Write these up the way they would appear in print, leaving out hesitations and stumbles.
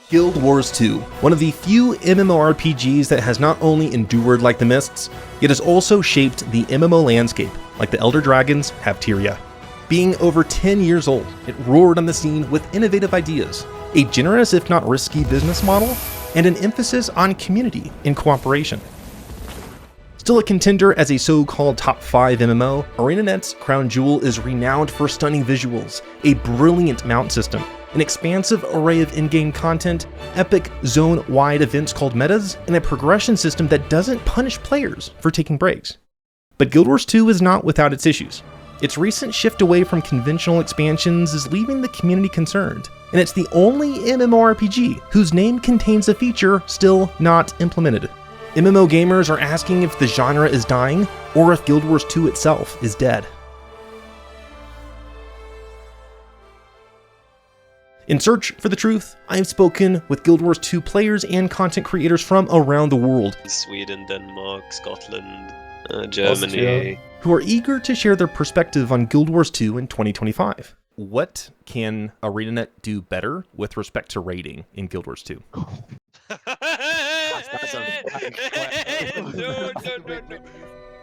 Guild Wars 2, one of the few MMORPGs that has not only endured like the Mists, yet has also shaped the MMO landscape, like the Elder Dragons have Tyria. Being over 10 years old, it roared on the scene with innovative ideas, a generous if not risky business model, and an emphasis on community and cooperation. Still a contender as a so-called top 5 MMO, ArenaNet's crown jewel is renowned for stunning visuals, a brilliant mount system, an expansive array of in-game content, epic zone-wide events called metas, and a progression system that doesn't punish players for taking breaks. But Guild Wars 2 is not without its issues. Its recent shift away from conventional expansions is leaving the community concerned, and it's the only MMORPG whose name contains a feature still not implemented. MMO gamers are asking if the genre is dying, or if Guild Wars 2 itself is dead. In search for the truth, I have spoken with Guild Wars 2 players and content creators from around the world. Sweden, Denmark, Scotland, Germany. Austria. Who are eager to share their perspective on Guild Wars 2 in 2025. What can ArenaNet do better with respect to raiding in Guild Wars 2? No.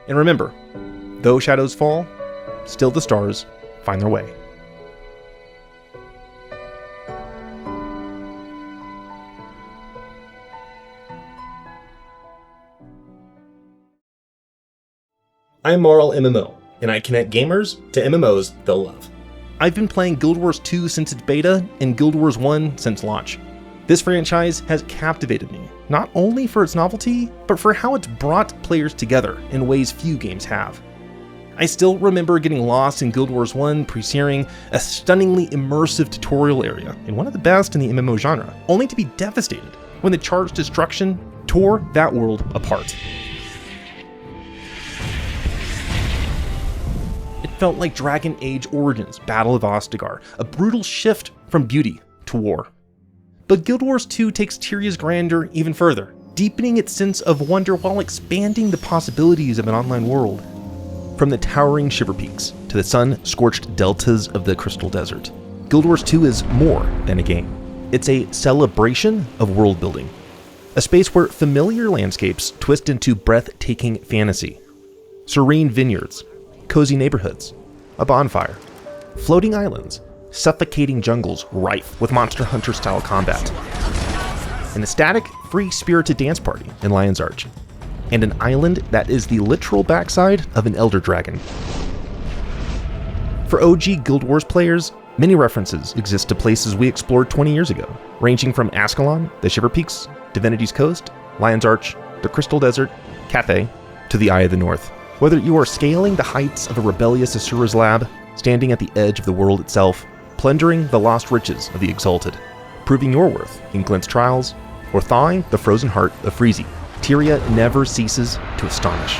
And remember, though shadows fall, still the stars find their way. I'm Marl MMO, and I connect gamers to MMOs they'll love. I've been playing Guild Wars 2 since its beta, and Guild Wars 1 since launch. This franchise has captivated me, not only for its novelty, but for how it's brought players together in ways few games have. I still remember getting lost in Guild Wars 1 pre-searing a stunningly immersive tutorial area, and one of the best in the MMO genre, only to be devastated when the charged destruction tore that world apart. It felt like Dragon Age Origins Battle of Ostagar, a brutal shift from beauty to war. But Guild Wars 2 takes Tyria's grandeur even further, deepening its sense of wonder while expanding the possibilities of an online world. From the towering Shiver Peaks to the sun-scorched deltas of the Crystal Desert, Guild Wars 2 is more than a game. It's a celebration of world building, a space where familiar landscapes twist into breathtaking fantasy. Serene vineyards, cozy neighborhoods, a bonfire, floating islands, suffocating jungles rife with Monster Hunter-style combat, an ecstatic, free-spirited dance party in Lion's Arch, and an island that is the literal backside of an Elder Dragon. For OG Guild Wars players, many references exist to places we explored 20 years ago, ranging from Ascalon, the Shiver Peaks, Divinity's Coast, Lion's Arch, the Crystal Desert, Cathay, to the Eye of the North. Whether you are scaling the heights of a rebellious Asura's lab, standing at the edge of the world itself, plundering the lost riches of the Exalted, proving your worth in Glint's trials, or thawing the frozen heart of Freezy, Tyria never ceases to astonish.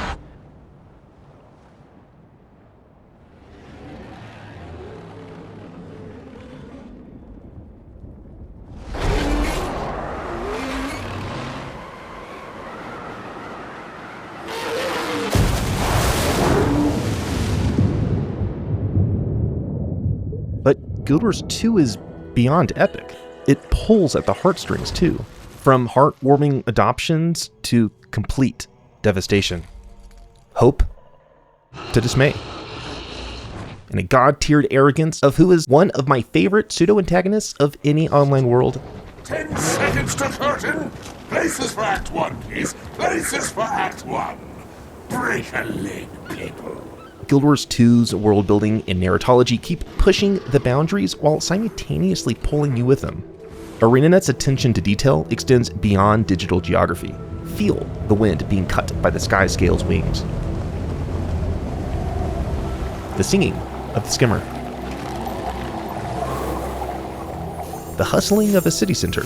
But Guild Wars 2 is beyond epic. It pulls at the heartstrings too, from heartwarming adoptions to complete devastation, hope to dismay, and a god-tiered arrogance of who is one of my favorite pseudo-antagonists of any online world. 10 seconds to curtain! Places for Act 1, please! Places for Act 1! Break a leg, people! Guild Wars 2's world building and narratology keep pushing the boundaries while simultaneously pulling you with them. ArenaNet's attention to detail extends beyond digital geography. Feel the wind being cut by the sky scale's wings. The singing of the skimmer. The hustling of a city center.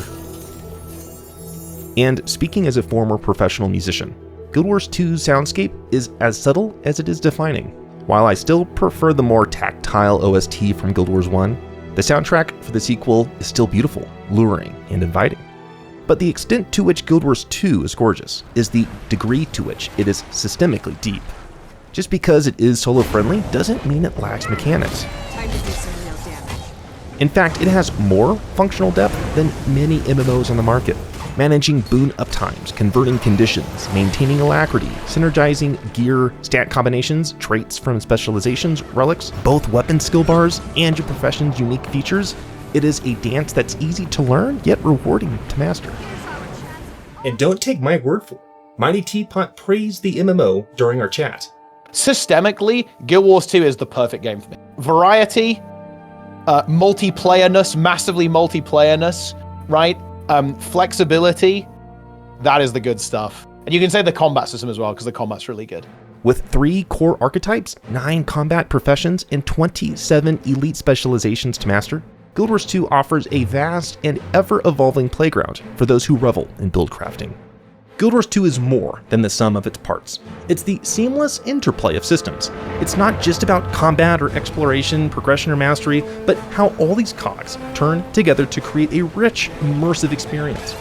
And speaking as a former professional musician, Guild Wars 2's soundscape is as subtle as it is defining. While I still prefer the more tactile OST from Guild Wars 1, the soundtrack for the sequel is still beautiful, luring, and inviting. But the extent to which Guild Wars 2 is gorgeous is the degree to which it is systemically deep. Just because it is solo-friendly doesn't mean it lacks mechanics. Time to do some real damage. In fact, it has more functional depth than many MMOs on the market. Managing boon uptimes, converting conditions, maintaining alacrity, synergizing gear, stat combinations, traits from specializations, relics, both weapon skill bars, and your profession's unique features. It is a dance that's easy to learn, yet rewarding to master. And don't take my word for it. Mighty Teapot praised the MMO during our chat. Systemically, Guild Wars 2 is the perfect game for me. Variety, multiplayerness, massively multiplayerness, right? Flexibility, that is the good stuff. And you can say the combat system as well, because the combat's really good. With 3 core archetypes, 9 combat professions, and 27 elite specializations to master, Guild Wars 2 offers a vast and ever-evolving playground for those who revel in build crafting. Guild Wars 2 is more than the sum of its parts. It's the seamless interplay of systems. It's not just about combat or exploration, progression or mastery, but how all these cogs turn together to create a rich, immersive experience.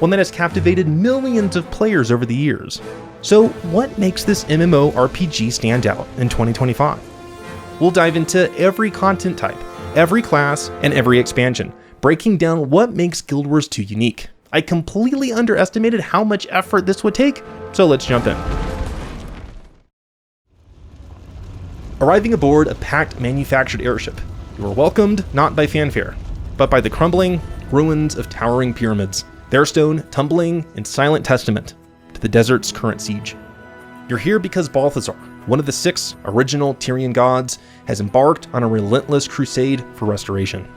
One that has captivated millions of players over the years. So what makes this MMORPG stand out in 2025? We'll dive into every content type, every class, and every expansion, breaking down what makes Guild Wars 2 unique. I completely underestimated how much effort this would take, so let's jump in. Arriving aboard a packed manufactured airship, you are welcomed not by fanfare, but by the crumbling ruins of towering pyramids, their stone tumbling in silent testament to the desert's current siege. You're here because Balthazar, one of the 6 original Tyrian gods, has embarked on a relentless crusade for restoration.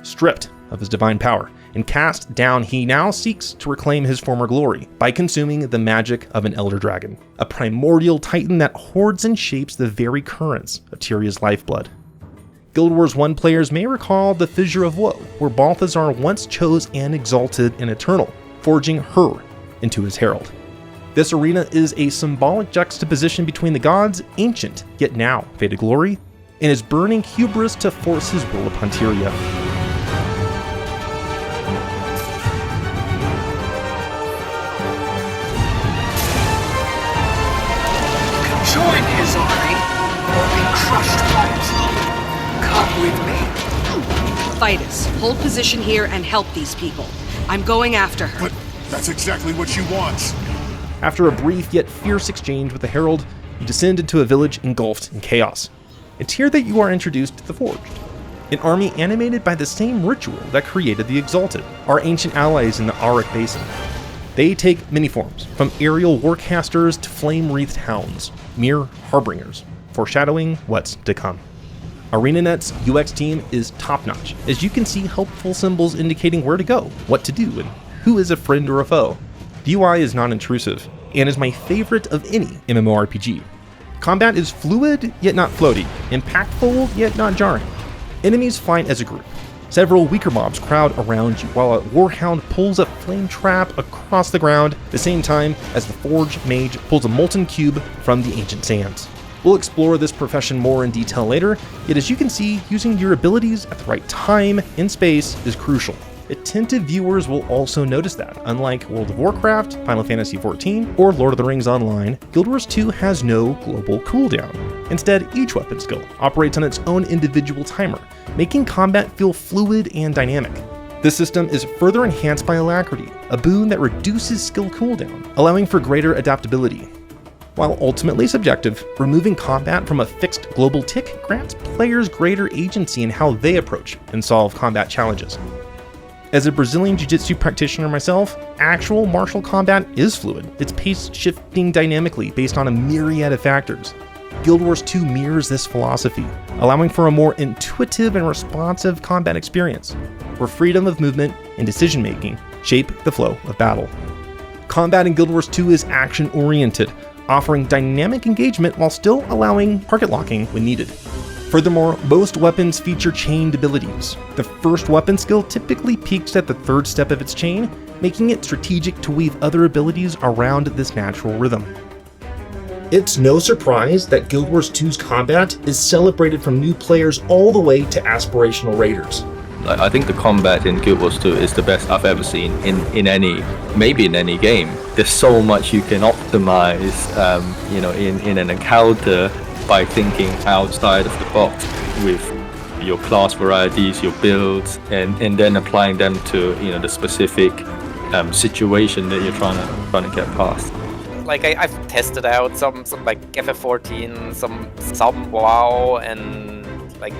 Stripped of his divine power and cast down, he now seeks to reclaim his former glory by consuming the magic of an elder dragon, a primordial titan that hoards and shapes the very currents of Tyria's lifeblood. Guild Wars 1 players may recall the Fissure of Woe, where Balthazar once chose and exalted an Eternal, forging her into his herald. This arena is a symbolic juxtaposition between the gods' ancient yet now faded glory and his burning hubris to force his will upon Tyria. Join his army, or be crushed by it. Come with me. Fidus, hold position here and help these people. I'm going after her. But that's exactly what she wants. After a brief yet fierce exchange with the Herald, you descend into a village engulfed in chaos. It's here that you are introduced to the Forged, an army animated by the same ritual that created the Exalted, our ancient allies in the Auric Basin. They take many forms, from aerial warcasters to flame-wreathed hounds, mere harbingers, foreshadowing what's to come. ArenaNet's UX team is top-notch, as you can see helpful symbols indicating where to go, what to do, and who is a friend or a foe. The UI is non-intrusive, and is my favorite of any MMORPG. Combat is fluid, yet not floaty, impactful, yet not jarring. Enemies fight as a group. Several weaker mobs crowd around you, while a Warhound pulls a flame trap across the ground, at the same time as the Forged Mage pulls a molten cube from the ancient sands. We'll explore this profession more in detail later, yet as you can see, using your abilities at the right time and space is crucial. Attentive viewers will also notice that, unlike World of Warcraft, Final Fantasy XIV, or Lord of the Rings Online, Guild Wars 2 has no global cooldown. Instead, each weapon skill operates on its own individual timer, making combat feel fluid and dynamic. This system is further enhanced by Alacrity, a boon that reduces skill cooldown, allowing for greater adaptability. While ultimately subjective, removing combat from a fixed global tick grants players greater agency in how they approach and solve combat challenges. As a Brazilian Jiu-Jitsu practitioner myself, actual martial combat is fluid, its pace shifting dynamically based on a myriad of factors. Guild Wars 2 mirrors this philosophy, allowing for a more intuitive and responsive combat experience, where freedom of movement and decision-making shape the flow of battle. Combat in Guild Wars 2 is action-oriented, offering dynamic engagement while still allowing target locking when needed. Furthermore, most weapons feature chained abilities. The first weapon skill typically peaks at the 3rd step of its chain, making it strategic to weave other abilities around this natural rhythm. It's no surprise that Guild Wars 2's combat is celebrated from new players all the way to aspirational raiders. I think the combat in Guild Wars 2 is the best I've ever seen in any game. There's so much you can optimize, in an encounter by thinking outside of the box with your class varieties, your builds, and then applying them to the specific situation that you're trying to get past. Like I've tested out some like FF14, some WoW, and like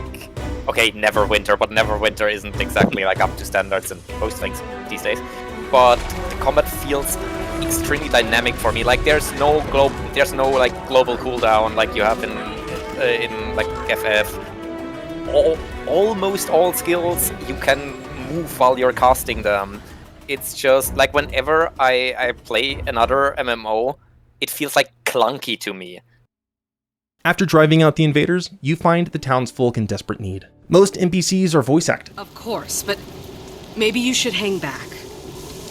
okay, Neverwinter, but Neverwinter isn't exactly like up to standards in most things these days. But the combat feels extremely dynamic for me. Like there's no like global cooldown like you have in like FF. Almost all skills you can move while you're casting them. It's just like whenever I play another MMO, it feels like clunky to me. After driving out the invaders, you find the townsfolk in desperate need. Most NPCs are voice acted. Of course, but maybe you should hang back.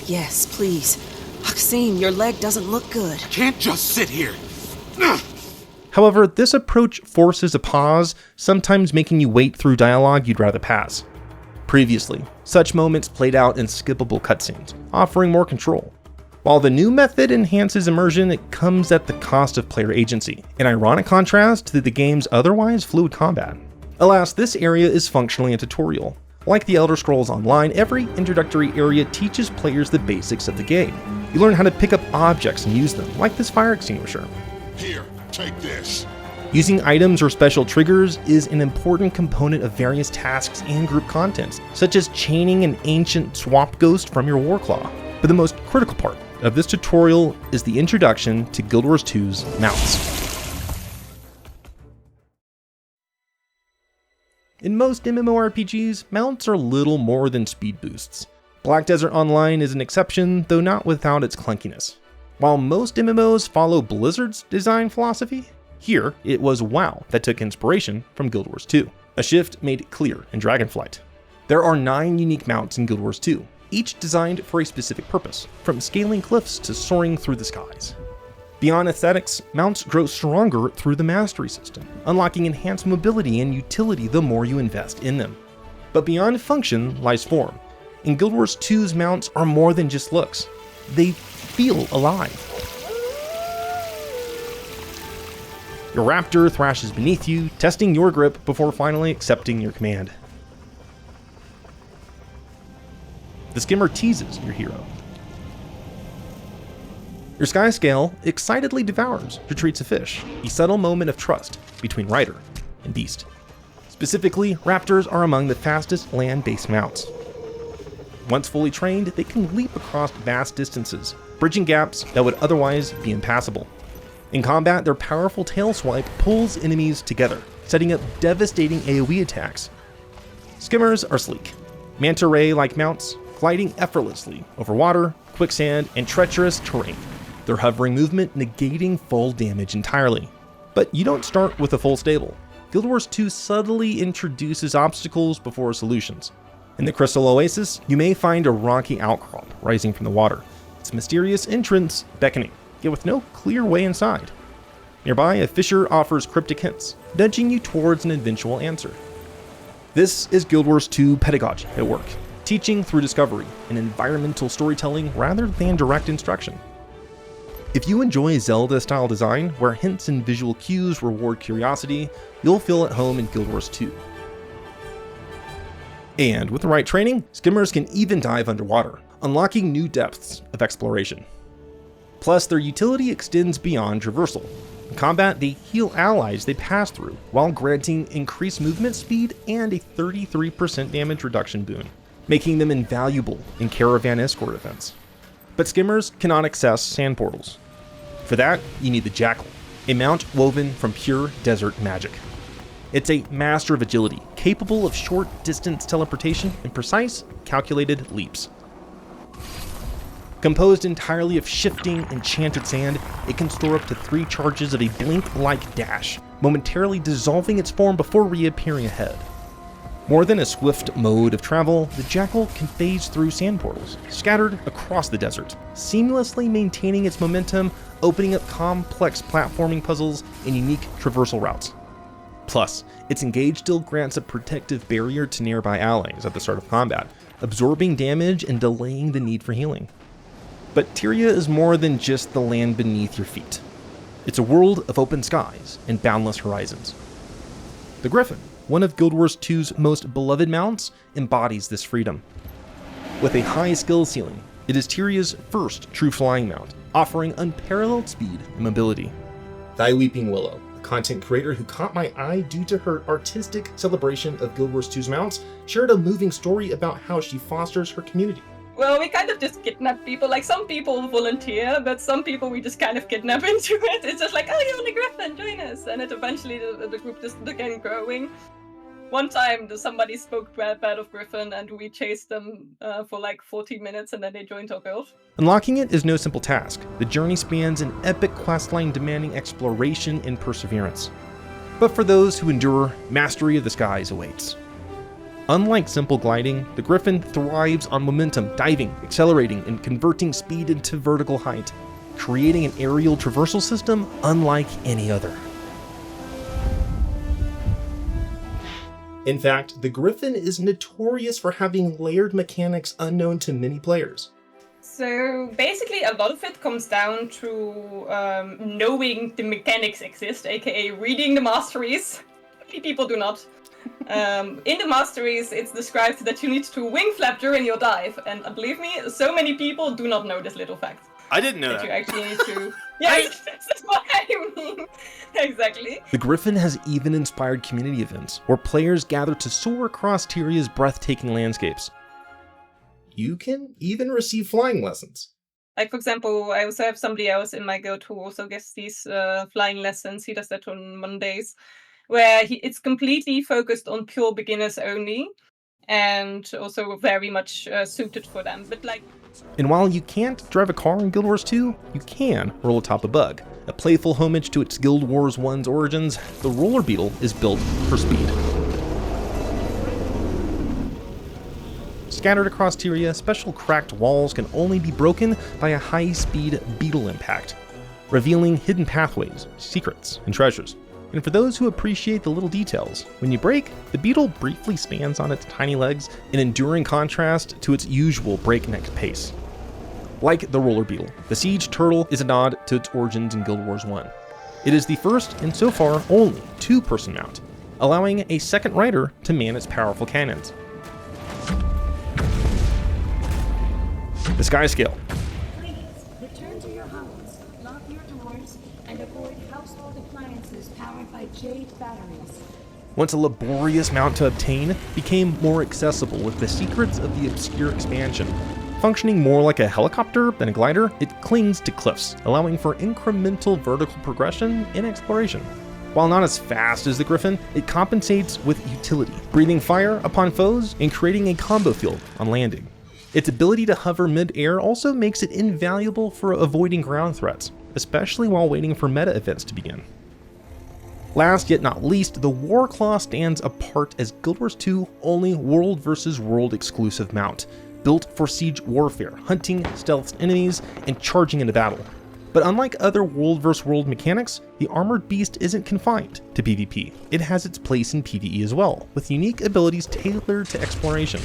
Yes, please. Haxine, your leg doesn't look good. Can't just sit here. However, this approach forces a pause, sometimes making you wait through dialogue you'd rather pass. Previously, such moments played out in skippable cutscenes, offering more control. While the new method enhances immersion, it comes at the cost of player agency, an ironic contrast to the game's otherwise fluid combat. Alas, this area is functionally a tutorial. Like the Elder Scrolls Online, every introductory area teaches players the basics of the game. You learn how to pick up objects and use them, like this fire extinguisher. Here, take this. Using items or special triggers is an important component of various tasks and group contents, such as chaining an ancient swamp ghost from your warclaw. But the most critical part of this tutorial is the introduction to Guild Wars 2's mounts. In most MMORPGs, mounts are little more than speed boosts. Black Desert Online is an exception, though not without its clunkiness. While most MMOs follow Blizzard's design philosophy, here it was WoW that took inspiration from Guild Wars 2, a shift made clear in Dragonflight. There are 9 unique mounts in Guild Wars 2, each designed for a specific purpose, from scaling cliffs to soaring through the skies. Beyond aesthetics, mounts grow stronger through the mastery system, unlocking enhanced mobility and utility the more you invest in them. But beyond function lies form. In Guild Wars 2's mounts are more than just looks. They feel alive. Your raptor thrashes beneath you, testing your grip before finally accepting your command. The skimmer teases your hero. Your sky scale excitedly devours your treats of fish, a subtle moment of trust between rider and beast. Specifically, raptors are among the fastest land-based mounts. Once fully trained, they can leap across vast distances, bridging gaps that would otherwise be impassable. In combat, their powerful tail swipe pulls enemies together, setting up devastating AoE attacks. Skimmers are sleek, manta ray-like mounts, gliding effortlessly over water, quicksand, and treacherous terrain. Their hovering movement negating full damage entirely. But you don't start with a full stable. Guild Wars 2 subtly introduces obstacles before solutions. In the Crystal Oasis, you may find a rocky outcrop rising from the water, its mysterious entrance beckoning, yet with no clear way inside. Nearby, a fissure offers cryptic hints, nudging you towards an eventual answer. This is Guild Wars 2 pedagogy at work, teaching through discovery and environmental storytelling rather than direct instruction. If you enjoy Zelda-style design, where hints and visual cues reward curiosity, you'll feel at home in Guild Wars 2. And with the right training, skimmers can even dive underwater, unlocking new depths of exploration. Plus, their utility extends beyond traversal. In combat, they heal allies they pass through, while granting increased movement speed and a 33% damage reduction boon, making them invaluable in caravan escort events. But skimmers cannot access sand portals. For that, you need the Jackal, a mount woven from pure desert magic. It's a master of agility, capable of short-distance teleportation and precise, calculated leaps. Composed entirely of shifting, enchanted sand, it can store up to 3 charges of a blink-like dash, momentarily dissolving its form before reappearing ahead. More than a swift mode of travel, the Jackal can phase through sand portals, scattered across the desert, seamlessly maintaining its momentum, opening up complex platforming puzzles and unique traversal routes. Plus, its engage still grants a protective barrier to nearby allies at the start of combat, absorbing damage and delaying the need for healing. But Tyria is more than just the land beneath your feet. It's a world of open skies and boundless horizons. The Griffin one of Guild Wars 2's most beloved mounts, embodies this freedom. With a high skill ceiling, it is Tyria's first true flying mount, offering unparalleled speed and mobility. Thy Weeping Willow, a content creator who caught my eye due to her artistic celebration of Guild Wars 2's mounts, shared a moving story about how she fosters her community. Well, we kind of just kidnap people. Like, some people volunteer, but some people we just kind of kidnap into it. It's just like, oh, you're on the Griffin, join us. And it eventually, the group just began growing. One time, somebody spoke bad of Griffin, and we chased them for like 40 minutes, and then they joined our guild. Unlocking it is no simple task. The journey spans an epic questline demanding exploration and perseverance. But for those who endure, mastery of the skies awaits. Unlike simple gliding, the Griffin thrives on momentum, diving, accelerating, and converting speed into vertical height, creating an aerial traversal system unlike any other. In fact, the Griffin is notorious for having layered mechanics unknown to many players. So basically, a lot of it comes down to knowing the mechanics exist, aka reading the masteries. Many people do not. In the masteries, it's described that you need to wing flap during your dive, and believe me, so many people do not know this little fact. I didn't know that. You actually need to. Yes, that's what I mean. Exactly. The Griffin has even inspired community events where players gather to soar across Tyria's breathtaking landscapes. You can even receive flying lessons. Like, for example, I also have somebody else in my guild who also gets these flying lessons. He does that on Mondays, where it's completely focused on pure beginners only, and also very much suited for them. But like, and while you can't drive a car in Guild Wars 2, you can roll atop a bug. A playful homage to its Guild Wars 1's origins, the roller beetle is built for speed. Scattered across Tyria, special cracked walls can only be broken by a high-speed beetle impact, revealing hidden pathways, secrets, and treasures. And for those who appreciate the little details, when you break, the beetle briefly stands on its tiny legs, an enduring contrast to its usual breakneck pace. Like the roller beetle, the siege turtle is a nod to its origins in Guild Wars 1. It is the first, and so far only, two-person mount, allowing a second rider to man its powerful cannons. The Sky Scale. Please, return to your homes, lock your doors, and avoid household appliances powered by jade batteries. Once a laborious mount to obtain, became more accessible with the secrets of the obscure expansion. Functioning more like a helicopter than a glider, it clings to cliffs, allowing for incremental vertical progression and exploration. While not as fast as the Griffin, it compensates with utility, breathing fire upon foes and creating a combo field on landing. Its ability to hover mid-air also makes it invaluable for avoiding ground threats, especially while waiting for meta events to begin. Last yet not least, the Warclaw stands apart as Guild Wars 2 only world versus world exclusive mount, built for siege warfare, hunting, stealth enemies, and charging into battle. But unlike other world versus world mechanics, the Armored Beast isn't confined to PvP. It has its place in PvE as well, with unique abilities tailored to exploration.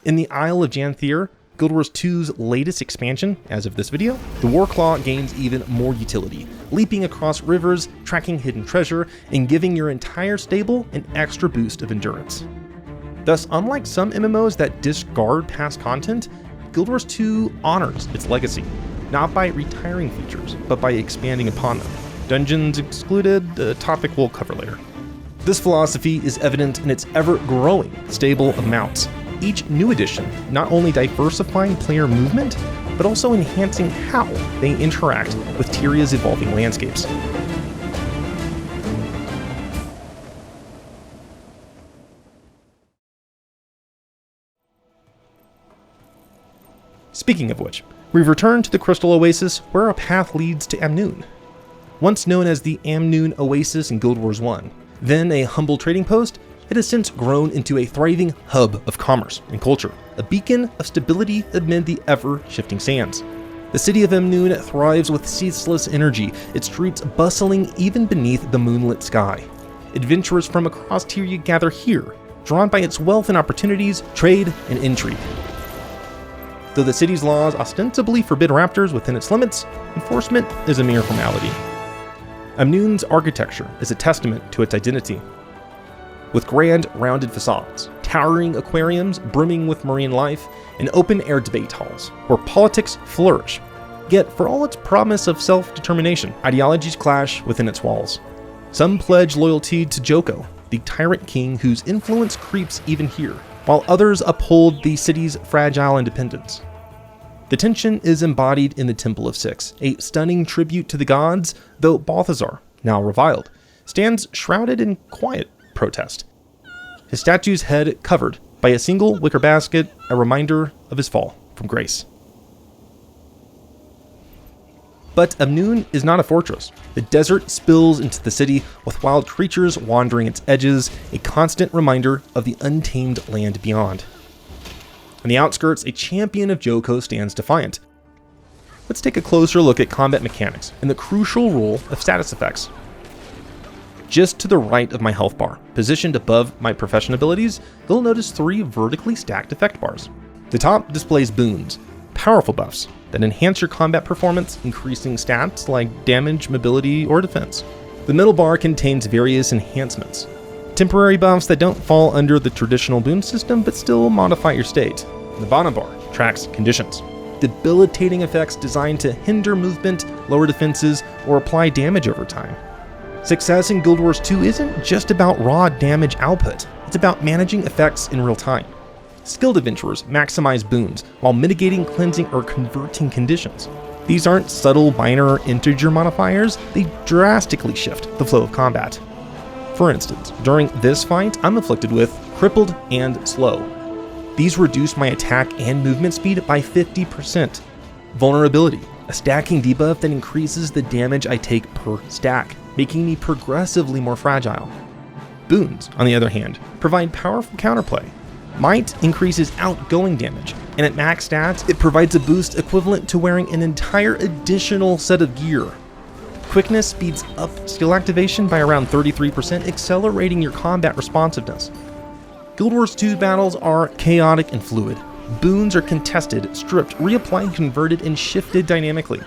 In the Isle of Janthir, Guild Wars 2's latest expansion, as of this video, the Warclaw gains even more utility, leaping across rivers, tracking hidden treasure, and giving your entire stable an extra boost of endurance. Thus, unlike some MMOs that discard past content, Guild Wars 2 honors its legacy, not by retiring features, but by expanding upon them. Dungeons excluded, a topic we'll cover later. This philosophy is evident in its ever-growing stable of mounts, each new edition not only diversifying player movement, but also enhancing how they interact with Tyria's evolving landscapes. Speaking of which, we've returned to the Crystal Oasis, where our path leads to Amnoon. Once known as the Amnoon Oasis in Guild Wars 1, then a humble trading post, it has since grown into a thriving hub of commerce and culture, a beacon of stability amid the ever-shifting sands. The city of Amnoon thrives with ceaseless energy, its streets bustling even beneath the moonlit sky. Adventurers from across Tyria gather here, drawn by its wealth and opportunities, trade, and intrigue. Though the city's laws ostensibly forbid raptors within its limits, enforcement is a mere formality. Amnoon's architecture is a testament to its identity. With grand, rounded facades, towering aquariums brimming with marine life, and open-air debate halls, where politics flourish. Yet, for all its promise of self-determination, ideologies clash within its walls. Some pledge loyalty to Joko, the tyrant king whose influence creeps even here, while others uphold the city's fragile independence. The tension is embodied in the Temple of Six, a stunning tribute to the gods, though Balthazar, now reviled, stands shrouded in quiet protest. His statue's head covered by a single wicker basket, a reminder of his fall from grace. But Amnoon is not a fortress. The desert spills into the city with wild creatures wandering its edges, a constant reminder of the untamed land beyond. On the outskirts, a champion of Joko stands defiant. Let's take a closer look at combat mechanics and the crucial role of status effects. Just to the right of my health bar, positioned above my profession abilities, you'll notice 3 vertically stacked effect bars. The top displays boons, powerful buffs that enhance your combat performance, increasing stats like damage, mobility, or defense. The middle bar contains various enhancements, temporary buffs that don't fall under the traditional boon system but still modify your state. The bottom bar tracks conditions, debilitating effects designed to hinder movement, lower defenses, or apply damage over time. Success in Guild Wars 2 isn't just about raw damage output, it's about managing effects in real time. Skilled adventurers maximize boons while mitigating, cleansing, or converting conditions. These aren't subtle minor integer modifiers, they drastically shift the flow of combat. For instance, during this fight, I'm afflicted with Crippled and Slow. These reduce my attack and movement speed by 50%. Vulnerability, a stacking debuff that increases the damage I take per stack, making me progressively more fragile. Boons, on the other hand, provide powerful counterplay. Might increases outgoing damage, and at max stats, it provides a boost equivalent to wearing an entire additional set of gear. Quickness speeds up skill activation by around 33%, accelerating your combat responsiveness. Guild Wars 2 battles are chaotic and fluid. Boons are contested, stripped, reapplied, converted, and shifted dynamically.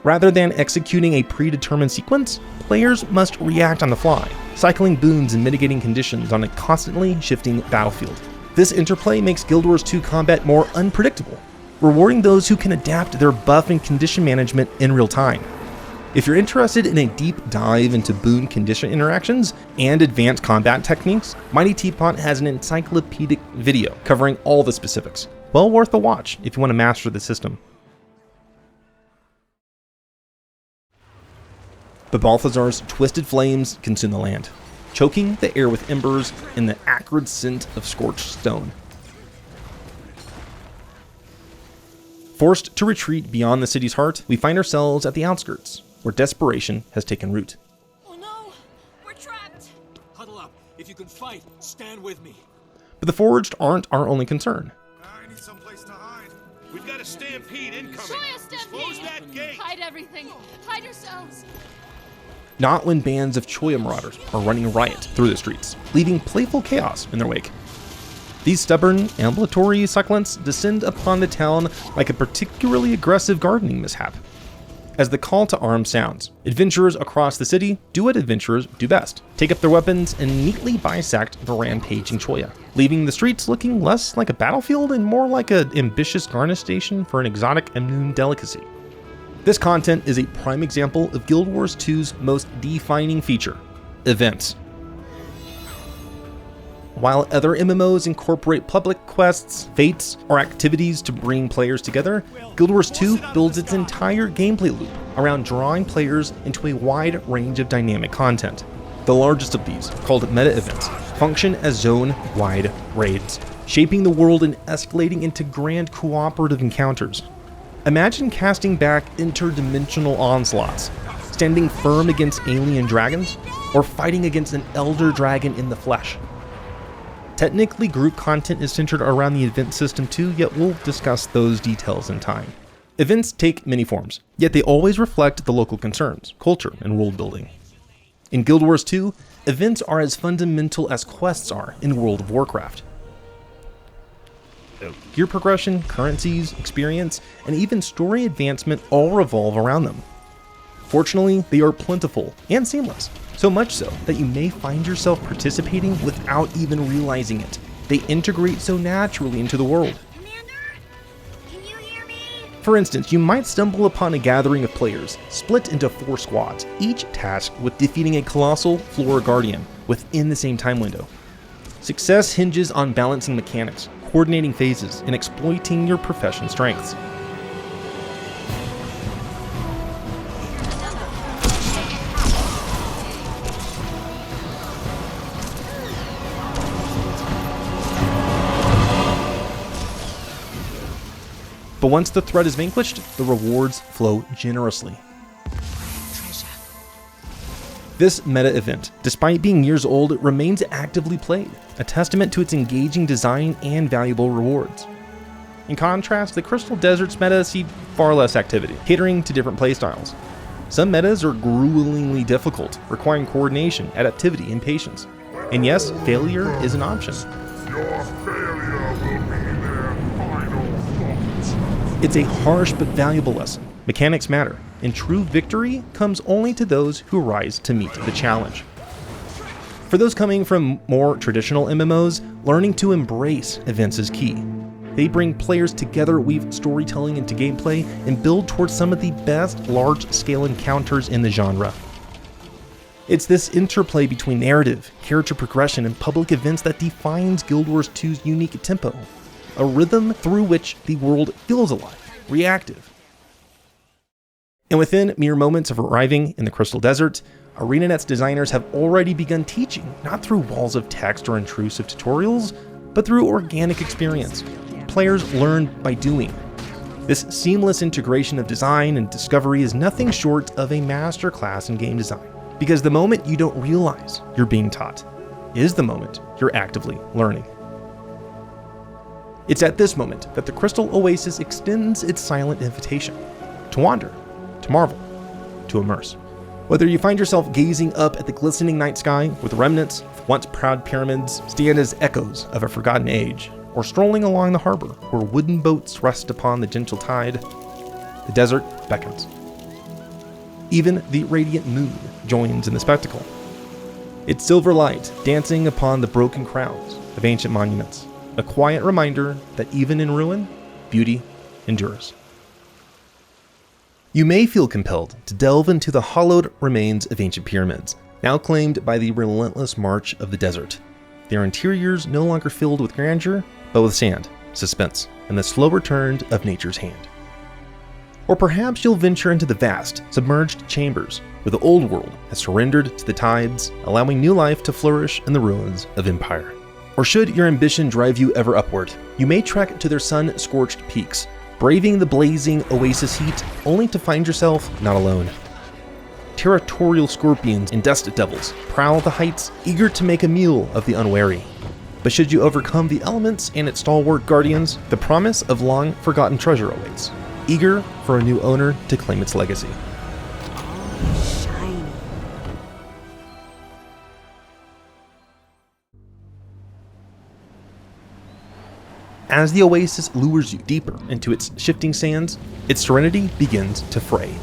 Rather than executing a predetermined sequence, players must react on the fly, cycling boons and mitigating conditions on a constantly shifting battlefield. This interplay makes Guild Wars 2 combat more unpredictable, rewarding those who can adapt their buff and condition management in real time. If you're interested in a deep dive into boon condition interactions and advanced combat techniques, Mighty Teapot has an encyclopedic video covering all the specifics. Well worth a watch if you want to master the system. But Balthazar's twisted flames consume the land, choking the air with embers and the acrid scent of scorched stone. Forced to retreat beyond the city's heart, we find ourselves at the outskirts, where desperation has taken root. Oh no! We're trapped! Huddle up. If you can fight, stand with me. But the Forged aren't our only concern. I need someplace to hide. We've got a stampede incoming. Show us, Stampede! Close that gate. Hide everything! Hide yourselves! Not when bands of Choya marauders are running riot through the streets, leaving playful chaos in their wake. These stubborn, ambulatory succulents descend upon the town like a particularly aggressive gardening mishap. As the call to arms sounds, adventurers across the city do what adventurers do best, take up their weapons and neatly bisect the rampaging Choya, leaving the streets looking less like a battlefield and more like an ambitious garnish station for an exotic Amnoon delicacy. This content is a prime example of Guild Wars 2's most defining feature, events. While other MMOs incorporate public quests, fates, or activities to bring players together, Guild Wars 2 builds its entire gameplay loop around drawing players into a wide range of dynamic content. The largest of these, called meta events, function as zone-wide raids, shaping the world and escalating into grand cooperative encounters. Imagine casting back interdimensional onslaughts, standing firm against alien dragons, or fighting against an elder dragon in the flesh. Technically, group content is centered around the event system too, yet we'll discuss those details in time. Events take many forms, yet they always reflect the local concerns, culture, and world building. In Guild Wars 2, events are as fundamental as quests are in World of Warcraft. Gear progression, currencies, experience, and even story advancement all revolve around them. Fortunately, they are plentiful and seamless, so much so that you may find yourself participating without even realizing it. They integrate so naturally into the world. For instance, you might stumble upon a gathering of players, split into 4 squads, each tasked with defeating a colossal Flora Guardian within the same time window. Success hinges on balancing mechanics, coordinating phases, and exploiting your profession's strengths. But once the threat is vanquished, the rewards flow generously. This meta event, despite being years old, remains actively played, a testament to its engaging design and valuable rewards. In contrast, the Crystal Deserts meta see far less activity, catering to different playstyles. Some metas are gruelingly difficult, requiring coordination, adaptivity, and patience. And yes, failure is an option. Your failure will be their final thought. It's a harsh but valuable lesson. Mechanics matter, and true victory comes only to those who rise to meet the challenge. For those coming from more traditional MMOs, learning to embrace events is key. They bring players together, weave storytelling into gameplay, and build towards some of the best large-scale encounters in the genre. It's this interplay between narrative, character progression, and public events that defines Guild Wars 2's unique tempo, a rhythm through which the world feels alive, reactive. And within mere moments of arriving in the Crystal Desert, ArenaNet's designers have already begun teaching, not through walls of text or intrusive tutorials, but through organic experience. Players learn by doing. This seamless integration of design and discovery is nothing short of a masterclass in game design, because the moment you don't realize you're being taught is the moment you're actively learning. It's at this moment that the Crystal Oasis extends its silent invitation to wander, to marvel, to immerse. Whether you find yourself gazing up at the glistening night sky where the remnants of once proud pyramids stand as echoes of a forgotten age, or strolling along the harbor where wooden boats rest upon the gentle tide, the desert beckons. Even the radiant moon joins in the spectacle, its silver light dancing upon the broken crowns of ancient monuments, a quiet reminder that even in ruin, beauty endures. You may feel compelled to delve into the hollowed remains of ancient pyramids, now claimed by the relentless march of the desert. Their interiors no longer filled with grandeur, but with sand, suspense, and the slow return of nature's hand. Or perhaps you'll venture into the vast, submerged chambers where the old world has surrendered to the tides, allowing new life to flourish in the ruins of empire. Or should your ambition drive you ever upward, you may trek to their sun-scorched peaks, braving the blazing oasis heat, only to find yourself not alone. Territorial scorpions and dust devils prowl the heights, eager to make a meal of the unwary. But should you overcome the elements and its stalwart guardians, the promise of long-forgotten treasure awaits, eager for a new owner to claim its legacy. Shiny. As the oasis lures you deeper into its shifting sands, its serenity begins to fray.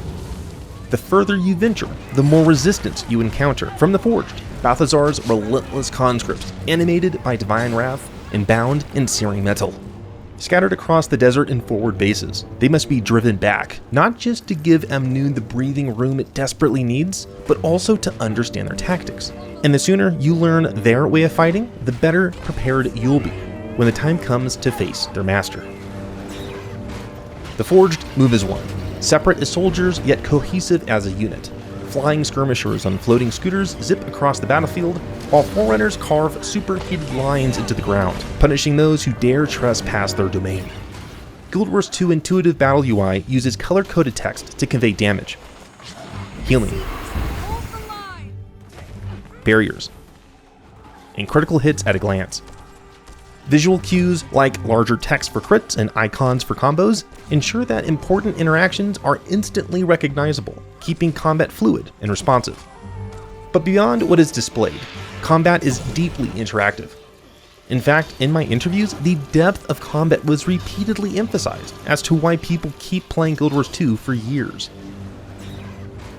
The further you venture, the more resistance you encounter from the Forged, Balthazar's relentless conscripts, animated by divine wrath and bound in searing metal. Scattered across the desert in forward bases, they must be driven back, not just to give Amnoon the breathing room it desperately needs, but also to understand their tactics. And the sooner you learn their way of fighting, the better prepared you'll be when the time comes to face their master. The Forged move as one, separate as soldiers yet cohesive as a unit. Flying skirmishers on floating scooters zip across the battlefield, while Forerunners carve superheated lines into the ground, punishing those who dare trespass their domain. Guild Wars 2 intuitive battle UI uses color-coded text to convey damage, healing, barriers, and critical hits at a glance. Visual cues like larger text for crits and icons for combos ensure that important interactions are instantly recognizable, keeping combat fluid and responsive. But beyond what is displayed, combat is deeply interactive. In fact, in my interviews, the depth of combat was repeatedly emphasized as to why people keep playing Guild Wars 2 for years.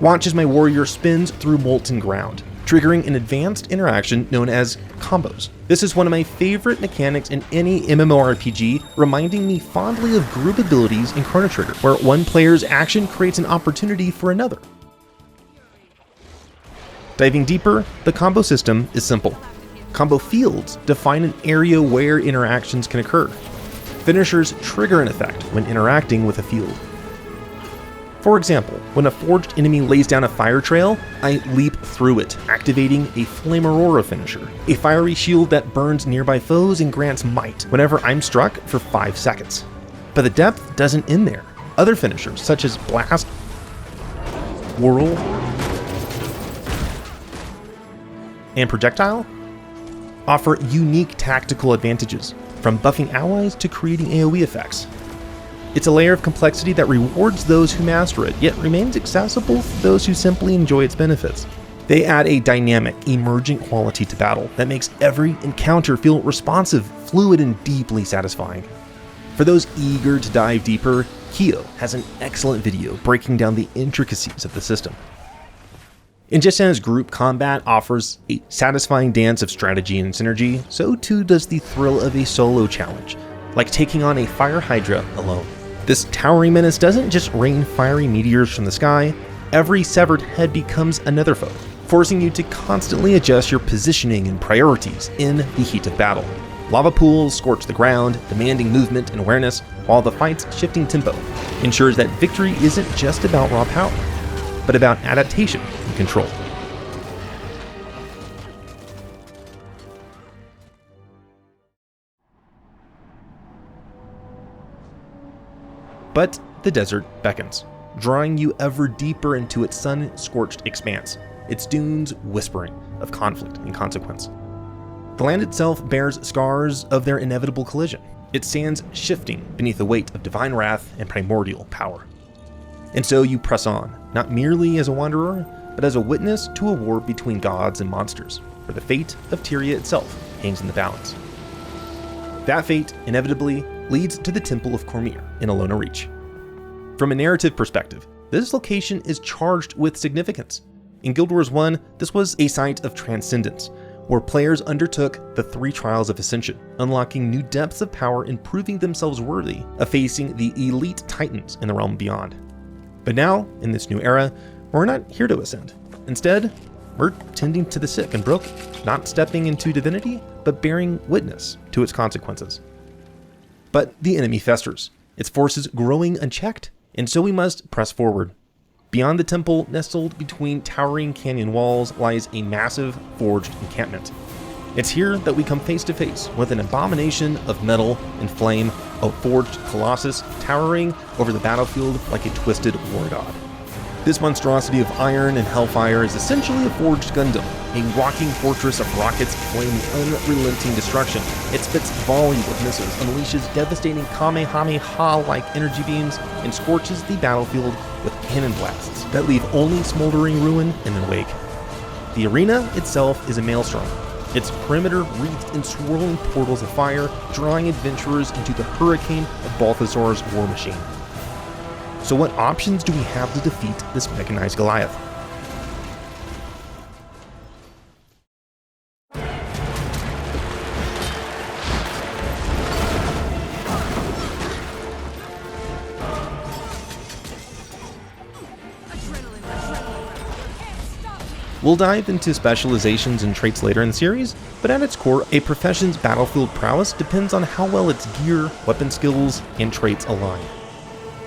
Watch as my warrior spins through molten ground, triggering an advanced interaction known as combos. This is one of my favorite mechanics in any MMORPG, reminding me fondly of group abilities in Chrono Trigger, where one player's action creates an opportunity for another. Diving deeper, the combo system is simple. Combo fields define an area where interactions can occur. Finishers trigger an effect when interacting with a field. For example, when a forged enemy lays down a fire trail, I leap through it, activating a Flame Aurora finisher, a fiery shield that burns nearby foes and grants might whenever I'm struck for 5 seconds. But the depth doesn't end there. Other finishers, such as Blast, Whirl, and Projectile, offer unique tactical advantages, from buffing allies to creating AoE effects. It's a layer of complexity that rewards those who master it, yet remains accessible for those who simply enjoy its benefits. They add a dynamic, emergent quality to battle that makes every encounter feel responsive, fluid, and deeply satisfying. For those eager to dive deeper, Kyo has an excellent video breaking down the intricacies of the system. And just as group combat offers a satisfying dance of strategy and synergy, so too does the thrill of a solo challenge, like taking on a fire hydra alone. This towering menace doesn't just rain fiery meteors from the sky, every severed head becomes another foe, forcing you to constantly adjust your positioning and priorities in the heat of battle. Lava pools scorch the ground, demanding movement and awareness, while the fight's shifting tempo ensures that victory isn't just about raw power, but about adaptation and control. But the desert beckons, drawing you ever deeper into its sun-scorched expanse, its dunes whispering of conflict and consequence. The land itself bears scars of their inevitable collision, its sands shifting beneath the weight of divine wrath and primordial power. And so you press on, not merely as a wanderer, but as a witness to a war between gods and monsters, where the fate of Tyria itself hangs in the balance. That fate, inevitably, leads to the Temple of Cormyr in Alona Reach. From a narrative perspective, this location is charged with significance. In Guild Wars 1, this was a site of transcendence, where players undertook the 3 trials of ascension, unlocking new depths of power and proving themselves worthy of facing the elite titans in the realm beyond. But now, in this new era, we're not here to ascend. Instead, we're tending to the sick and broken, not stepping into divinity, but bearing witness to its consequences. But the enemy festers, its forces growing unchecked, and so we must press forward. Beyond the temple, nestled between towering canyon walls, lies a massive forged encampment. It's here that we come face to face with an abomination of metal and flame, a forged colossus towering over the battlefield like a twisted war god. This monstrosity of iron and hellfire is essentially a forged Gundam, a walking fortress of rockets flaming unrelenting destruction. It spits volleys of missiles, unleashes devastating Kamehameha-like energy beams, and scorches the battlefield with cannon blasts that leave only smoldering ruin in their wake. The arena itself is a maelstrom, its perimeter wreathed in swirling portals of fire, drawing adventurers into the hurricane of Balthazar's war machine. So what options do we have to defeat this mechanized Goliath? We'll dive into specializations and traits later in the series, but at its core, a profession's battlefield prowess depends on how well its gear, weapon skills, and traits align.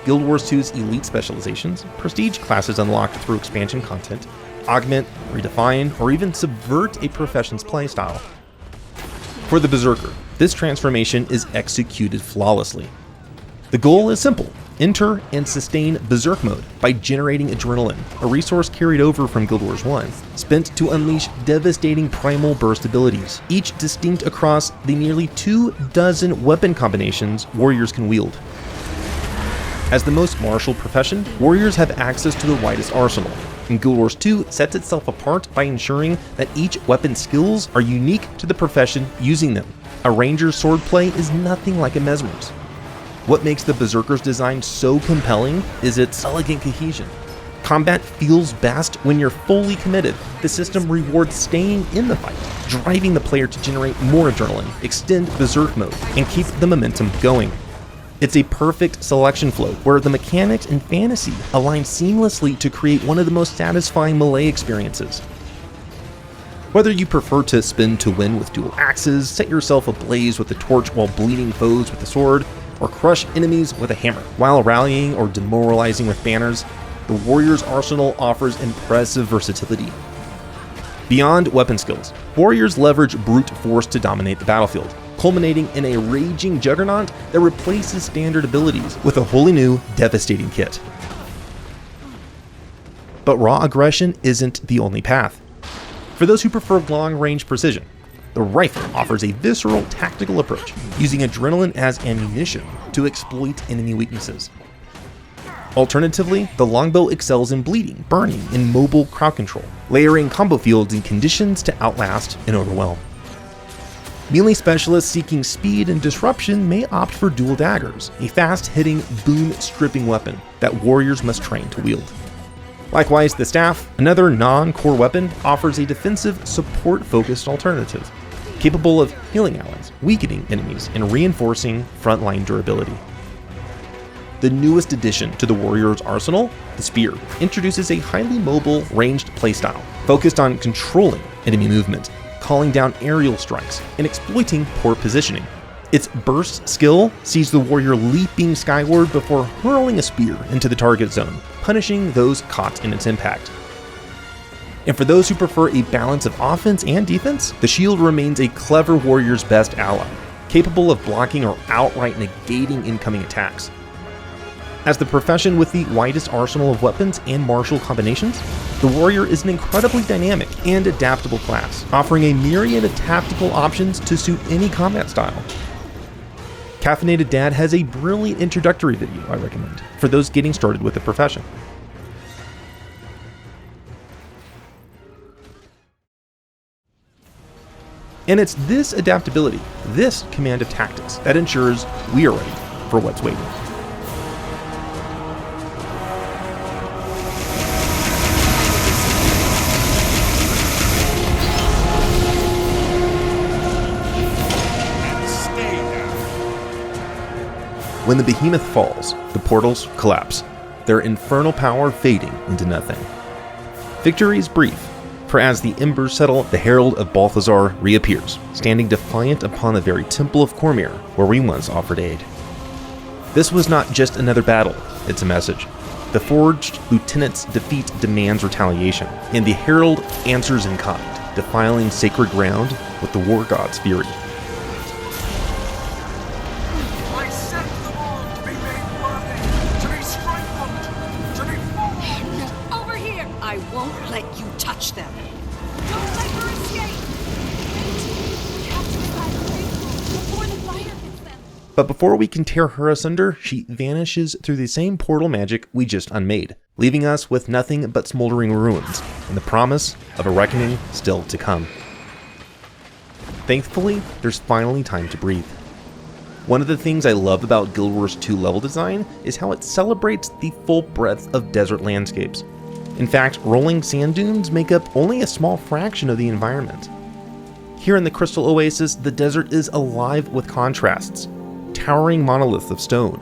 Guild Wars 2's elite specializations, prestige classes unlocked through expansion content, augment, redefine, or even subvert a profession's playstyle. For the Berserker, this transformation is executed flawlessly. The goal is simple: enter and sustain Berserk mode by generating adrenaline, a resource carried over from Guild Wars 1, spent to unleash devastating primal burst abilities, each distinct across the nearly 24 weapon combinations warriors can wield. As the most martial profession, warriors have access to the widest arsenal, and Guild Wars 2 sets itself apart by ensuring that each weapon's skills are unique to the profession using them. A ranger's swordplay is nothing like a Mesmer's. What makes the Berserker's design so compelling is its elegant cohesion. Combat feels best when you're fully committed. The system rewards staying in the fight, driving the player to generate more adrenaline, extend Berserk mode, and keep the momentum going. It's a perfect selection flow where the mechanics and fantasy align seamlessly to create one of the most satisfying melee experiences. Whether you prefer to spin to win with dual axes, set yourself ablaze with the torch while bleeding foes with the sword, or crush enemies with a hammer while rallying or demoralizing with banners, the warrior's arsenal offers impressive versatility. Beyond weapon skills, warriors leverage brute force to dominate the battlefield, culminating in a raging juggernaut that replaces standard abilities with a wholly new, devastating kit. But raw aggression isn't the only path. For those who prefer long-range precision, the rifle offers a visceral, tactical approach, using adrenaline as ammunition to exploit enemy weaknesses. Alternatively, the longbow excels in bleeding, burning, and mobile crowd control, layering combo fields and conditions to outlast and overwhelm. Melee specialists seeking speed and disruption may opt for dual daggers, a fast-hitting, boom-stripping weapon that warriors must train to wield. Likewise, the staff, another non-core weapon, offers a defensive, support-focused alternative, capable of healing allies, weakening enemies, and reinforcing frontline durability. The newest addition to the warrior's arsenal, the spear, introduces a highly mobile, ranged playstyle, focused on controlling enemy movement, calling down aerial strikes, and exploiting poor positioning. Its burst skill sees the warrior leaping skyward before hurling a spear into the target zone, punishing those caught in its impact. And for those who prefer a balance of offense and defense, the shield remains a clever warrior's best ally, capable of blocking or outright negating incoming attacks. As the profession with the widest arsenal of weapons and martial combinations, the warrior is an incredibly dynamic and adaptable class, offering a myriad of tactical options to suit any combat style. Caffeinated Dad has a brilliant introductory video I recommend for those getting started with the profession. And it's this adaptability, this command of tactics, that ensures we are ready for what's waiting. When the behemoth falls, the portals collapse, their infernal power fading into nothing. Victory is brief, for as the embers settle, the Herald of Balthazar reappears, standing defiant upon the very temple of Cormyr, where we once offered aid. This was not just another battle, it's a message. The Forged Lieutenant's defeat demands retaliation, and the Herald answers in kind, defiling sacred ground with the War God's fury. But before we can tear her asunder, she vanishes through the same portal magic we just unmade, leaving us with nothing but smoldering ruins and the promise of a reckoning still to come. Thankfully, there's finally time to breathe. One of the things I love about Guild Wars 2 level design is how it celebrates the full breadth of desert landscapes. In fact, rolling sand dunes make up only a small fraction of the environment. Here in the Crystal Oasis, the desert is alive with contrasts. Towering monoliths of stone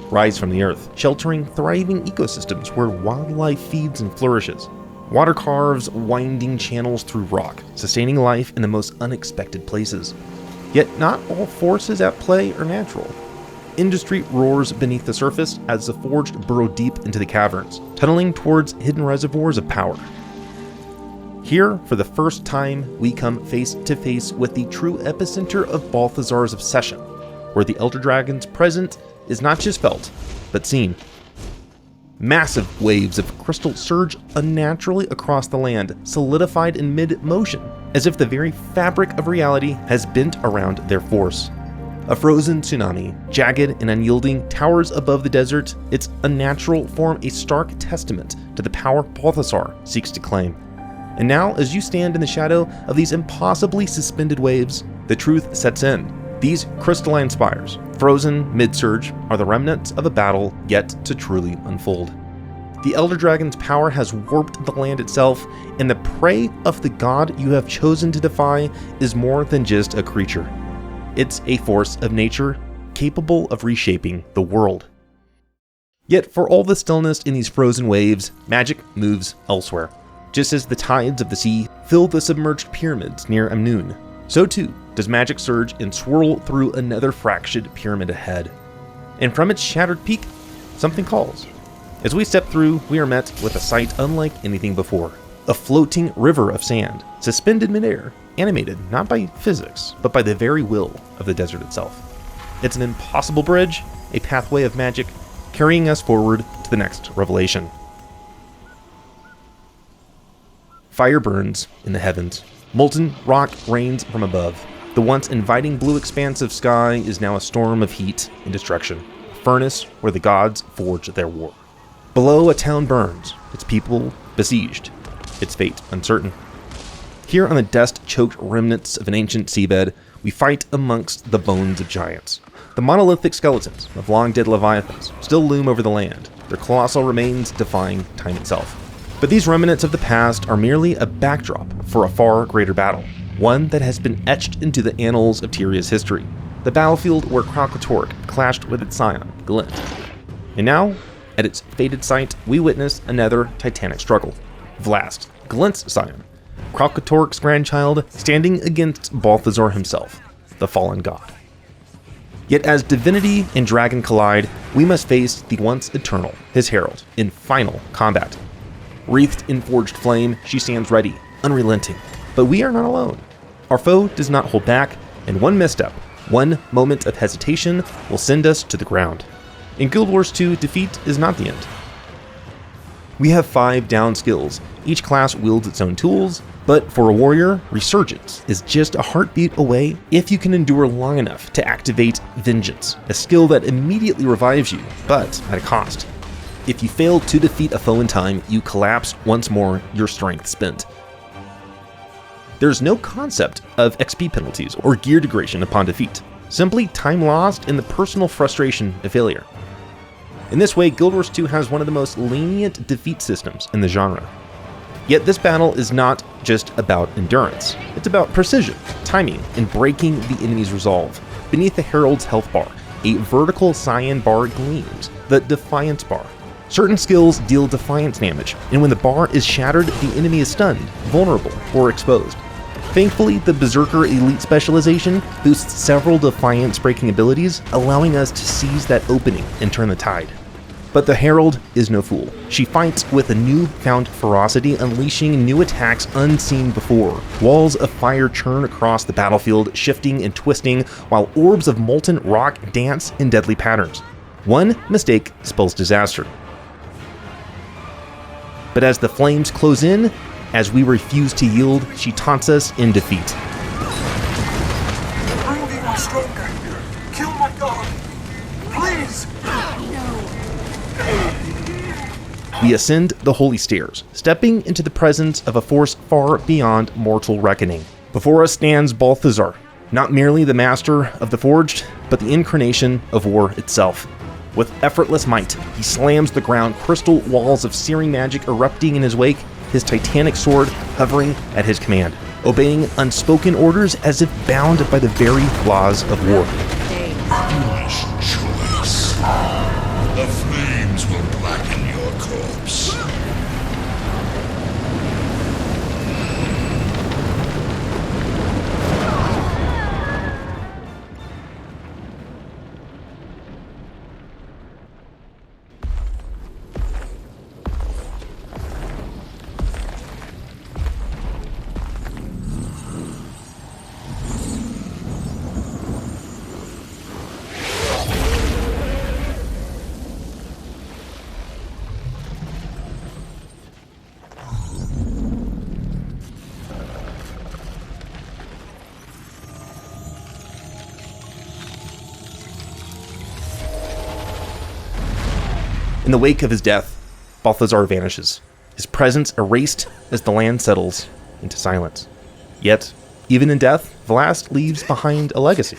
rise from the earth, sheltering thriving ecosystems where wildlife feeds and flourishes. Water carves winding channels through rock, sustaining life in the most unexpected places. Yet not all forces at play are natural. Industry roars beneath the surface as the Forged burrow deep into the caverns, tunneling towards hidden reservoirs of power. Here, for the first time, we come face to face with the true epicenter of Balthazar's obsession, where the Elder Dragon's presence is not just felt, but seen. Massive waves of crystal surge unnaturally across the land, solidified in mid-motion, as if the very fabric of reality has bent around their force. A frozen tsunami, jagged and unyielding, towers above the desert, its unnatural form a stark testament to the power Balthazar seeks to claim. And now, as you stand in the shadow of these impossibly suspended waves, the truth sets in. These crystalline spires, frozen mid-surge, are the remnants of a battle yet to truly unfold. The Elder Dragon's power has warped the land itself, and the prey of the god you have chosen to defy is more than just a creature. It's a force of nature, capable of reshaping the world. Yet for all the stillness in these frozen waves, magic moves elsewhere. Just as the tides of the sea fill the submerged pyramids near Amnun, so too does magic surge and swirl through another fractured pyramid ahead. And from its shattered peak, something calls. As we step through, we are met with a sight unlike anything before. A floating river of sand, suspended midair, animated not by physics, but by the very will of the desert itself. It's an impossible bridge, a pathway of magic, carrying us forward to the next revelation. Fire burns in the heavens. Molten rock rains from above. The once inviting blue expanse of sky is now a storm of heat and destruction, a furnace where the gods forge their war. Below, a town burns, its people besieged, its fate uncertain. Here on the dust-choked remnants of an ancient seabed, we fight amongst the bones of giants. The monolithic skeletons of long-dead leviathans still loom over the land, their colossal remains defying time itself. But these remnants of the past are merely a backdrop for a far greater battle, one that has been etched into the annals of Tyria's history, the battlefield where Kralkatork clashed with its scion, Glint. And now, at its fated site, we witness another titanic struggle. Vlast, Glint's scion, Kralkatork's grandchild, standing against Balthazar himself, the fallen god. Yet as divinity and dragon collide, we must face the once eternal, his herald, in final combat. Wreathed in forged flame, she stands ready, unrelenting. But we are not alone. Our foe does not hold back, and one misstep, one moment of hesitation will send us to the ground. In Guild Wars 2, defeat is not the end. We have 5 down skills. Each class wields its own tools, but for a warrior, Resurgence is just a heartbeat away if you can endure long enough to activate Vengeance, a skill that immediately revives you, but at a cost. If you fail to defeat a foe in time, you collapse once more, your strength spent. There's no concept of XP penalties or gear degradation upon defeat, simply time lost and the personal frustration of failure. In this way, Guild Wars 2 has one of the most lenient defeat systems in the genre. Yet this battle is not just about endurance, it's about precision, timing, and breaking the enemy's resolve. Beneath the Herald's health bar, a vertical cyan bar gleams, the Defiance bar. Certain skills deal defiance damage, and when the bar is shattered, the enemy is stunned, vulnerable, or exposed. Thankfully, the Berserker Elite specialization boosts several defiance-breaking abilities, allowing us to seize that opening and turn the tide. But the Herald is no fool. She fights with a newfound ferocity, unleashing new attacks unseen before. Walls of fire churn across the battlefield, shifting and twisting, while orbs of molten rock dance in deadly patterns. One mistake spells disaster. But as the flames close in, as we refuse to yield, she taunts us in defeat. Prove you are stronger. Kill my god. Please. We ascend the holy stairs, stepping into the presence of a force far beyond mortal reckoning. Before us stands Balthazar, not merely the master of the forged, but the incarnation of war itself. With effortless might, he slams the ground, crystal walls of searing magic erupting in his wake, his titanic sword hovering at his command, obeying unspoken orders as if bound by the very laws of war. Foolish choice. The flames will blacken your corpse. In the wake of his death, Balthazar vanishes, his presence erased as the land settles into silence. Yet, even in death, Vlast leaves behind a legacy.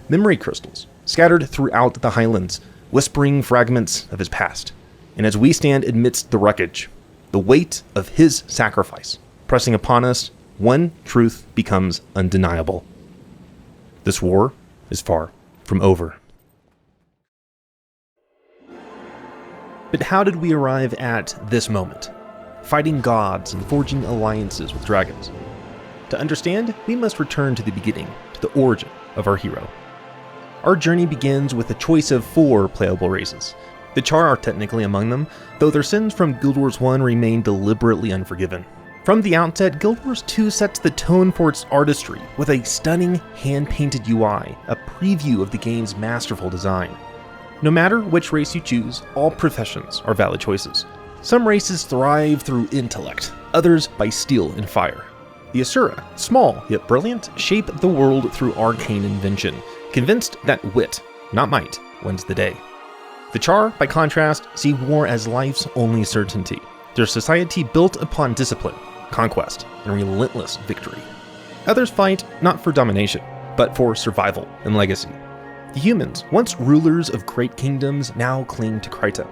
Memory crystals, scattered throughout the highlands, whispering fragments of his past. And as we stand amidst the wreckage, the weight of his sacrifice pressing upon us, one truth becomes undeniable. This war is far from over. But how did we arrive at this moment? Fighting gods and forging alliances with dragons. To understand, we must return to the beginning, to the origin of our hero. Our journey begins with a choice of 4 playable races. The Char are technically among them, though their sins from Guild Wars 1 remain deliberately unforgiven. From the outset, Guild Wars 2 sets the tone for its artistry with a stunning hand-painted UI, a preview of the game's masterful design. No matter which race you choose, all professions are valid choices. Some races thrive through intellect, others by steel and fire. The Asura, small yet brilliant, shape the world through arcane invention, convinced that wit, not might, wins the day. The Char, by contrast, see war as life's only certainty, their society built upon discipline, conquest, and relentless victory. Others fight not for domination, but for survival and legacy. The humans, once rulers of great kingdoms, now cling to Kryta.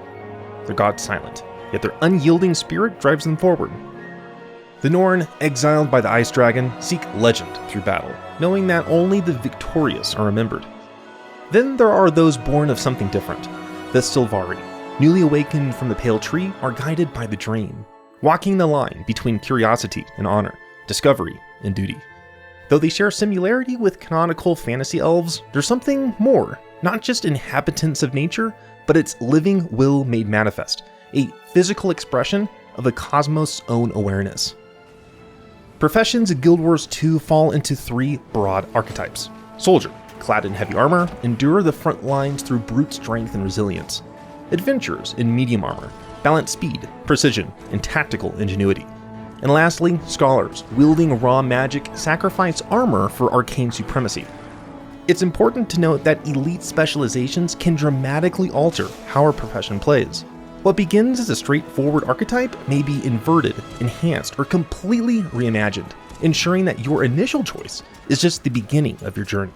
Their god silent, yet their unyielding spirit drives them forward. The Norn, exiled by the Ice Dragon, seek legend through battle, knowing that only the victorious are remembered. Then there are those born of something different. The Sylvari, newly awakened from the Pale Tree, are guided by the dream, walking the line between curiosity and honor, discovery and duty. Though they share similarity with canonical fantasy elves, there's something more, not just inhabitants of nature, but its living will made manifest, a physical expression of the cosmos' own awareness. Professions in Guild Wars 2 fall into 3 broad archetypes. Soldier, clad in heavy armor, endure the front lines through brute strength and resilience. Adventurers in medium armor, balance speed, precision, and tactical ingenuity. And lastly, scholars, wielding raw magic, sacrifice armor for arcane supremacy. It's important to note that elite specializations can dramatically alter how our profession plays. What begins as a straightforward archetype may be inverted, enhanced, or completely reimagined, ensuring that your initial choice is just the beginning of your journey.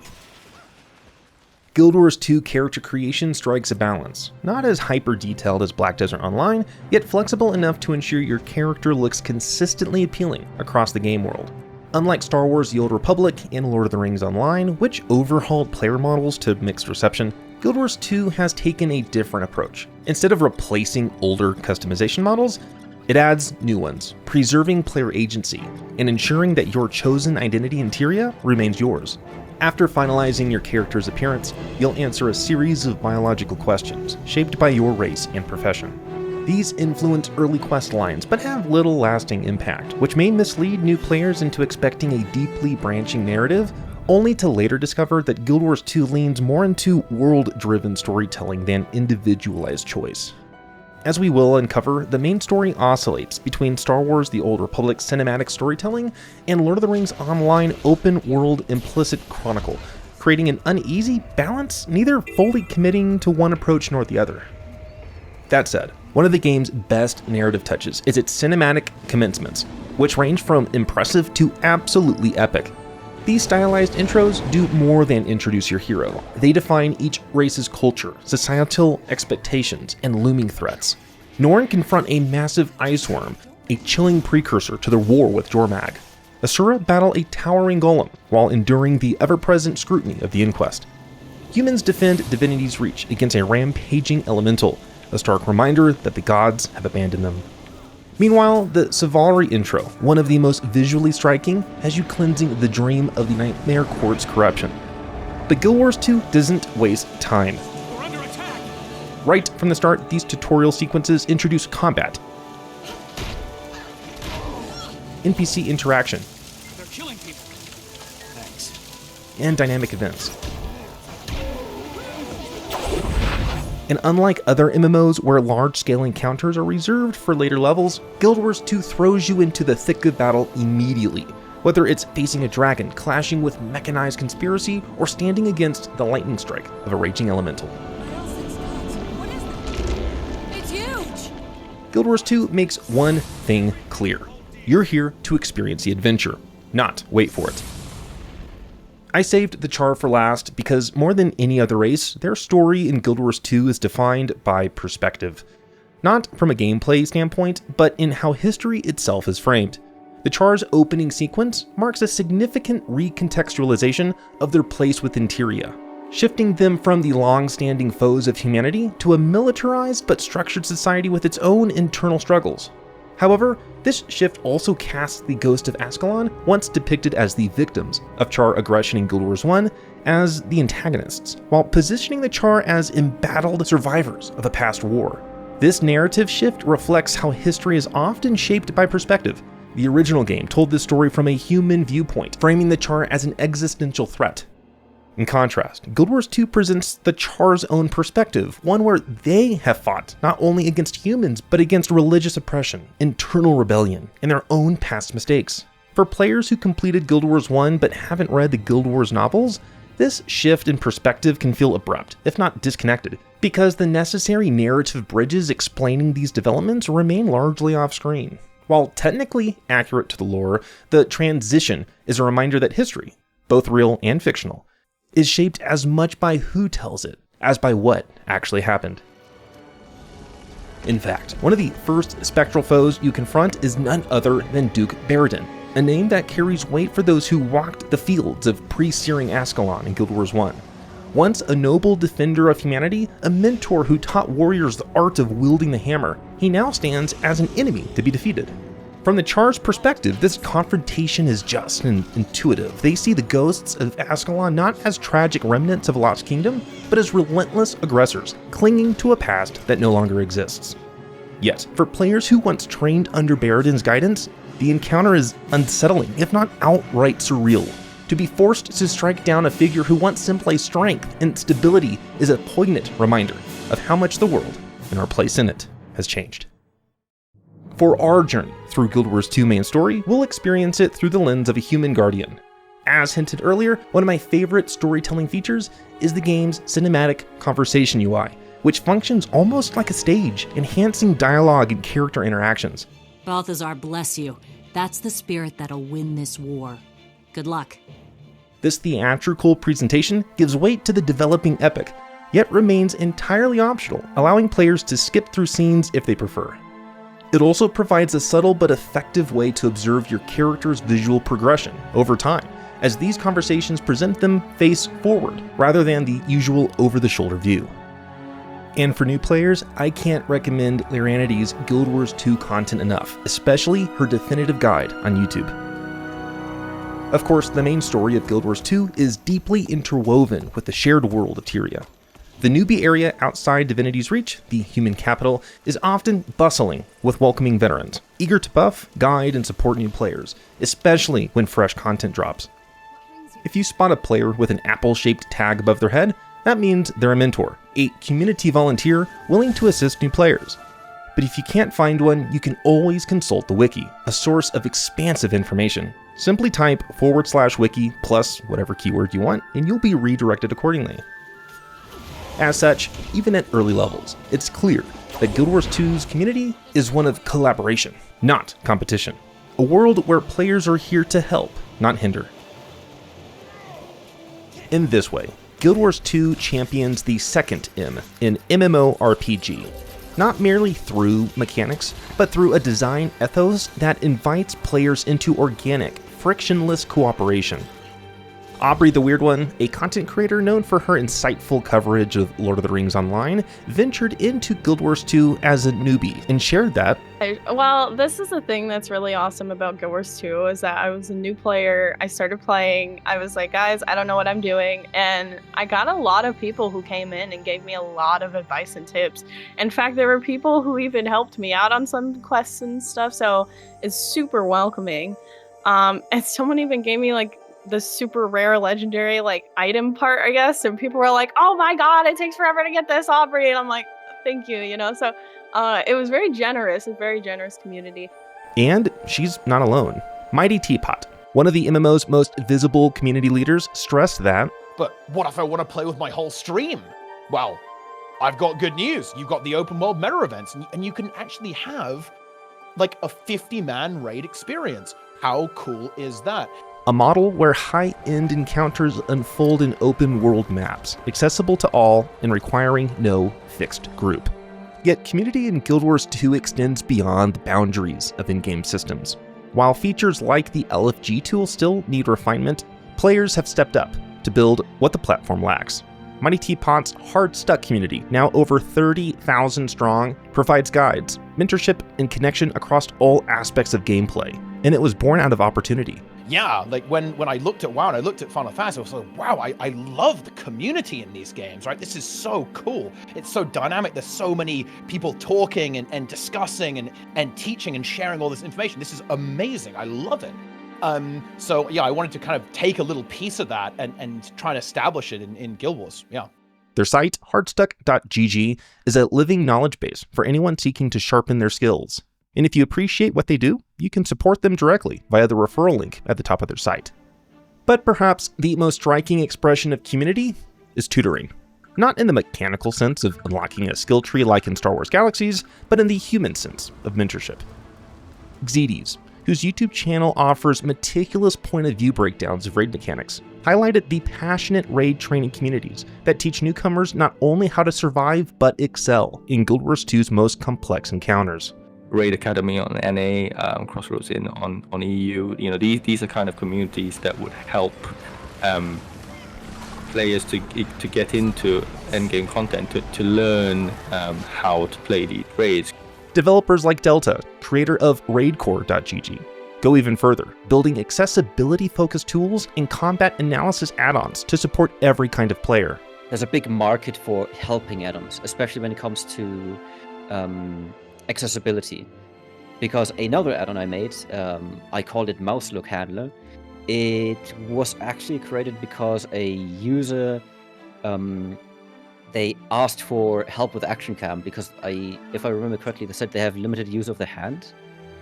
Guild Wars 2 character creation strikes a balance, not as hyper-detailed as Black Desert Online, yet flexible enough to ensure your character looks consistently appealing across the game world. Unlike Star Wars The Old Republic and Lord of the Rings Online, which overhauled player models to mixed reception, Guild Wars 2 has taken a different approach. Instead of replacing older customization models, it adds new ones, preserving player agency and ensuring that your chosen identity in Tyria remains yours. After finalizing your character's appearance, you'll answer a series of biological questions shaped by your race and profession. These influence early quest lines, but have little lasting impact, which may mislead new players into expecting a deeply branching narrative, only to later discover that Guild Wars 2 leans more into world-driven storytelling than individualized choice. As we will uncover, the main story oscillates between Star Wars The Old Republic cinematic storytelling and Lord of the Rings Online open-world implicit chronicle, creating an uneasy balance, neither fully committing to one approach nor the other. That said, one of the game's best narrative touches is its cinematic commencements, which range from impressive to absolutely epic. These stylized intros do more than introduce your hero. They define each race's culture, societal expectations, and looming threats. Norn confront a massive ice worm, a chilling precursor to their war with Jormag. Asura battle a towering golem while enduring the ever-present scrutiny of the Inquest. Humans defend Divinity's Reach against a rampaging elemental, a stark reminder that the gods have abandoned them. Meanwhile, the Sylvari intro, one of the most visually striking, has you cleansing the dream of the Nightmare Court's corruption. But Guild Wars 2 doesn't waste time. We're under attack. Right from the start, these tutorial sequences introduce combat, NPC interaction, They're killing people. Thanks. and dynamic events. And unlike other MMOs where large-scale encounters are reserved for later levels, Guild Wars 2 throws you into the thick of battle immediately. Whether it's facing a dragon, clashing with mechanized conspiracy, or standing against the lightning strike of a raging elemental. It's huge! Guild Wars 2 makes one thing clear. You're here to experience the adventure, not wait for it. I saved the Char for last because more than any other race, their story in Guild Wars 2 is defined by perspective. not from a gameplay standpoint, but in how history itself is framed. The Char's opening sequence marks a significant recontextualization of their place within Tyria, shifting them from the long-standing foes of humanity to a militarized but structured society with its own internal struggles. However, this shift also casts the Ghost of Ascalon, once depicted as the victims of Char aggression in Guild Wars 1, as the antagonists, while positioning the Char as embattled survivors of a past war. This narrative shift reflects how history is often shaped by perspective. The original game told this story from a human viewpoint, framing the Char as an existential threat. In contrast, Guild Wars 2 presents the Char's own perspective, one where they have fought not only against humans, but against religious oppression, internal rebellion, and their own past mistakes. For players who completed Guild Wars 1 but haven't read the Guild Wars novels, this shift in perspective can feel abrupt, if not disconnected, because the necessary narrative bridges explaining these developments remain largely off-screen. While technically accurate to the lore, the transition is a reminder that history, both real and fictional, is shaped as much by who tells it as by what actually happened. In fact, one of the first spectral foes you confront is none other than Duke Baradin, a name that carries weight for those who walked the fields of pre-searing Ascalon in Guild Wars 1. Once a noble defender of humanity, a mentor who taught warriors the art of wielding the hammer, he now stands as an enemy to be defeated. From the Char's perspective, this confrontation is just and intuitive. They see the ghosts of Ascalon not as tragic remnants of a lost kingdom, but as relentless aggressors, clinging to a past that no longer exists. Yet, for players who once trained under Baradin's guidance, the encounter is unsettling, if not outright surreal. To be forced to strike down a figure who once symbolized strength and stability is a poignant reminder of how much the world, and our place in it, has changed. For our journey through Guild Wars 2 main story, we'll experience it through the lens of a human guardian. As hinted earlier, one of my favorite storytelling features is the game's cinematic conversation UI, which functions almost like a stage, enhancing dialogue and character interactions. Balthazar bless you. That's the spirit that'll win this war. Good luck. This theatrical presentation gives weight to the developing epic, yet remains entirely optional, allowing players to skip through scenes if they prefer. It also provides a subtle but effective way to observe your character's visual progression over time, as these conversations present them face forward rather than the usual over-the-shoulder view. And for new players, I can't recommend Lyranity's Guild Wars 2 content enough, especially her definitive guide on YouTube. Of course, the main story of Guild Wars 2 is deeply interwoven with the shared world of Tyria. The newbie area outside Divinity's Reach, the human capital, is often bustling with welcoming veterans, eager to buff, guide, and support new players, especially when fresh content drops. If you spot a player with an apple-shaped tag above their head, that means they're a mentor, a community volunteer willing to assist new players. But if you can't find one, you can always consult the wiki, a source of expansive information. Simply type /wiki plus whatever keyword you want, and you'll be redirected accordingly. As such, even at early levels, it's clear that Guild Wars 2's community is one of collaboration, not competition. A world where players are here to help, not hinder. In this way, Guild Wars 2 champions the second M in MMORPG, not merely through mechanics, but through a design ethos that invites players into organic, frictionless cooperation. Aubrey the Weird One, a content creator known for her insightful coverage of Lord of the Rings Online, ventured into Guild Wars 2 as a newbie and shared that. Well, this is the thing that's really awesome about Guild Wars 2 is that I was a new player. I started playing. I was like, guys, I don't know what I'm doing. And I got a lot of people who came in and gave me a lot of advice and tips. In fact, there were people who even helped me out on some quests and stuff. So it's super welcoming. And someone even gave me like the super rare legendary like item part, I guess, and people were like, oh my god, it takes forever to get this, Aubrey, and I'm like, thank you, you know. So it was very generous, a very generous community. And she's not alone. Mighty Teapot, one of the MMO's most visible community leaders, stressed that, but what if I want to play with my whole stream? Well, I've got good news. You've got the open world meta events, and you can actually have like a 50-man raid experience. How cool is that? A model where high-end encounters unfold in open-world maps, accessible to all and requiring no fixed group. Yet community in Guild Wars 2 extends beyond the boundaries of in-game systems. While features like the LFG tool still need refinement, players have stepped up to build what the platform lacks. Mighty Teapot's Hardstuck community, now over 30,000 strong, provides guides, mentorship, and connection across all aspects of gameplay, and it was born out of opportunity. Yeah, like when I looked at WoW and I looked at Final Fantasy, I was like, wow, I love the community in these games, right? This is so cool. It's so dynamic. There's so many people talking and discussing and teaching and sharing all this information. This is amazing. I love it. So yeah, I wanted to kind of take a little piece of that and try and establish it in Guild Wars. Yeah. Their site, hardstuck.gg, is a living knowledge base for anyone seeking to sharpen their skills. And if you appreciate what they do, you can support them directly via the referral link at the top of their site. But perhaps the most striking expression of community is tutoring. Not in the mechanical sense of unlocking a skill tree like in Star Wars Galaxies, but in the human sense of mentorship. Xedes, whose YouTube channel offers meticulous point-of-view breakdowns of raid mechanics, highlighted the passionate raid training communities that teach newcomers not only how to survive, but excel in Guild Wars 2's most complex encounters. Raid Academy on NA, Crossroads on EU. These are kind of communities that would help players to get into endgame content, to learn how to play these raids. Developers like Delta, creator of Raidcore.gg, go even further, building accessibility-focused tools and combat analysis add-ons to support every kind of player. There's a big market for helping add-ons, especially when it comes to accessibility, because another add-on I made, I called it Mouse Look Handler. It was actually created because a user, they asked for help with action cam because if I remember correctly, they said they have limited use of the hand,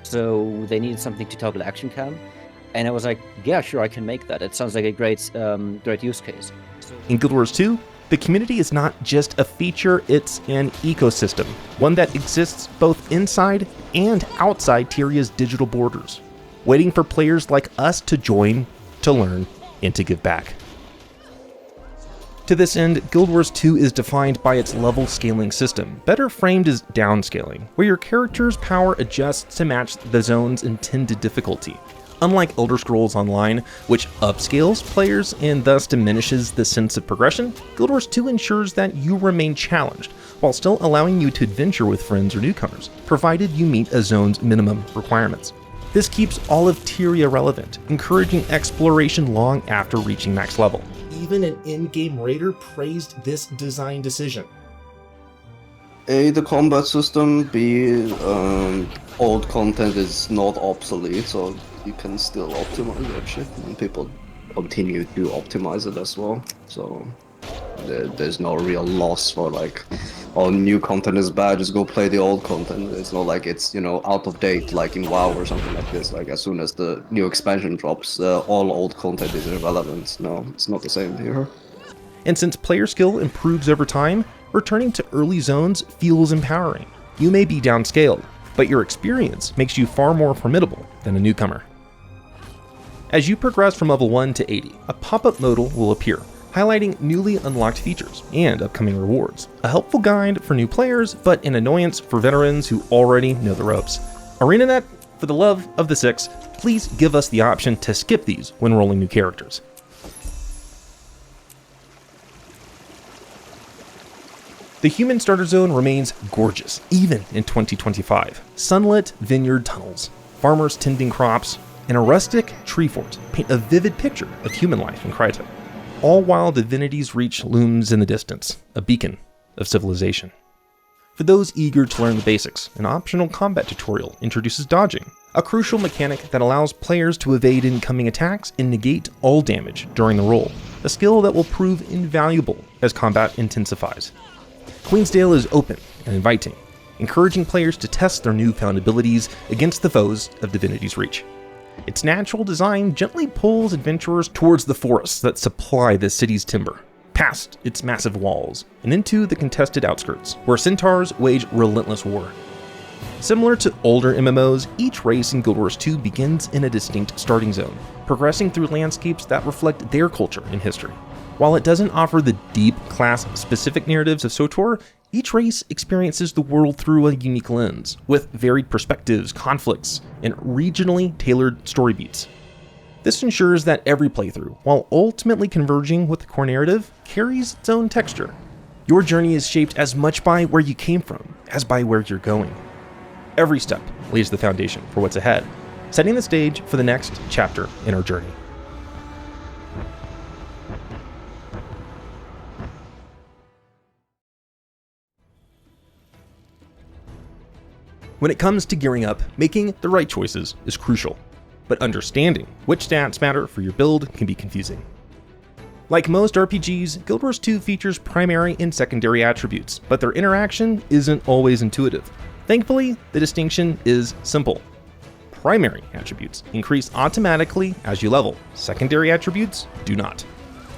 so they needed something to toggle action cam, and I was like, yeah, sure, I can make that. It sounds like a great use case. In Guild Wars 2, the community is not just a feature, it's an ecosystem, one that exists both inside and outside Tyria's digital borders, waiting for players like us to join, to learn, and to give back. To this end, Guild Wars 2 is defined by its level scaling system, better framed as downscaling, where your character's power adjusts to match the zone's intended difficulty. Unlike Elder Scrolls Online, which upscales players and thus diminishes the sense of progression, Guild Wars 2 ensures that you remain challenged, while still allowing you to adventure with friends or newcomers, provided you meet a zone's minimum requirements. This keeps all of Tyria relevant, encouraging exploration long after reaching max level. Even an in-game raider praised this design decision. A, the combat system, B, old content is not obsolete, so you can still optimize that shit, and people continue to optimize it as well. So there's no real loss for like, oh, new content is bad, just go play the old content. It's not like it's, out of date like in WoW or something like this. Like as soon as the new expansion drops, all old content is irrelevant. No, it's not the same here. And since player skill improves over time, returning to early zones feels empowering. You may be downscaled, but your experience makes you far more formidable than a newcomer. As you progress from level 1 to 80, a pop-up modal will appear, highlighting newly unlocked features and upcoming rewards. A helpful guide for new players, but an annoyance for veterans who already know the ropes. ArenaNet, for the love of the six, please give us the option to skip these when rolling new characters. The human starter zone remains gorgeous, even in 2025. Sunlit vineyard tunnels, farmers tending crops, and a rustic tree fort paint a vivid picture of human life in Kryta, all while Divinity's Reach looms in the distance, a beacon of civilization. For those eager to learn the basics, an optional combat tutorial introduces dodging, a crucial mechanic that allows players to evade incoming attacks and negate all damage during the roll, a skill that will prove invaluable as combat intensifies. Queensdale is open and inviting, encouraging players to test their newfound abilities against the foes of Divinity's Reach. Its natural design gently pulls adventurers towards the forests that supply the city's timber, past its massive walls, and into the contested outskirts, where centaurs wage relentless war. Similar to older MMOs, each race in Guild Wars 2 begins in a distinct starting zone, progressing through landscapes that reflect their culture and history. While it doesn't offer the deep, class-specific narratives of SWTOR, Each race experiences the world through a unique lens, with varied perspectives, conflicts, and regionally tailored story beats. This ensures that every playthrough, while ultimately converging with the core narrative, carries its own texture. Your journey is shaped as much by where you came from as by where you're going. Every step lays the foundation for what's ahead, setting the stage for the next chapter in our journey. When it comes to gearing up, making the right choices is crucial, but understanding which stats matter for your build can be confusing. Like most RPGs, Guild Wars 2 features primary and secondary attributes, but their interaction isn't always intuitive. Thankfully, the distinction is simple. Primary attributes increase automatically as you level, secondary attributes do not.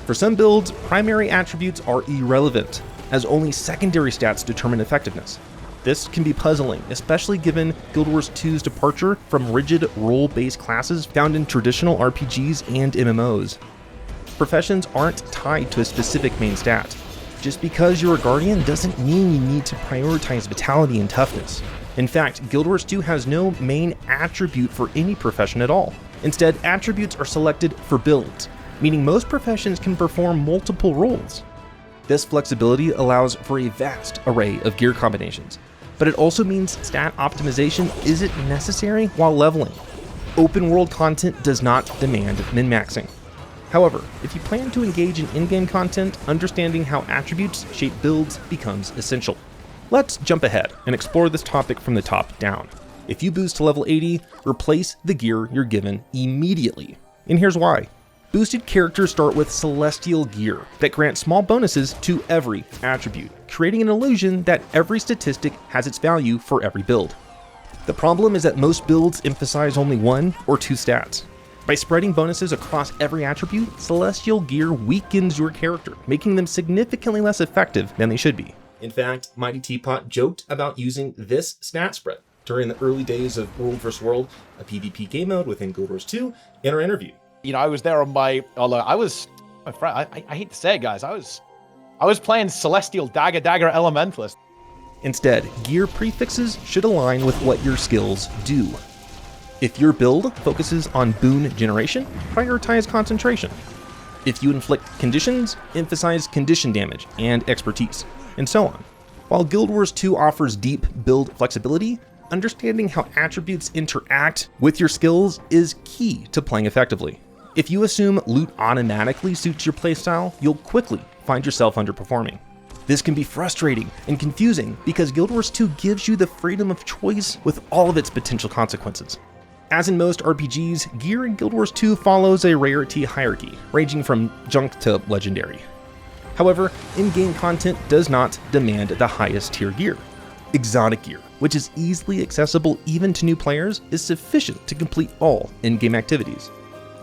For some builds, primary attributes are irrelevant, as only secondary stats determine effectiveness. This can be puzzling, especially given Guild Wars 2's departure from rigid role-based classes found in traditional RPGs and MMOs. Professions aren't tied to a specific main stat. Just because you're a guardian doesn't mean you need to prioritize vitality and toughness. In fact, Guild Wars 2 has no main attribute for any profession at all. Instead, attributes are selected for builds, meaning most professions can perform multiple roles. This flexibility allows for a vast array of gear combinations, but it also means stat optimization isn't necessary while leveling. Open world content does not demand min-maxing. However, if you plan to engage in in-game content, understanding how attributes shape builds becomes essential. Let's jump ahead and explore this topic from the top down. If you boost to level 80, replace the gear you're given immediately. And here's why. Boosted characters start with celestial gear that grant small bonuses to every attribute, creating an illusion that every statistic has its value for every build. The problem is that most builds emphasize only one or two stats. By spreading bonuses across every attribute, celestial gear weakens your character, making them significantly less effective than they should be. In fact, Mighty Teapot joked about using this stat spread during the early days of World vs. World, a PvP game mode within Guild Wars 2, in our interview. You know, I was there on my, I hate to say it, guys, I was playing Celestial Dagger Elementalist. Instead, gear prefixes should align with what your skills do. If your build focuses on boon generation, prioritize concentration. If you inflict conditions, emphasize condition damage and expertise, and so on. While Guild Wars 2 offers deep build flexibility, understanding how attributes interact with your skills is key to playing effectively. If you assume loot automatically suits your playstyle, you'll quickly find yourself underperforming. This can be frustrating and confusing because Guild Wars 2 gives you the freedom of choice with all of its potential consequences. As in most RPGs, gear in Guild Wars 2 follows a rarity hierarchy, ranging from junk to legendary. However, in-game content does not demand the highest tier gear. Exotic gear, which is easily accessible even to new players, is sufficient to complete all in-game activities.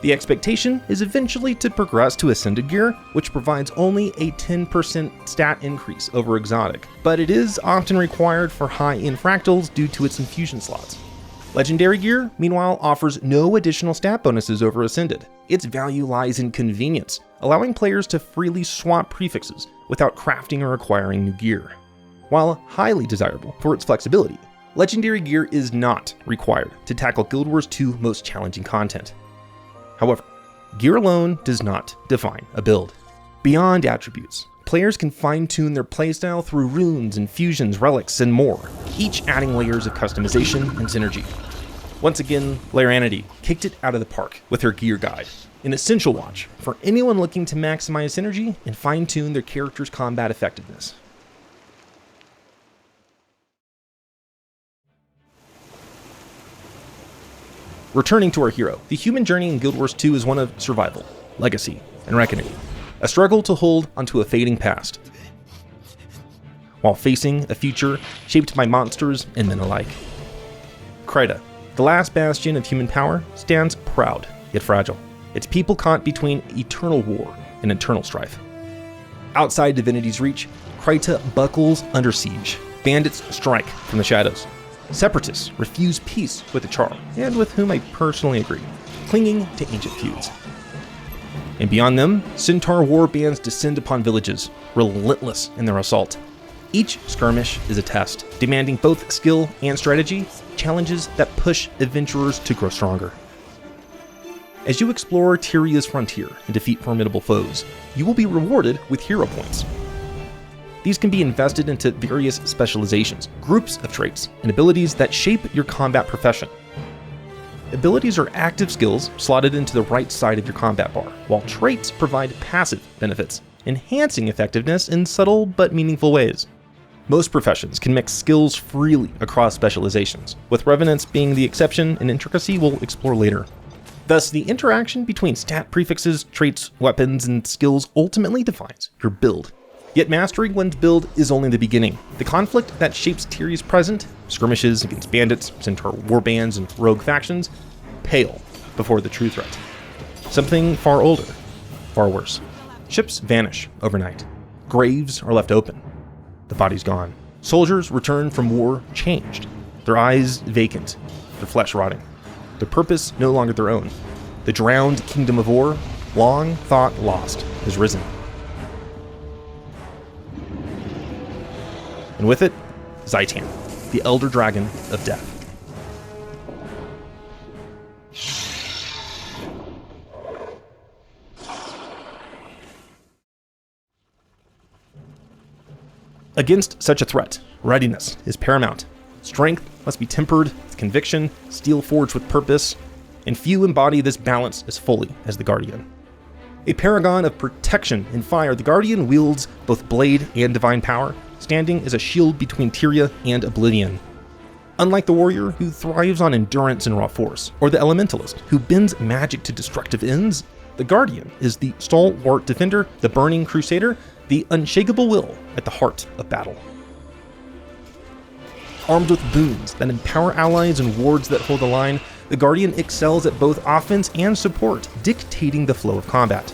The expectation is eventually to progress to Ascended gear, which provides only a 10% stat increase over Exotic, but it is often required for high-end Fractals due to its infusion slots. Legendary gear, meanwhile, offers no additional stat bonuses over Ascended. Its value lies in convenience, allowing players to freely swap prefixes without crafting or acquiring new gear. While highly desirable for its flexibility, Legendary gear is not required to tackle Guild Wars 2 most challenging content. However, gear alone does not define a build. Beyond attributes, players can fine-tune their playstyle through runes, infusions, relics, and more, each adding layers of customization and synergy. Once again, Laranity kicked it out of the park with her gear guide, an essential watch for anyone looking to maximize synergy and fine-tune their character's combat effectiveness. Returning to our hero, the human journey in Guild Wars 2 is one of survival, legacy, and reckoning, a struggle to hold onto a fading past, while facing a future shaped by monsters and men alike. Kryta, the last bastion of human power, stands proud yet fragile, its people caught between eternal war and eternal strife. Outside Divinity's reach, Kryta buckles under siege. Bandits strike from the shadows. Separatists refuse peace with the Char, and with whom I personally agree, clinging to ancient feuds. And beyond them, Centaur war bands descend upon villages, relentless in their assault. Each skirmish is a test, demanding both skill and strategy, challenges that push adventurers to grow stronger. As you explore Tyria's frontier and defeat formidable foes, you will be rewarded with hero points. These can be invested into various specializations, groups of traits, and abilities that shape your combat profession. Abilities are active skills slotted into the right side of your combat bar, while traits provide passive benefits, enhancing effectiveness in subtle but meaningful ways. Most professions can mix skills freely across specializations, with Revenants being the exception and intricacy we'll explore later. Thus, the interaction between stat prefixes, traits, weapons, and skills ultimately defines your build. Yet mastering one's build is only the beginning. The conflict that shapes Tyria's present, skirmishes against bandits, centaur warbands, and rogue factions, pale before the true threat. Something far older, far worse. Ships vanish overnight. Graves are left open. The body's gone. Soldiers return from war changed, their eyes vacant, their flesh rotting, their purpose no longer their own. The drowned kingdom of war, long thought lost, has risen. And with it, Zhaitan, the elder dragon of death. Against such a threat, readiness is paramount. Strength must be tempered with conviction, steel forged with purpose, and few embody this balance as fully as the Guardian. A paragon of protection and fire, the Guardian wields both blade and divine power, standing as a shield between Tyria and oblivion. Unlike the warrior, who thrives on endurance and raw force, or the elementalist, who bends magic to destructive ends, the Guardian is the stalwart defender, the burning crusader, the unshakable will at the heart of battle. Armed with boons that empower allies and wards that hold the line, the Guardian excels at both offense and support, dictating the flow of combat.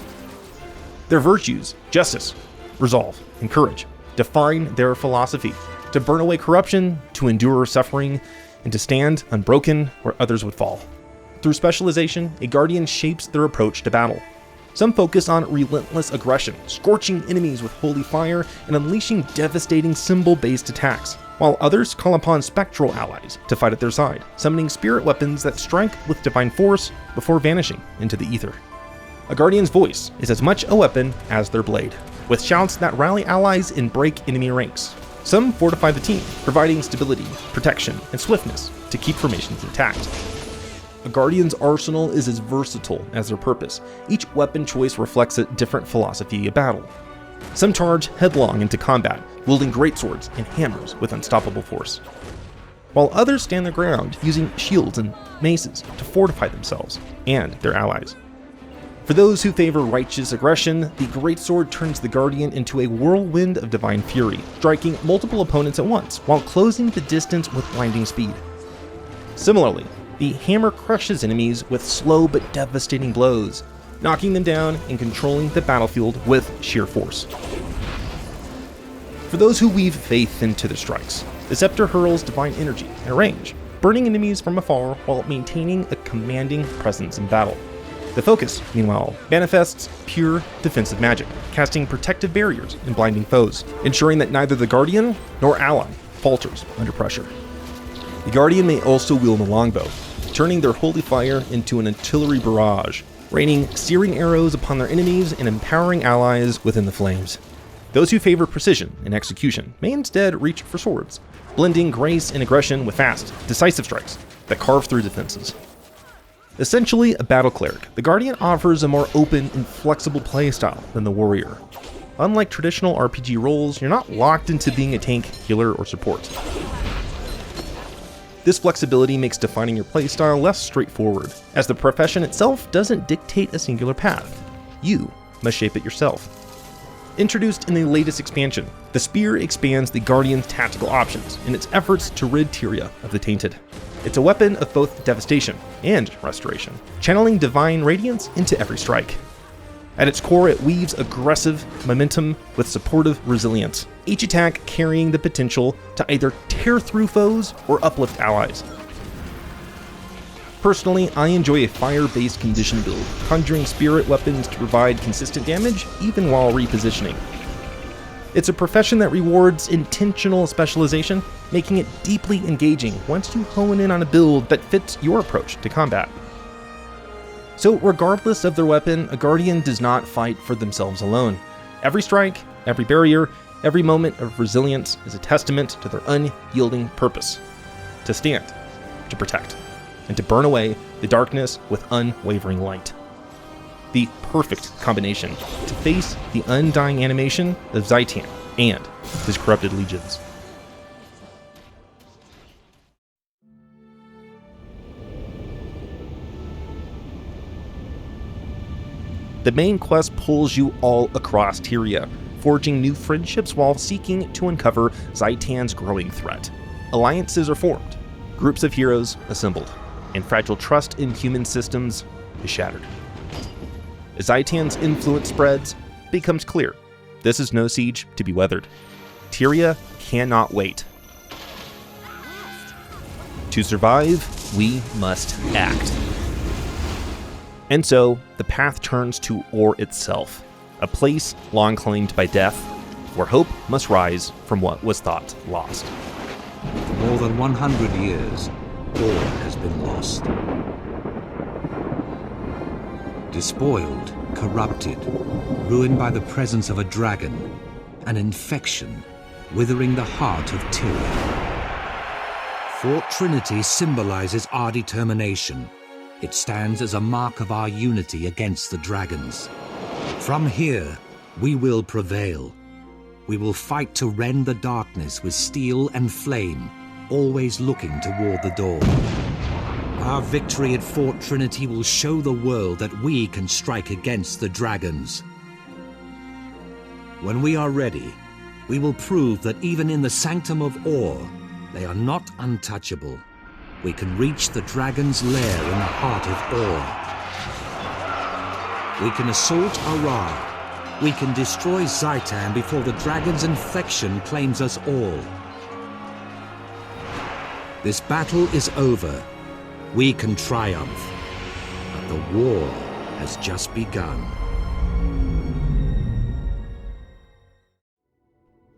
Their virtues, justice, resolve, and courage, define their philosophy: to burn away corruption, to endure suffering, and to stand unbroken where others would fall. Through specialization, a Guardian shapes their approach to battle. Some focus on relentless aggression, scorching enemies with holy fire and unleashing devastating symbol-based attacks, while others call upon spectral allies to fight at their side, summoning spirit weapons that strike with divine force before vanishing into the ether. A Guardian's voice is as much a weapon as their blade, with shouts that rally allies and break enemy ranks. Some fortify the team, providing stability, protection, and swiftness to keep formations intact. A Guardian's arsenal is as versatile as their purpose. Each weapon choice reflects a different philosophy of battle. Some charge headlong into combat, wielding greatswords and hammers with unstoppable force, while others stand their ground, using shields and maces to fortify themselves and their allies. For those who favor righteous aggression, the greatsword turns the Guardian into a whirlwind of divine fury, striking multiple opponents at once, while closing the distance with blinding speed. Similarly, the hammer crushes enemies with slow but devastating blows, knocking them down and controlling the battlefield with sheer force. For those who weave faith into their strikes, the scepter hurls divine energy at range, burning enemies from afar while maintaining a commanding presence in battle. The focus, meanwhile, manifests pure defensive magic, casting protective barriers and blinding foes, ensuring that neither the Guardian nor ally falters under pressure. The Guardian may also wield a longbow, turning their holy fire into an artillery barrage, raining searing arrows upon their enemies and empowering allies within the flames. Those who favor precision and execution may instead reach for swords, blending grace and aggression with fast, decisive strikes that carve through defenses. Essentially a battle cleric, the Guardian offers a more open and flexible playstyle than the warrior. Unlike traditional RPG roles, you're not locked into being a tank, healer, or support. This flexibility makes defining your playstyle less straightforward, as the profession itself doesn't dictate a singular path. You must shape it yourself. Introduced in the latest expansion, the Spear expands the Guardian's tactical options in its efforts to rid Tyria of the Tainted. It's a weapon of both devastation and restoration, channeling divine radiance into every strike. At its core, it weaves aggressive momentum with supportive resilience, each attack carrying the potential to either tear through foes or uplift allies. Personally, I enjoy a fire-based condition build, conjuring spirit weapons to provide consistent damage even while repositioning. It's a profession that rewards intentional specialization, making it deeply engaging once you hone in on a build that fits your approach to combat. So regardless of their weapon, a Guardian does not fight for themselves alone. Every strike, every barrier, every moment of resilience is a testament to their unyielding purpose: to stand, to protect, and to burn away the darkness with unwavering light. The perfect combination to face the undying animation of Zaitan and his corrupted legions. The main quest pulls you all across Tyria, forging new friendships while seeking to uncover Zaitan's growing threat. Alliances are formed, groups of heroes assembled, and fragile trust in human systems is shattered. As Zaitan's influence spreads, it becomes clear this is no siege to be weathered. Tyria cannot wait. To survive, we must act. And so, the path turns to Ur itself, a place long claimed by death, where hope must rise from what was thought lost. For more than 100 years, Ur has been lost. Despoiled, corrupted, ruined by the presence of a dragon, an infection, withering the heart of Tyria. Fort Trinity symbolizes our determination. It stands as a mark of our unity against the dragons. From here, we will prevail. We will fight to rend the darkness with steel and flame, always looking toward the dawn. Our victory at Fort Trinity will show the world that we can strike against the dragons. When we are ready, we will prove that even in the sanctum of Ur, they are not untouchable. We can reach the dragon's lair in the heart of Ur. We can assault Ara. We can destroy Zaitan before the dragon's infection claims us all. This battle is over. We can triumph. But the war has just begun.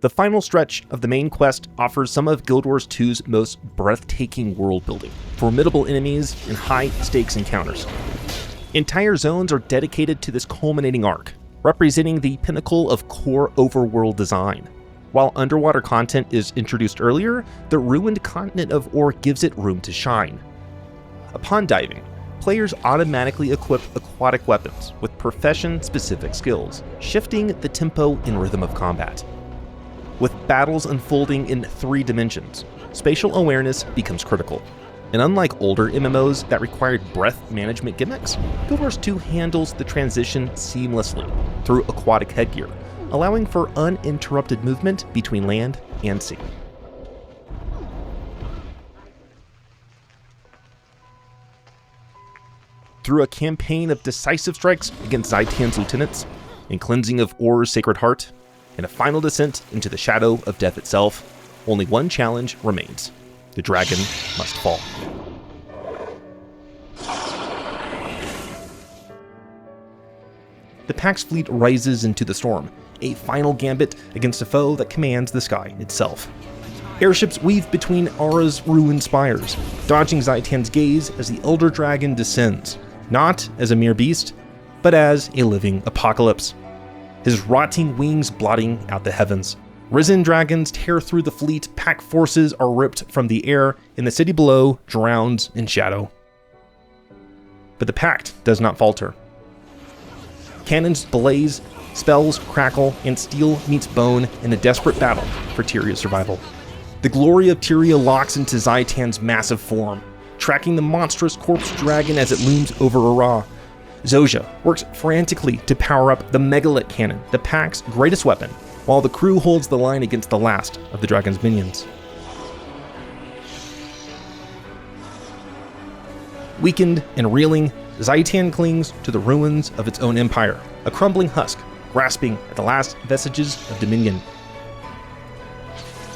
The final stretch of the main quest offers some of Guild Wars 2's most breathtaking world building, formidable enemies, and high-stakes encounters. Entire zones are dedicated to this culminating arc, representing the pinnacle of core overworld design. While underwater content is introduced earlier, the ruined continent of Ur gives it room to shine. Upon diving, players automatically equip aquatic weapons with profession-specific skills, shifting the tempo and rhythm of combat. With battles unfolding in 3 dimensions, spatial awareness becomes critical. And unlike older MMOs that required breath management gimmicks, Guild Wars 2 handles the transition seamlessly through aquatic headgear, allowing for uninterrupted movement between land and sea. Through a campaign of decisive strikes against Zaitan's lieutenants, and cleansing of Ur's sacred heart, and a final descent into the shadow of death itself, only one challenge remains. The dragon must fall. The Pax fleet rises into the storm, a final gambit against a foe that commands the sky itself. Airships weave between Ara's ruined spires, dodging Zaitan's gaze as the Elder Dragon descends, not as a mere beast, but as a living apocalypse. His rotting wings blotting out the heavens. Risen dragons tear through the fleet, pack forces are ripped from the air, and the city below drowns in shadow. But the Pact does not falter. Cannons blaze, spells crackle, and steel meets bone in a desperate battle for Tyria's survival. The glory of Tyria locks into Zaitan's massive form, tracking the monstrous corpse dragon as it looms over Ara. Zojja works frantically to power up the Megalith cannon, the Pact's greatest weapon, while the crew holds the line against the last of the dragon's minions. Weakened and reeling, Zaitan clings to the ruins of its own empire, a crumbling husk, grasping at the last vestiges of dominion.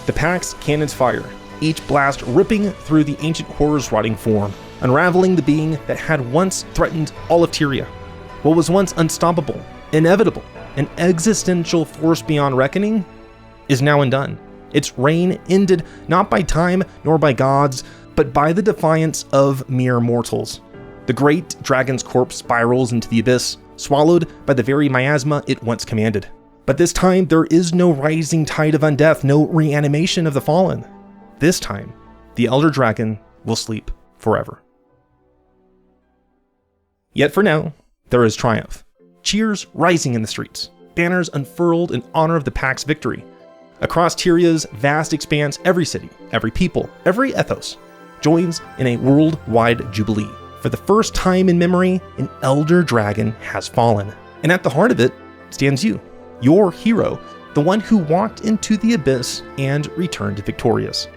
The Pact's cannons fire, each blast ripping through the ancient horror's rotting form, unraveling the being that had once threatened all of Tyria. What was once unstoppable, inevitable, an existential force beyond reckoning, is now undone. Its reign ended not by time nor by gods, but by the defiance of mere mortals. The great dragon's corpse spirals into the abyss, swallowed by the very miasma it once commanded. But this time, there is no rising tide of undeath, no reanimation of the fallen. This time, the Elder Dragon will sleep forever. Yet for now, there is triumph. Cheers rising in the streets, banners unfurled in honor of the Pack's victory. Across Tyria's vast expanse, every city, every people, every ethos joins in a worldwide jubilee. For the first time in memory, an Elder Dragon has fallen. And at the heart of it stands you, your hero, the one who walked into the abyss and returned victorious.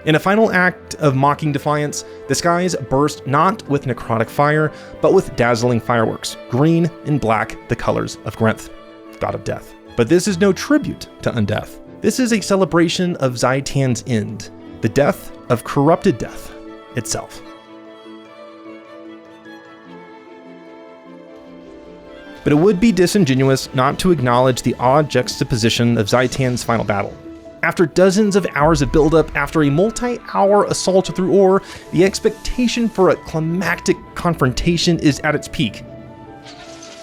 In a final act of mocking defiance, the skies burst not with necrotic fire, but with dazzling fireworks, green and black, the colors of Grenth, god of death. But this is no tribute to undeath. This is a celebration of Zaitan's end, the death of corrupted death itself. But it would be disingenuous not to acknowledge the odd juxtaposition of Zaitan's final battle. After dozens of hours of buildup, after a multi-hour assault through ore, the expectation for a climactic confrontation is at its peak.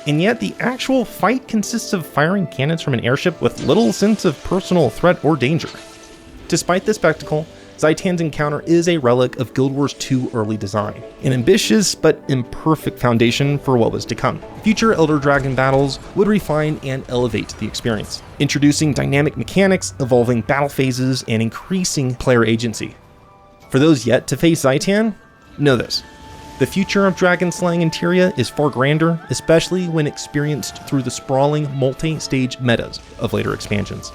And yet the actual fight consists of firing cannons from an airship with little sense of personal threat or danger. Despite this spectacle, Zaitan's encounter is a relic of Guild Wars 2 early design, an ambitious but imperfect foundation for what was to come. Future Elder Dragon battles would refine and elevate the experience, introducing dynamic mechanics, evolving battle phases, and increasing player agency. For those yet to face Zaitan, know this. The future of dragon slaying in Tyria is far grander, especially when experienced through the sprawling multi-stage metas of later expansions.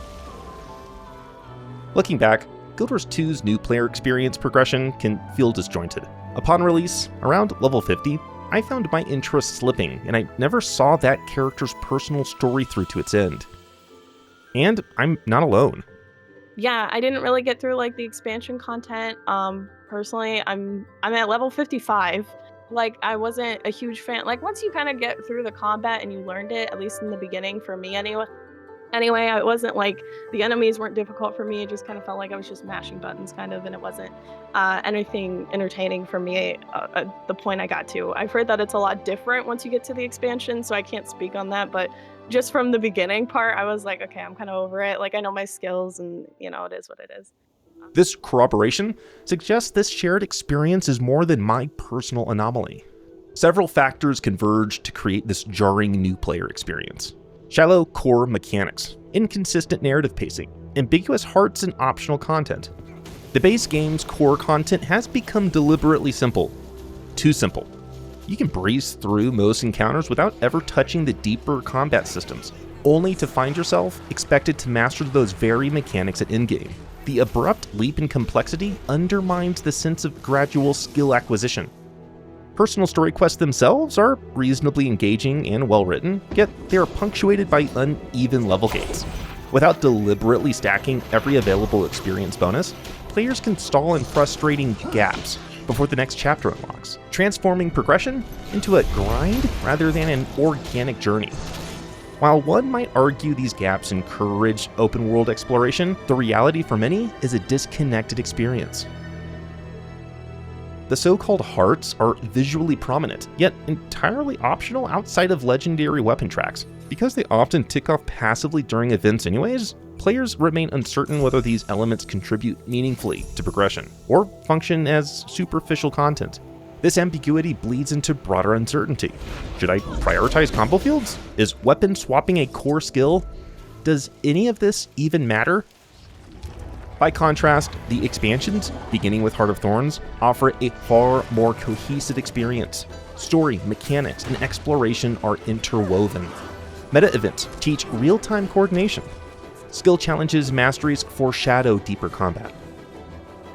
Looking back, Guild Wars 2's new player experience progression can feel disjointed. Upon release, around level 50, I found my interest slipping, and I never saw that character's personal story through to its end. And I'm not alone. Yeah, I didn't really get through like the expansion content. Personally, I'm at level 55. Like, I wasn't a huge fan. Like, once you kind of get through the combat and you learned it, at least in the beginning for me anyway, it wasn't like the enemies weren't difficult for me. It just kind of felt like I was just mashing buttons kind of, and it wasn't anything entertaining for me at the point I got to. I've heard that it's a lot different once you get to the expansion, so I can't speak on that, but just from the beginning part, I was like, okay, I'm kind of over it. Like, I know my skills and, you know, it is what it is. This corroboration suggests this shared experience is more than my personal anomaly. Several factors converge to create this jarring new player experience. Shallow core mechanics, inconsistent narrative pacing, ambiguous hearts and optional content. The base game's core content has become deliberately simple. Too simple. You can breeze through most encounters without ever touching the deeper combat systems, only to find yourself expected to master those very mechanics at endgame. The abrupt leap in complexity undermines the sense of gradual skill acquisition. Personal story quests themselves are reasonably engaging and well-written, yet they are punctuated by uneven level gates. Without deliberately stacking every available experience bonus, players can stall in frustrating gaps before the next chapter unlocks, transforming progression into a grind rather than an organic journey. While one might argue these gaps encourage open-world exploration, the reality for many is a disconnected experience. The so-called hearts are visually prominent, yet entirely optional outside of legendary weapon tracks. Because they often tick off passively during events anyways, players remain uncertain whether these elements contribute meaningfully to progression, or function as superficial content. This ambiguity bleeds into broader uncertainty. Should I prioritize combo fields? Is weapon swapping a core skill? Does any of this even matter? By contrast, the expansions, beginning with Heart of Thorns, offer a far more cohesive experience. Story, mechanics, and exploration are interwoven. Meta events teach real-time coordination. Skill challenges and masteries foreshadow deeper combat.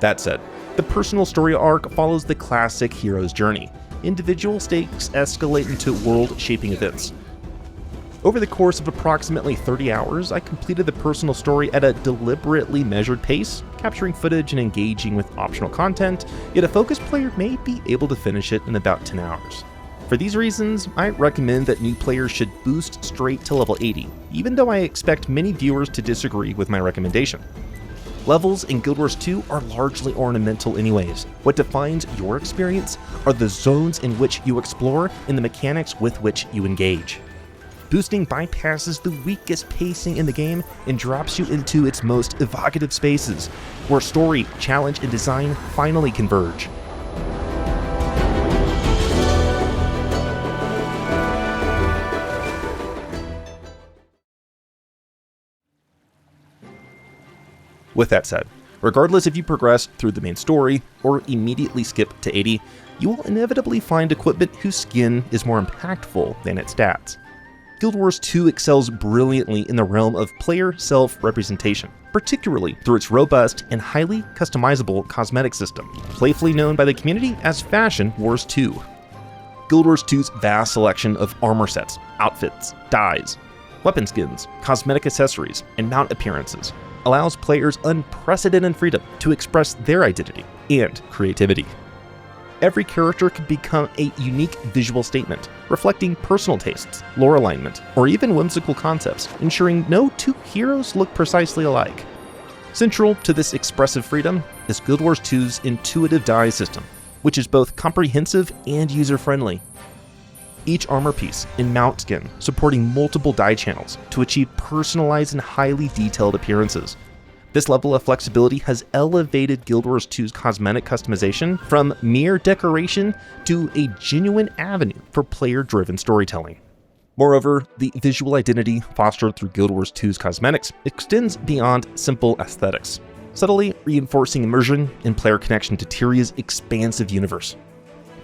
That said, the personal story arc follows the classic hero's journey. Individual stakes escalate into world-shaping events. Over the course of approximately 30 hours, I completed the personal story at a deliberately measured pace, capturing footage and engaging with optional content, yet a focused player may be able to finish it in about 10 hours. For these reasons, I recommend that new players should boost straight to level 80, even though I expect many viewers to disagree with my recommendation. Levels in Guild Wars 2 are largely ornamental anyways. What defines your experience are the zones in which you explore and the mechanics with which you engage. Boosting bypasses the weakest pacing in the game and drops you into its most evocative spaces, where story, challenge, and design finally converge. With that said, regardless if you progress through the main story or immediately skip to 80, you will inevitably find equipment whose skin is more impactful than its stats. Guild Wars 2 excels brilliantly in the realm of player self-representation, particularly through its robust and highly customizable cosmetic system, playfully known by the community as Fashion Wars 2. Guild Wars 2's vast selection of armor sets, outfits, dyes, weapon skins, cosmetic accessories, and mount appearances allows players unprecedented freedom to express their identity and creativity. Every character can become a unique visual statement, reflecting personal tastes, lore alignment, or even whimsical concepts, ensuring no two heroes look precisely alike. Central to this expressive freedom is Guild Wars 2's intuitive dye system, which is both comprehensive and user-friendly. Each armor piece and mount skin supporting multiple dye channels to achieve personalized and highly detailed appearances. This level of flexibility has elevated Guild Wars 2's cosmetic customization from mere decoration to a genuine avenue for player-driven storytelling. Moreover, the visual identity fostered through Guild Wars 2's cosmetics extends beyond simple aesthetics, subtly reinforcing immersion and player connection to Tyria's expansive universe.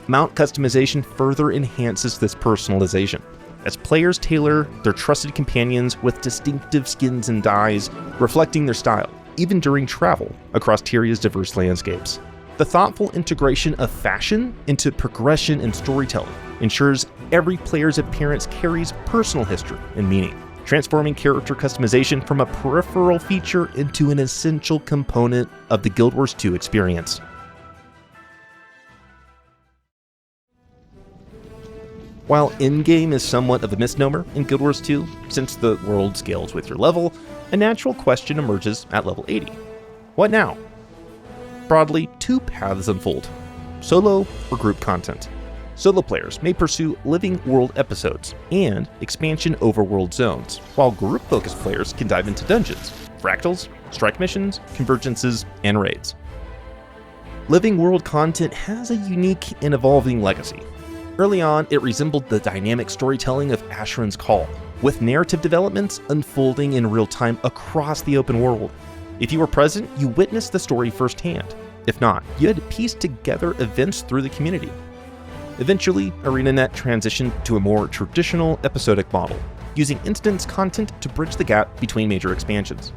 Mount customization further enhances this personalization, as players tailor their trusted companions with distinctive skins and dyes, reflecting their style, even during travel across Tyria's diverse landscapes. The thoughtful integration of fashion into progression and storytelling ensures every player's appearance carries personal history and meaning, transforming character customization from a peripheral feature into an essential component of the Guild Wars 2 experience. While in-game is somewhat of a misnomer in Guild Wars 2, since the world scales with your level, a natural question emerges at level 80. What now? Broadly, two paths unfold: solo or group content. Solo players may pursue living world episodes and expansion overworld zones, while group-focused players can dive into dungeons, fractals, strike missions, convergences, and raids. Living world content has a unique and evolving legacy. Early on, it resembled the dynamic storytelling of Asheron's Call, with narrative developments unfolding in real time across the open world. If you were present, you witnessed the story firsthand. If not, you had to piece together events through the community. Eventually, ArenaNet transitioned to a more traditional episodic model, using instance content to bridge the gap between major expansions.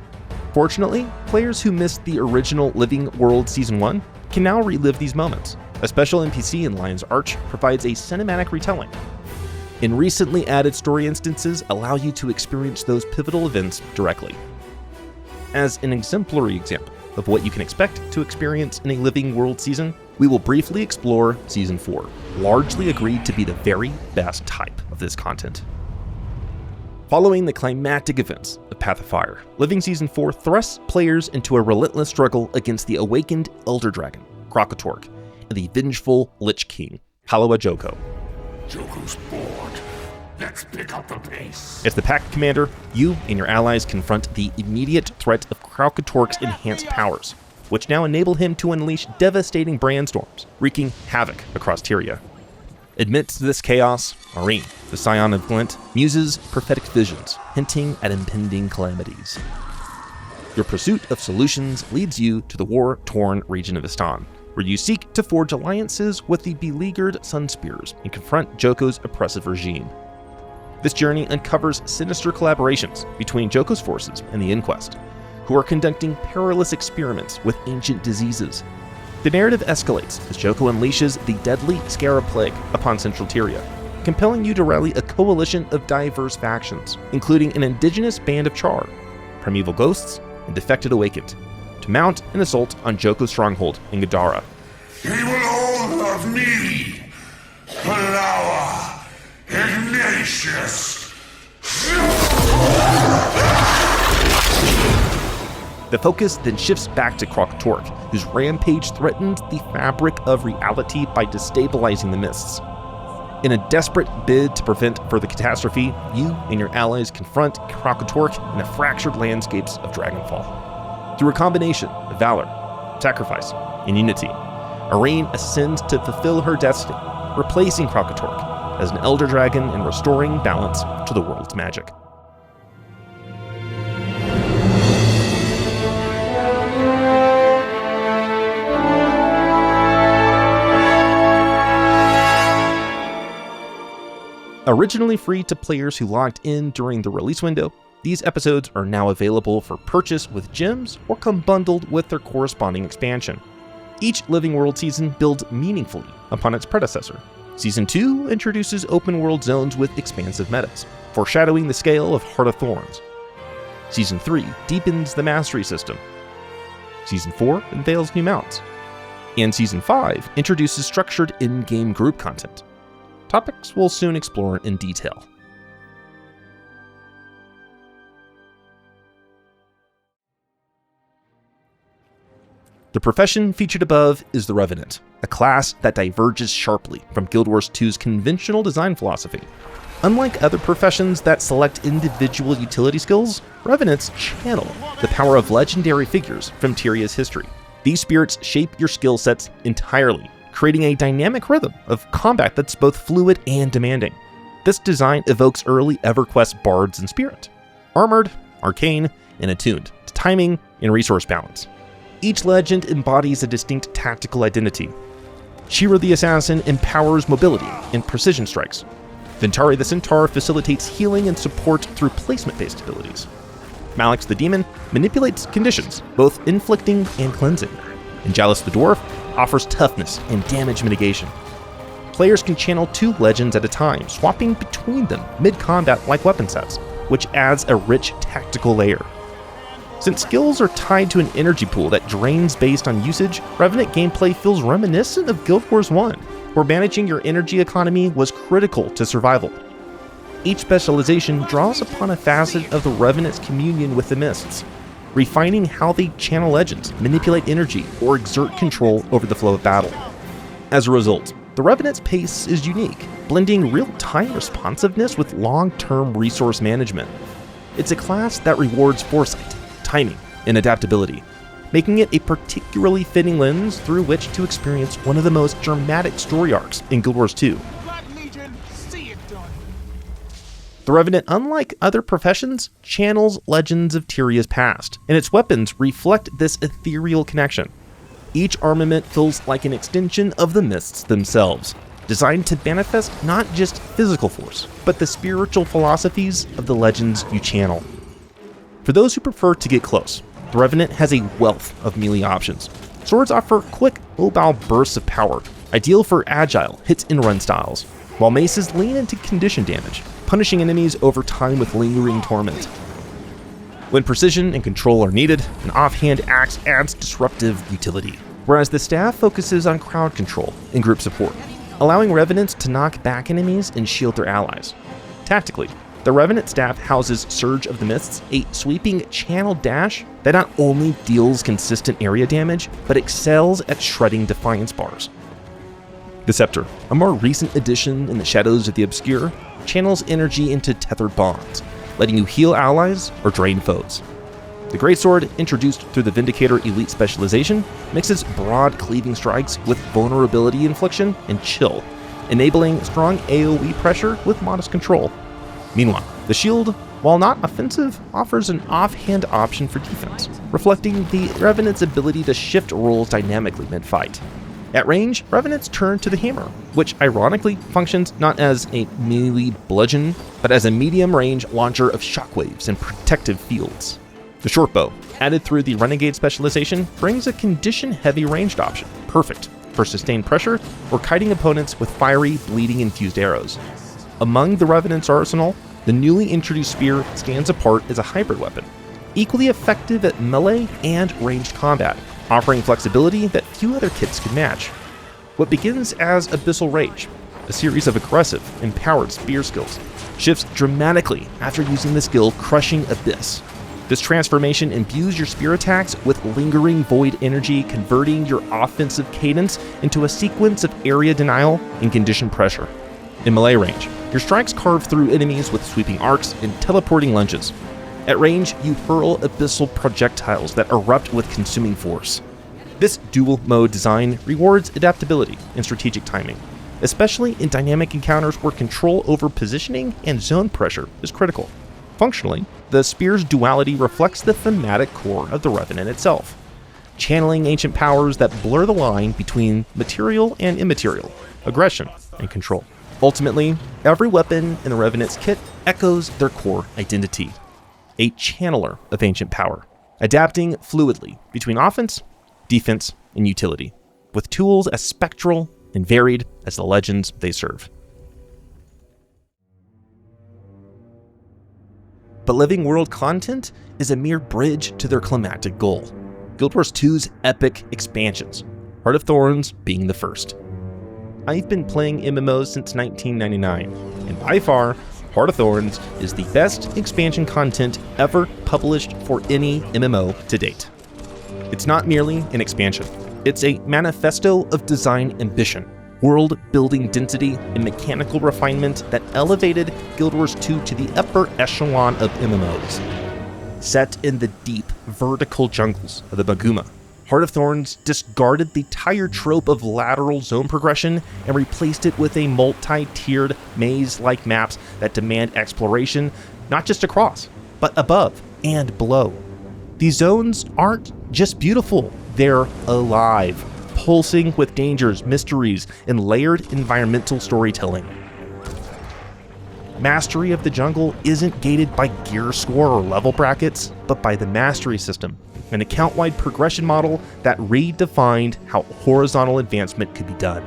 Fortunately, players who missed the original Living World Season 1 can now relive these moments. A special NPC in Lion's Arch provides a cinematic retelling, and recently added story instances allow you to experience those pivotal events directly. As an exemplary example of what you can expect to experience in a Living World season, we will briefly explore Season 4, largely agreed to be the very best type of this content. Following the climactic events of Path of Fire, Living Season 4 thrusts players into a relentless struggle against the awakened Elder Dragon, Krakatork, and the vengeful Lich King, Halawa Joko. Joko's bored. Let's pick up the pace. As the Pact Commander, you and your allies confront the immediate threat of Krakatork's enhanced powers, which now enable him to unleash devastating brandstorms, wreaking havoc across Tyria. Amidst this chaos, Marine, the Scion of Glint, muses prophetic visions, hinting at impending calamities. Your pursuit of solutions leads you to the war-torn region of Istan, where you seek to forge alliances with the beleaguered Sunspears and confront Joko's oppressive regime. This journey uncovers sinister collaborations between Joko's forces and the Inquest, who are conducting perilous experiments with ancient diseases. The narrative escalates as Joko unleashes the deadly Scarab Plague upon Central Tyria, compelling you to rally a coalition of diverse factions, including an indigenous band of Char, primeval ghosts, and defected Awakened, to mount an assault on Joko's stronghold in Gadara. He will all love me, Halawa, Ignatius. The focus then shifts back to Krakatork, whose rampage threatened the fabric of reality by destabilizing the mists. In a desperate bid to prevent further catastrophe, you and your allies confront Krakatork in the fractured landscapes of Dragonfall. Through a combination of valor, sacrifice, and unity, Arraine ascends to fulfill her destiny, replacing Krakatork as an elder dragon and restoring balance to the world's magic. Originally free to players who logged in during the release window, these episodes are now available for purchase with gems or come bundled with their corresponding expansion. Each Living World season builds meaningfully upon its predecessor. Season 2 introduces open world zones with expansive metas, foreshadowing the scale of Heart of Thorns. Season 3 deepens the mastery system. Season 4 unveils new mounts. And Season 5 introduces structured in-game group content. Topics we'll soon explore in detail. The profession featured above is the Revenant, a class that diverges sharply from Guild Wars 2's conventional design philosophy. Unlike other professions that select individual utility skills, Revenants channel the power of legendary figures from Tyria's history. These spirits shape your skill sets entirely, creating a dynamic rhythm of combat that's both fluid and demanding. This design evokes early EverQuest bards in spirit, armored, arcane, and attuned to timing and resource balance. Each legend embodies a distinct tactical identity. Shira the Assassin empowers mobility and precision strikes. Ventari the Centaur facilitates healing and support through placement-based abilities. Malix the Demon manipulates conditions, both inflicting and cleansing. And Jalus the Dwarf offers toughness and damage mitigation. Players can channel 2 legends at a time, swapping between them mid-combat like weapon sets, which adds a rich tactical layer. Since skills are tied to an energy pool that drains based on usage, Revenant gameplay feels reminiscent of Guild Wars 1, where managing your energy economy was critical to survival. Each specialization draws upon a facet of the Revenant's communion with the Mists, refining how they channel legends, manipulate energy, or exert control over the flow of battle. As a result, the Revenant's pace is unique, blending real-time responsiveness with long-term resource management. It's a class that rewards foresight, timing, and adaptability, making it a particularly fitting lens through which to experience one of the most dramatic story arcs in Guild Wars 2. The Revenant, unlike other professions, channels legends of Tyria's past, and its weapons reflect this ethereal connection. Each armament feels like an extension of the Mists themselves, designed to manifest not just physical force, but the spiritual philosophies of the legends you channel. For those who prefer to get close, the Revenant has a wealth of melee options. Swords offer quick, mobile bursts of power, ideal for agile hit-and-run styles, while maces lean into condition damage, punishing enemies over time with lingering torment. When precision and control are needed, an offhand axe adds disruptive utility, whereas the staff focuses on crowd control and group support, allowing Revenants to knock back enemies and shield their allies. Tactically, the Revenant staff houses Surge of the Mists, a sweeping channel dash that not only deals consistent area damage, but excels at shredding Defiance bars. The Scepter, a more recent addition in the Shadows of the Obscure, channels energy into tethered bonds, letting you heal allies or drain foes. The Greatsword, introduced through the Vindicator Elite specialization, mixes broad cleaving strikes with vulnerability infliction and chill, enabling strong AoE pressure with modest control. Meanwhile, the Shield, while not offensive, offers an offhand option for defense, reflecting the Revenant's ability to shift roles dynamically mid-fight. At range, Revenants turn to the Hammer, which ironically functions not as a melee bludgeon, but as a medium-range launcher of shockwaves and protective fields. The Shortbow, added through the Renegade specialization, brings a condition-heavy ranged option, perfect for sustained pressure or kiting opponents with fiery, bleeding-infused arrows. Among the Revenant's arsenal, the newly introduced Spear stands apart as a hybrid weapon, equally effective at melee and ranged combat, offering flexibility that few other kits can match. What begins as Abyssal Rage a series of aggressive, empowered spear skills, shifts dramatically after using the skill Crushing Abyss. This transformation imbues your spear attacks with lingering void energy, converting your offensive cadence into a sequence of area denial and conditioned pressure. In melee range, your strikes carve through enemies with sweeping arcs and teleporting lunges. At range, you hurl abyssal projectiles that erupt with consuming force. This dual mode design rewards adaptability and strategic timing, especially in dynamic encounters where control over positioning and zone pressure is critical. Functionally, the spear's duality reflects the thematic core of the Revenant itself, channeling ancient powers that blur the line between material and immaterial, aggression and control. Ultimately, every weapon in the Revenant's kit echoes their core identity, a channeler of ancient power, adapting fluidly between offense, defense, and utility, with tools as spectral and varied as the legends they serve. But Living World content is a mere bridge to their climactic goal, Guild Wars 2's epic expansions, Heart of Thorns being the first. I've been playing MMOs since 1999, and by far, Heart of Thorns is the best expansion content ever published for any MMO to date. It's not merely an expansion, it's a manifesto of design ambition, world-building density, and mechanical refinement that elevated Guild Wars 2 to the upper echelon of MMOs. Set in the deep, vertical jungles of the Maguma, Heart of Thorns discarded the tired trope of lateral zone progression and replaced it with a multi-tiered maze-like maps that demand exploration not just across, but above and below. These zones aren't just beautiful, they're alive, pulsing with dangers, mysteries, and layered environmental storytelling. Mastery of the jungle isn't gated by gear score or level brackets, but by the mastery system, an account-wide progression model that redefined how horizontal advancement could be done.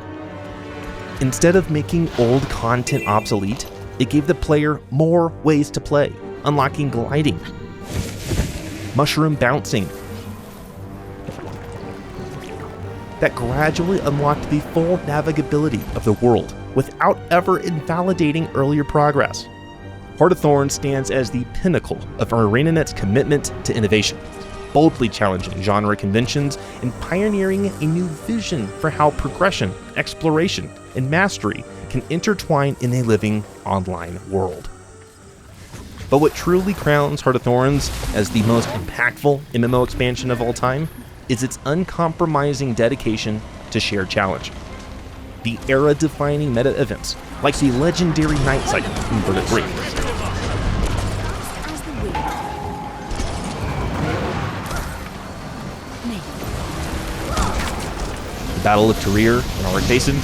Instead of making old content obsolete, it gave the player more ways to play, unlocking gliding, mushroom bouncing, that gradually unlocked the full navigability of the world without ever invalidating earlier progress. Heart of Thorns stands as the pinnacle of ArenaNet's commitment to innovation, boldly challenging genre conventions and pioneering a new vision for how progression, exploration, and mastery can intertwine in a living online world. But what truly crowns Heart of Thorns as the most impactful MMO expansion of all time is its uncompromising dedication to shared challenge. The era-defining meta events, like the legendary Night Cycle in Verta 3. The Battle of Tarir and Auric Basin.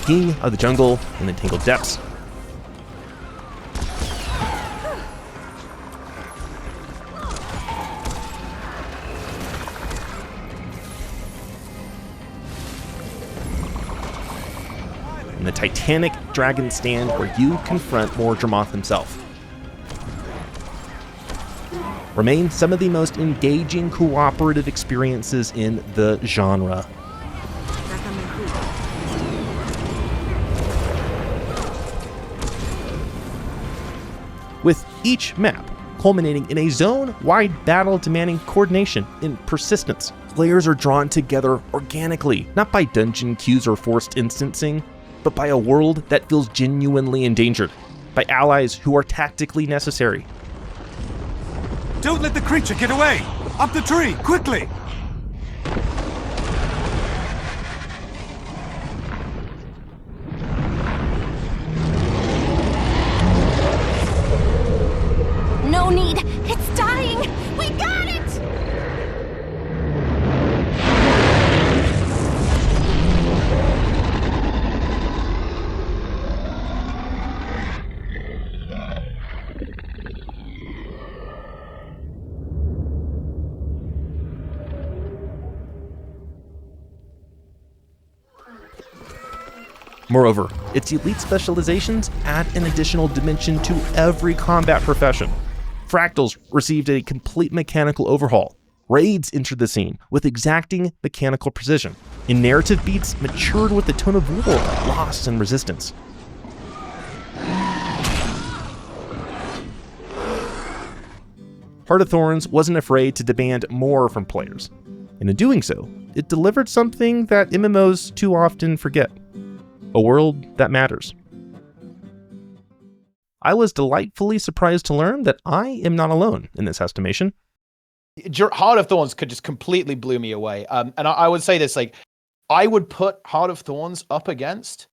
King of the Jungle and the Tangled Depths. And the Titanic Dragon Stand, where you confront Mordremoth himself. Remain some of the most engaging cooperative experiences in the genre. With each map culminating in a zone-wide battle demanding coordination and persistence. Players are drawn together organically, not by dungeon queues or forced instancing, but by a world that feels genuinely endangered, by allies who are tactically necessary. Don't let the creature get away! Up the tree, quickly! No need! It's dying! We got it! Moreover, its elite specializations add an additional dimension to every combat profession. Fractals received a complete mechanical overhaul. Raids entered the scene with exacting mechanical precision, and narrative beats matured with the tone of war, loss, and resistance. Heart of Thorns wasn't afraid to demand more from players, and in doing so, it delivered something that MMOs too often forget: a world that matters. I was delightfully surprised to learn that I am not alone in this estimation. Heart of Thorns could just completely blew me away. And I would say this, like, I would put Heart of Thorns up against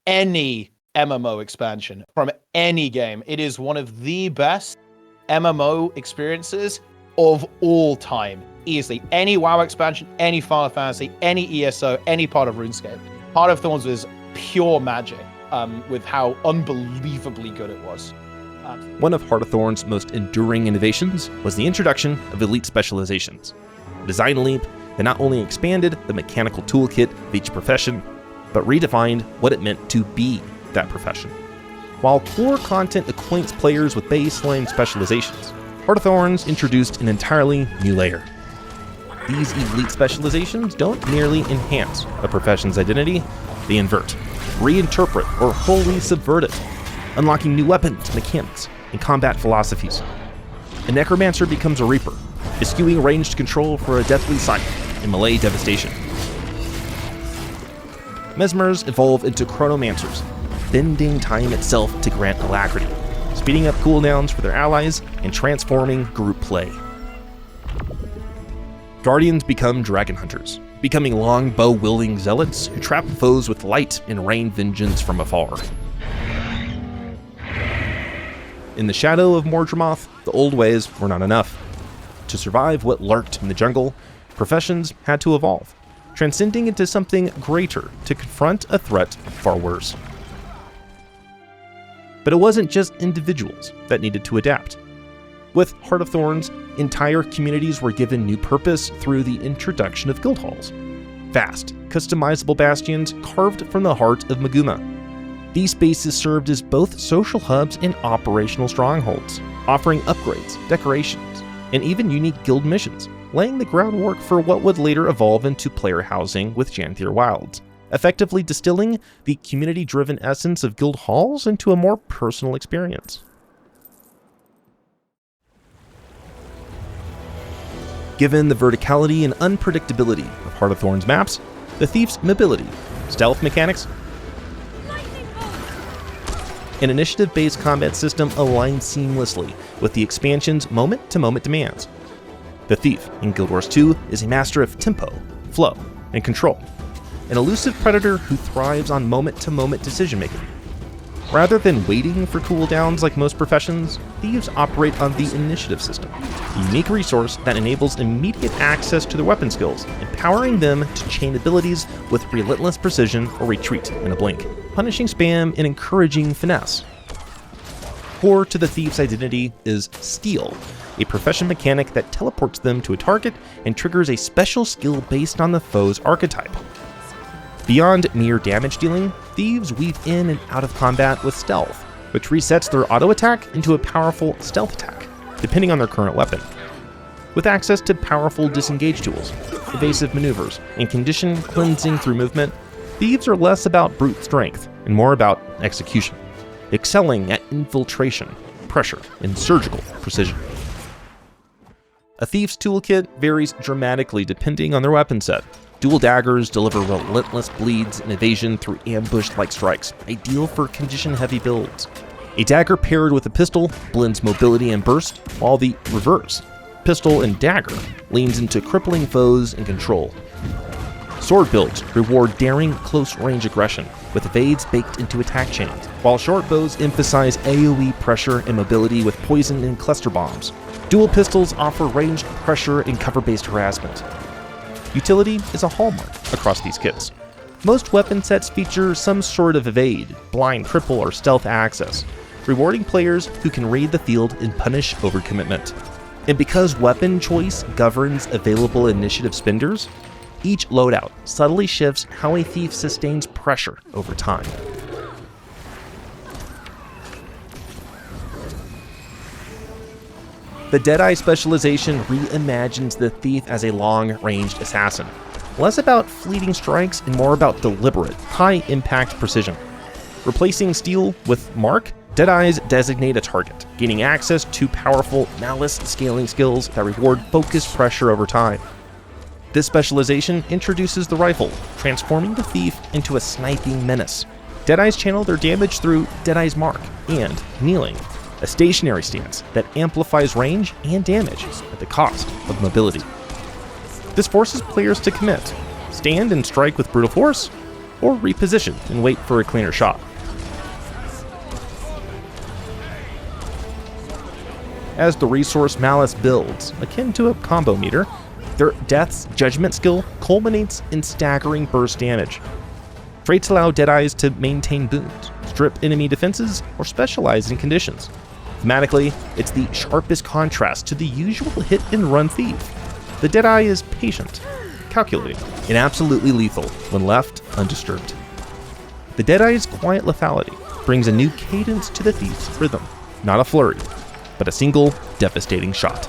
any MMO expansion from any game. It is one of the best MMO experiences of all time. Easily. Any WoW expansion, any Final Fantasy, any ESO, any part of RuneScape. Heart of Thorns was pure magic with how unbelievably good it was. One of Heart of Thorns' most enduring innovations was the introduction of elite specializations. A design leap that not only expanded the mechanical toolkit of each profession, but redefined what it meant to be that profession. While core content acquaints players with baseline specializations, Heart of Thorns introduced an entirely new layer. These elite specializations don't merely enhance a profession's identity, they invert, reinterpret, or wholly subvert it, unlocking new weapons, mechanics, and combat philosophies. A Necromancer becomes a Reaper, eschewing ranged control for a deathly scythe and melee devastation. Mesmers evolve into Chronomancers, bending time itself to grant alacrity, speeding up cooldowns for their allies and transforming group play. Guardians become Dragon Hunters, becoming longbow-wielding zealots who trap foes with light and rain vengeance from afar. In the shadow of Mordremoth, the old ways were not enough. To survive what lurked in the jungle, professions had to evolve, transcending into something greater to confront a threat far worse. But it wasn't just individuals that needed to adapt. With Heart of Thorns, entire communities were given new purpose through the introduction of guild halls. Vast, customizable bastions carved from the heart of Maguma. These spaces served as both social hubs and operational strongholds, offering upgrades, decorations, and even unique guild missions, laying the groundwork for what would later evolve into player housing with Janthir Wilds, effectively distilling the community-driven essence of guild halls into a more personal experience. Given the verticality and unpredictability of Heart of Thorns maps, the Thief's mobility, stealth mechanics, an initiative-based combat system align seamlessly with the expansion's moment-to-moment demands. The Thief in Guild Wars 2 is a master of tempo, flow, and control, an elusive predator who thrives on moment-to-moment decision-making. Rather than waiting for cooldowns like most professions, Thieves operate on the initiative system, a unique resource that enables immediate access to their weapon skills, empowering them to chain abilities with relentless precision or retreat in a blink, punishing spam and encouraging finesse. Core to the Thief's identity is Steal, a profession mechanic that teleports them to a target and triggers a special skill based on the foe's archetype. Beyond mere damage dealing, Thieves weave in and out of combat with stealth, which resets their auto attack into a powerful stealth attack, depending on their current weapon. With access to powerful disengage tools, evasive maneuvers, and condition cleansing through movement, Thieves are less about brute strength and more about execution, excelling at infiltration, pressure, and surgical precision. A Thief's toolkit varies dramatically depending on their weapon set. Dual daggers deliver relentless bleeds and evasion through ambush-like strikes, ideal for condition-heavy builds. A dagger paired with a pistol blends mobility and burst, while the reverse, pistol and dagger, leans into crippling foes and control. Sword builds reward daring close-range aggression, with evades baked into attack chains, while short bows emphasize AoE pressure and mobility with poison and cluster bombs. Dual pistols offer ranged pressure and cover-based harassment. Utility is a hallmark across these kits. Most weapon sets feature some sort of evade, blind cripple, or stealth access, rewarding players who can raid the field and punish overcommitment. And because weapon choice governs available initiative spenders, Each loadout subtly shifts how a thief sustains pressure over time. The Deadeye specialization reimagines the thief as a long-ranged assassin, less about fleeting strikes and more about deliberate, high-impact precision. Replacing steel with mark, Deadeyes designate a target, gaining access to powerful malice scaling skills that reward focused pressure over time. This specialization introduces the rifle, transforming the thief into a sniping menace. Deadeyes channel their damage through Deadeye's Mark and Kneeling, a stationary stance that amplifies range and damage at the cost of mobility. This forces players to commit, stand and strike with brutal force, or reposition and wait for a cleaner shot. As the resource Malice builds, akin to a combo meter, their Death's Judgment skill culminates in staggering burst damage. Traits allow Deadeyes to maintain boons, strip enemy defenses, or specialize in conditions. Thematically, it's the sharpest contrast to the usual hit-and-run thief. The Deadeye is patient, calculating, and absolutely lethal when left undisturbed. The Deadeye's quiet lethality brings a new cadence to the thief's rhythm, not a flurry, but a single devastating shot.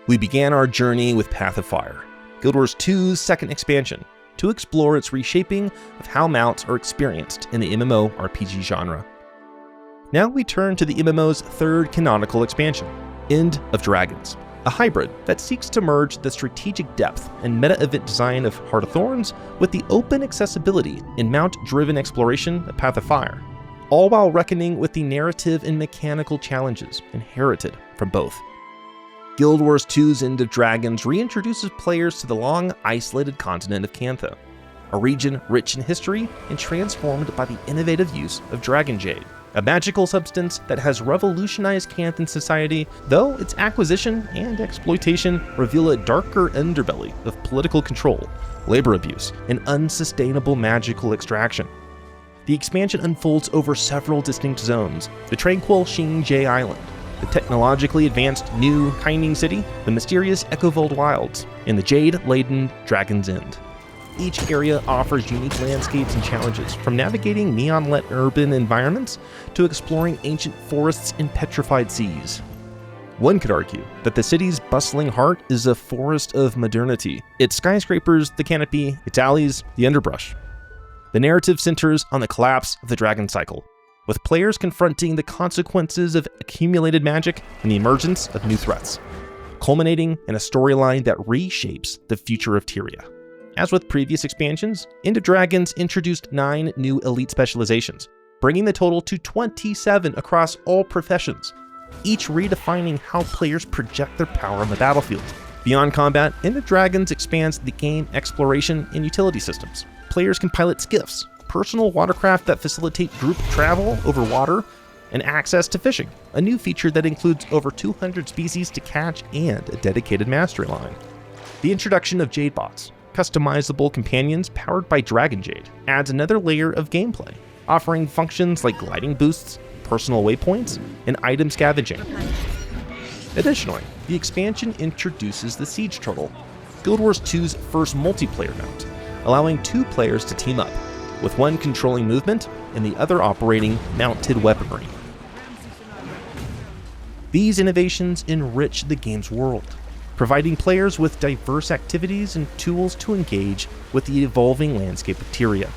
We began our journey with Path of Fire, Guild Wars 2's second expansion, to explore its reshaping of how mounts are experienced in the MMORPG genre. Now we turn to the MMO's third canonical expansion, End of Dragons, a hybrid that seeks to merge the strategic depth and meta-event design of Heart of Thorns with the open accessibility and mount-driven exploration of Path of Fire, all while reckoning with the narrative and mechanical challenges inherited from both. Guild Wars 2's End of Dragons reintroduces players to the long, isolated continent of Cantha, a region rich in history and transformed by the innovative use of Dragon Jade, a magical substance that has revolutionized Canthan society, though its acquisition and exploitation reveal a darker underbelly of political control, labor abuse, and unsustainable magical extraction. The expansion unfolds over several distinct zones: the tranquil Xinjie Island, the technologically advanced New Kaining City, the mysterious Echovold Wilds, and the jade-laden Dragon's End. Each area offers unique landscapes and challenges, from navigating neon-lit urban environments to exploring ancient forests and petrified seas. One could argue that the city's bustling heart is a forest of modernity, its skyscrapers the canopy, its alleys the underbrush. The narrative centers on the collapse of the Dragon Cycle, with players confronting the consequences of accumulated magic and the emergence of new threats, culminating in a storyline that reshapes the future of Tyria. As with previous expansions, End of Dragons introduced 9 new elite specializations, bringing the total to 27 across all professions, each redefining how players project their power on the battlefield. Beyond combat, End of Dragons expands the game exploration and utility systems. Players can pilot skiffs, personal watercraft that facilitate group travel over water, and access to fishing, a new feature that includes over 200 species to catch and a dedicated mastery line. The introduction of Jade Bots, customizable companions powered by Dragon Jade, adds another layer of gameplay, offering functions like gliding boosts, personal waypoints, and item scavenging. Additionally, the expansion introduces the Siege Turtle, Guild Wars 2's first multiplayer mount, allowing 2 players to team up, with one controlling movement and the other operating mounted weaponry. These innovations enrich the game's world, providing players with diverse activities and tools to engage with the evolving landscape of Tyria.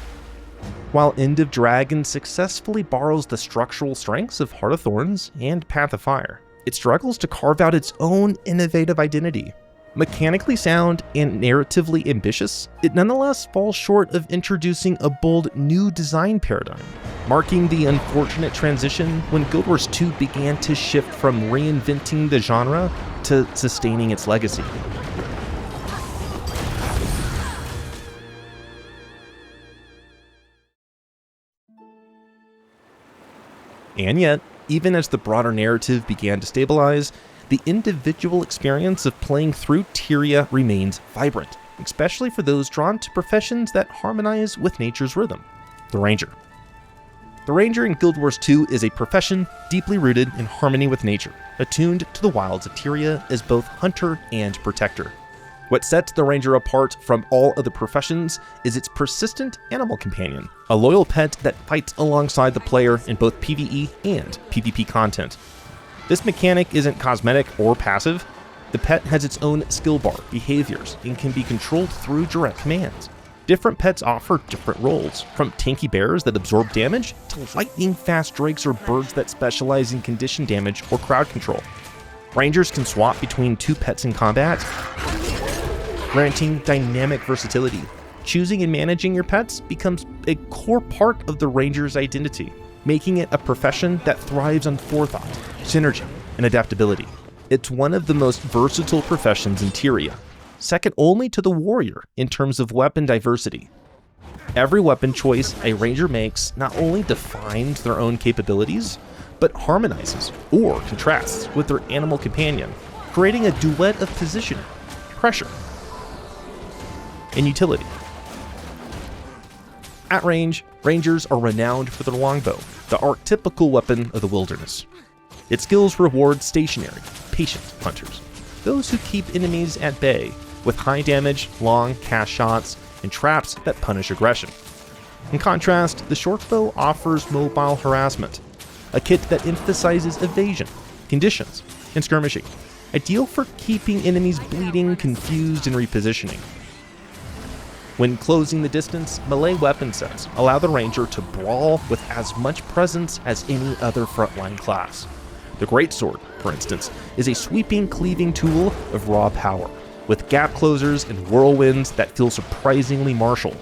While End of Dragons successfully borrows the structural strengths of Heart of Thorns and Path of Fire, it struggles to carve out its own innovative identity. Mechanically sound and narratively ambitious, it nonetheless falls short of introducing a bold new design paradigm, marking the unfortunate transition when Guild Wars 2 began to shift from reinventing the genre to sustaining its legacy. And yet, even as the broader narrative began to stabilize, the individual experience of playing through Tyria remains vibrant, especially for those drawn to professions that harmonize with nature's rhythm. The Ranger. The Ranger in Guild Wars 2 is a profession deeply rooted in harmony with nature, attuned to the wilds of Tyria as both hunter and protector. What sets the ranger apart from all other professions is its persistent animal companion, a loyal pet that fights alongside the player in both PvE and PvP content. This mechanic isn't cosmetic or passive. The pet has its own skill bar, behaviors, and can be controlled through direct commands. Different pets offer different roles, from tanky bears that absorb damage to lightning-fast drakes or birds that specialize in condition damage or crowd control. Rangers can swap between two pets in combat, granting dynamic versatility. Choosing and managing your pets becomes a core part of the ranger's identity, making it a profession that thrives on forethought, synergy, and adaptability. It's one of the most versatile professions in Tyria, second only to the warrior in terms of weapon diversity. Every weapon choice a ranger makes not only defines their own capabilities, but harmonizes or contrasts with their animal companion, creating a duet of positioning, pressure, and utility. At range, rangers are renowned for their longbow, the archetypical weapon of the wilderness. Its skills reward stationary, patient hunters, those who keep enemies at bay with high damage, long cast shots, and traps that punish aggression. In contrast, the shortbow offers mobile harassment, a kit that emphasizes evasion, conditions, and skirmishing, ideal for keeping enemies bleeding, confused, and repositioning. When closing the distance, melee weapon sets allow the ranger to brawl with as much presence as any other frontline class. The greatsword, for instance, is a sweeping, cleaving tool of raw power, with gap closers and whirlwinds that feel surprisingly martial.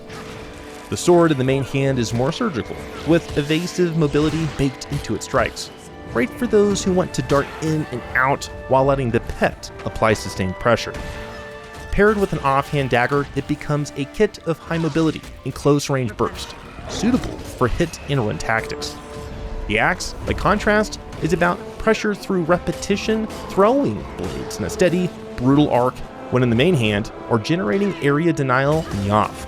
The sword in the main hand is more surgical, with evasive mobility baked into its strikes, great for those who want to dart in and out while letting the pet apply sustained pressure. Paired with an offhand dagger, it becomes a kit of high mobility and close-range burst, suitable for hit-and-run tactics. The axe, by contrast, is about pressure through repetition, throwing blades in a steady, brutal arc when in the main hand, or generating area denial in the off.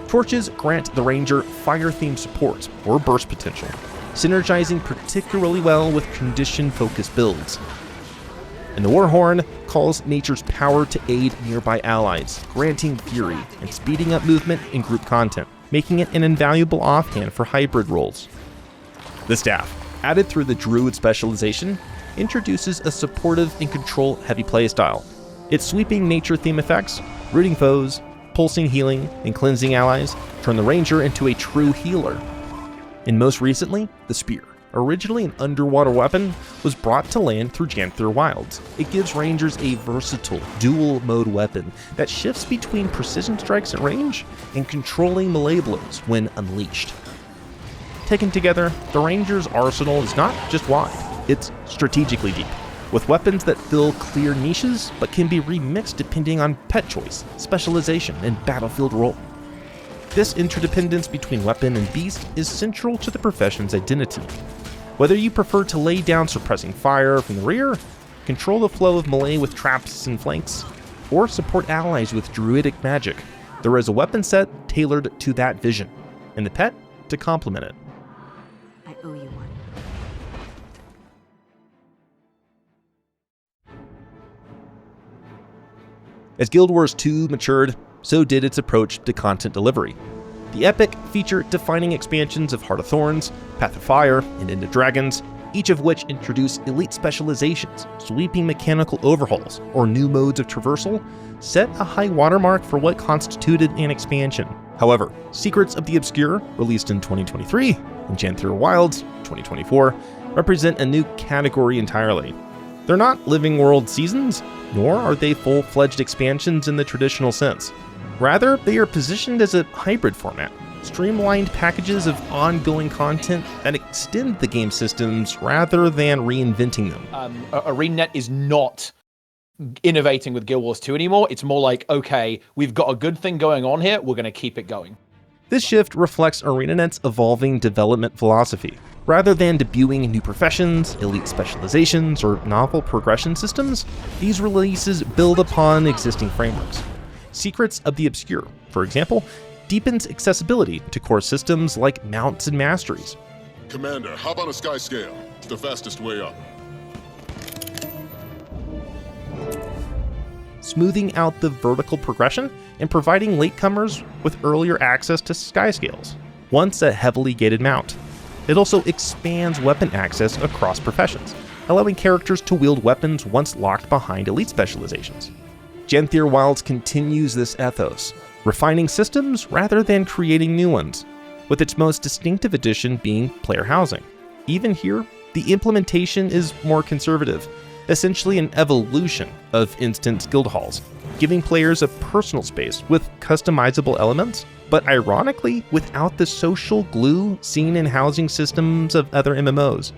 Torches grant the ranger fire-themed support or burst potential, synergizing particularly well with condition-focused builds. And the Warhorn calls nature's power to aid nearby allies, granting fury and speeding up movement in group content, making it an invaluable offhand for hybrid roles. The staff, added through the druid specialization, introduces a supportive and control-heavy playstyle. Its sweeping nature theme effects, rooting foes, pulsing healing, and cleansing allies turn the ranger into a true healer. And most recently, the spear, originally an underwater weapon, was brought to land through Janthir Wilds. It gives rangers a versatile, dual-mode weapon that shifts between precision strikes at range and controlling melee blows when unleashed. Taken together, the ranger's arsenal is not just wide, it's strategically deep, with weapons that fill clear niches but can be remixed depending on pet choice, specialization, and battlefield role. This interdependence between weapon and beast is central to the profession's identity. Whether you prefer to lay down suppressing fire from the rear, control the flow of melee with traps and flanks, or support allies with druidic magic, there is a weapon set tailored to that vision, and the pet to complement it. I owe you one. As Guild Wars 2 matured, so did its approach to content delivery. The epic feature-defining expansions of Heart of Thorns, Path of Fire, and End of Dragons, each of which introduced elite specializations, sweeping mechanical overhauls, or new modes of traversal, set a high watermark for what constituted an expansion. However, Secrets of the Obscure, released in 2023, and Janthir Wilds, 2024, represent a new category entirely. They're not living world seasons, nor are they full-fledged expansions in the traditional sense. Rather, they are positioned as a hybrid format, streamlined packages of ongoing content that extend the game systems rather than reinventing them. ArenaNet is not innovating with Guild Wars 2 anymore. It's more like, okay, we've got a good thing going on here, we're going to keep it going. This shift reflects ArenaNet's evolving development philosophy. Rather than debuting new professions, elite specializations, or novel progression systems, these releases build upon existing frameworks. Secrets of the Obscure, for example, deepens accessibility to core systems like mounts and masteries. Commander, hop on a sky scale. It's the fastest way up. smoothing out the vertical progression and providing latecomers with earlier access to sky scales, once a heavily gated mount. It also expands weapon access across professions, allowing characters to wield weapons once locked behind elite specializations. Janthir Wilds continues this ethos, refining systems rather than creating new ones, with its most distinctive addition being player housing. Even here, the implementation is more conservative, essentially an evolution of instance guild halls, giving players a personal space with customizable elements, but ironically without the social glue seen in housing systems of other MMOs.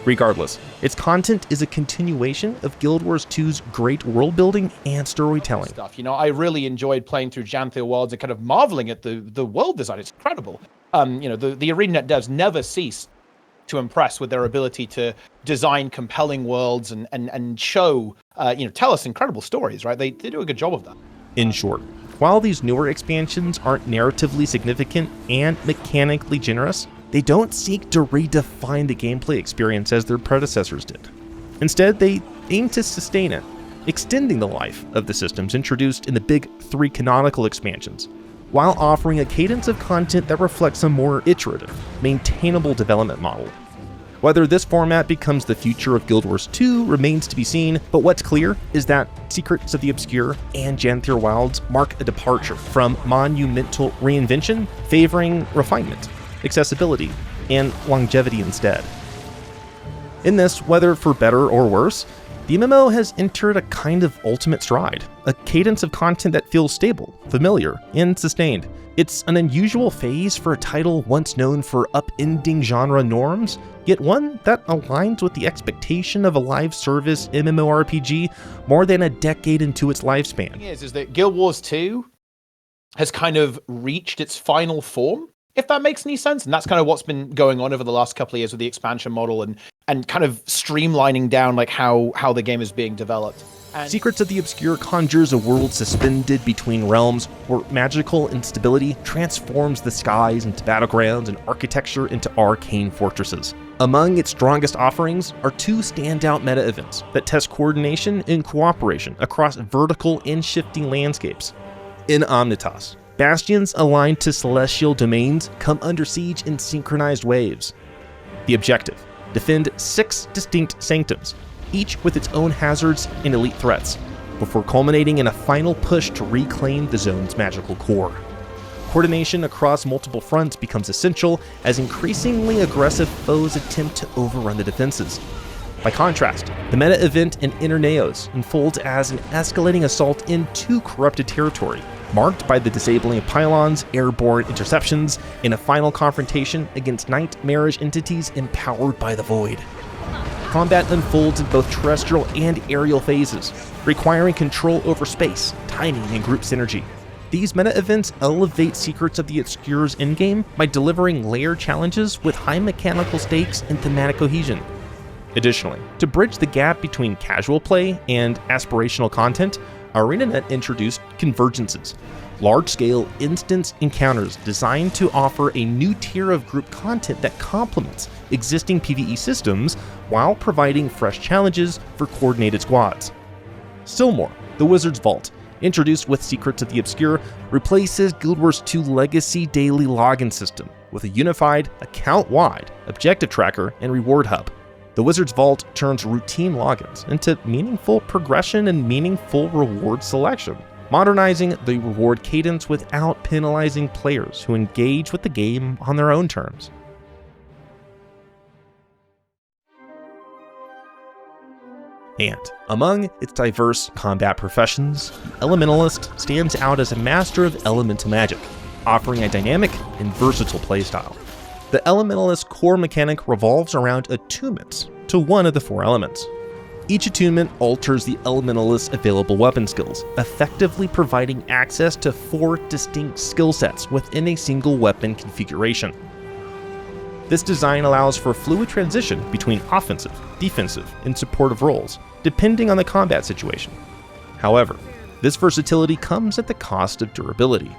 Regardless, its content is a continuation of Guild Wars 2's great world building and storytelling. Stuff. You know, I really enjoyed playing through Janthir Wilds and kind of marveling at the world design. It's incredible. You know, the ArenaNet devs never cease to impress with their ability to design compelling worlds and show, tell us incredible stories, right? They do a good job of that. In short, while these newer expansions aren't narratively significant and mechanically generous, they don't seek to redefine the gameplay experience as their predecessors did. Instead, they aim to sustain it, extending the life of the systems introduced in the big 3 canonical expansions, while offering a cadence of content that reflects a more iterative, maintainable development model. Whether this format becomes the future of Guild Wars 2 remains to be seen, but what's clear is that Secrets of the Obscure and Janthir Wilds mark a departure from monumental reinvention, favoring refinement, accessibility, and longevity instead. In this, whether for better or worse, the MMO has entered a kind of ultimate stride, a cadence of content that feels stable, familiar, and sustained. It's an unusual phase for a title once known for upending genre norms, yet one that aligns with the expectation of a live service MMORPG more than a decade into its lifespan. The thing is that Guild Wars 2 has kind of reached its final form, if that makes any sense. And that's kind of what's been going on over the last couple of years with the expansion model and kind of streamlining down like how the game is being developed. And Secrets of the Obscure conjures a world suspended between realms where magical instability transforms the skies into battlegrounds and architecture into arcane fortresses. Among its strongest offerings are 2 standout meta events that test coordination and cooperation across vertical and shifting landscapes. In Omnitas, bastions aligned to celestial domains come under siege in synchronized waves. The objective: defend 6 distinct sanctums, each with its own hazards and elite threats, before culminating in a final push to reclaim the zone's magical core. Coordination across multiple fronts becomes essential as increasingly aggressive foes attempt to overrun the defenses. By contrast, the meta event in Inner Neos unfolds as an escalating assault into corrupted territory, marked by the disabling of pylons, airborne interceptions, and a final confrontation against nightmarish entities empowered by the Void. Combat unfolds in both terrestrial and aerial phases, requiring control over space, timing, and group synergy. These meta events elevate Secrets of the Obscure's endgame by delivering layered challenges with high mechanical stakes and thematic cohesion. Additionally, to bridge the gap between casual play and aspirational content, ArenaNet introduced Convergences, large-scale instance encounters designed to offer a new tier of group content that complements existing PvE systems while providing fresh challenges for coordinated squads. Still more, the Wizard's Vault, introduced with Secrets of the Obscure, replaces Guild Wars 2 legacy daily login system with a unified, account-wide objective tracker and reward hub. The Wizard's Vault turns routine logins into meaningful progression and meaningful reward selection, modernizing the reward cadence without penalizing players who engage with the game on their own terms. And among its diverse combat professions, the Elementalist stands out as a master of elemental magic, offering a dynamic and versatile playstyle. The Elementalist core mechanic revolves around attunements to one of the 4 elements. Each attunement alters the Elementalist's available weapon skills, effectively providing access to 4 distinct skill sets within a single weapon configuration. This design allows for fluid transition between offensive, defensive, and supportive roles, depending on the combat situation. However, this versatility comes at the cost of durability.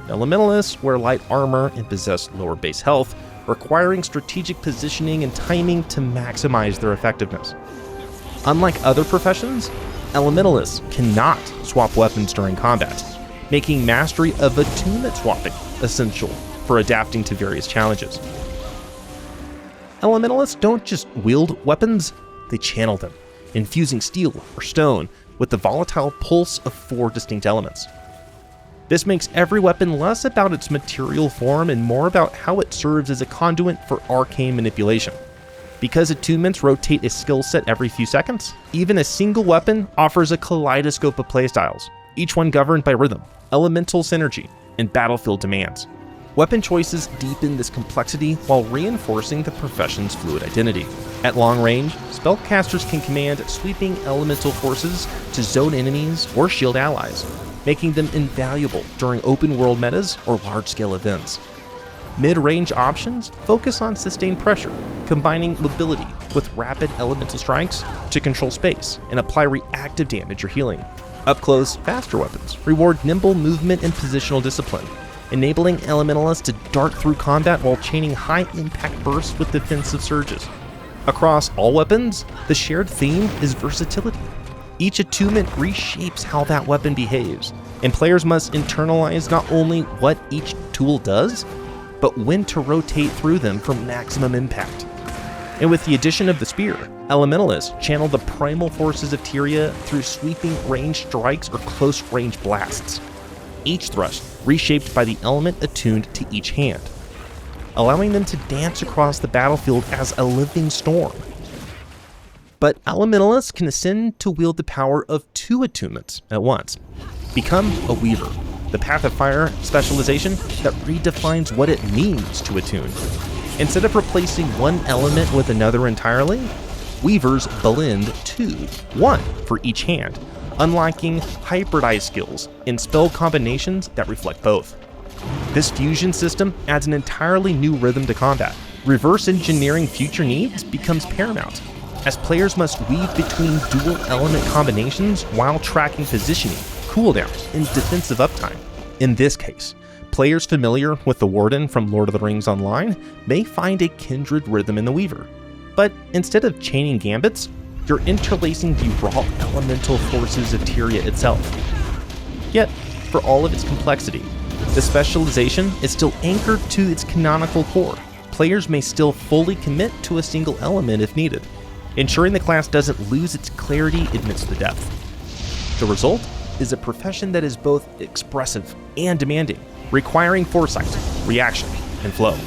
Elementalists wear light armor and possess lower base health, requiring strategic positioning and timing to maximize their effectiveness. Unlike other professions, Elementalists cannot swap weapons during combat, making mastery of attunement swapping essential for adapting to various challenges. Elementalists don't just wield weapons, they channel them, infusing steel or stone with the volatile pulse of 4 distinct elements. This makes every weapon less about its material form and more about how it serves as a conduit for arcane manipulation. Because attunements rotate a skill set every few seconds, even a single weapon offers a kaleidoscope of playstyles, each one governed by rhythm, elemental synergy, and battlefield demands. Weapon choices deepen this complexity while reinforcing the profession's fluid identity. At long range, spellcasters can command sweeping elemental forces to zone enemies or shield allies, making them invaluable during open-world metas or large-scale events. Mid-range options focus on sustained pressure, combining mobility with rapid elemental strikes to control space and apply reactive damage or healing. Up-close, faster weapons reward nimble movement and positional discipline, enabling Elementalists to dart through combat while chaining high-impact bursts with defensive surges. Across all weapons, the shared theme is versatility. Each attunement reshapes how that weapon behaves, and players must internalize not only what each tool does, but when to rotate through them for maximum impact. And with the addition of the spear, Elementalists channel the primal forces of Tyria through sweeping ranged strikes or close-range blasts, each thrust reshaped by the element attuned to each hand, allowing them to dance across the battlefield as a living storm. But Elementalists can ascend to wield the power of 2 attunements at once. Become a Weaver, the Path of Fire specialization that redefines what it means to attune. Instead of replacing one element with another entirely, Weavers blend 2, 1 for each hand, unlocking hybridized skills and spell combinations that reflect both. This fusion system adds an entirely new rhythm to combat. Reverse engineering future needs becomes paramount, as players must weave between dual element combinations while tracking positioning, cooldown, and defensive uptime. In this case, players familiar with the Warden from Lord of the Rings Online may find a kindred rhythm in the Weaver. But instead of chaining gambits, you're interlacing the raw elemental forces of Tyria itself. Yet, for all of its complexity, the specialization is still anchored to its canonical core. Players may still fully commit to a single element if needed, ensuring the class doesn't lose its clarity amidst the depth. The result is a profession that is both expressive and demanding, requiring foresight, reaction, and flow.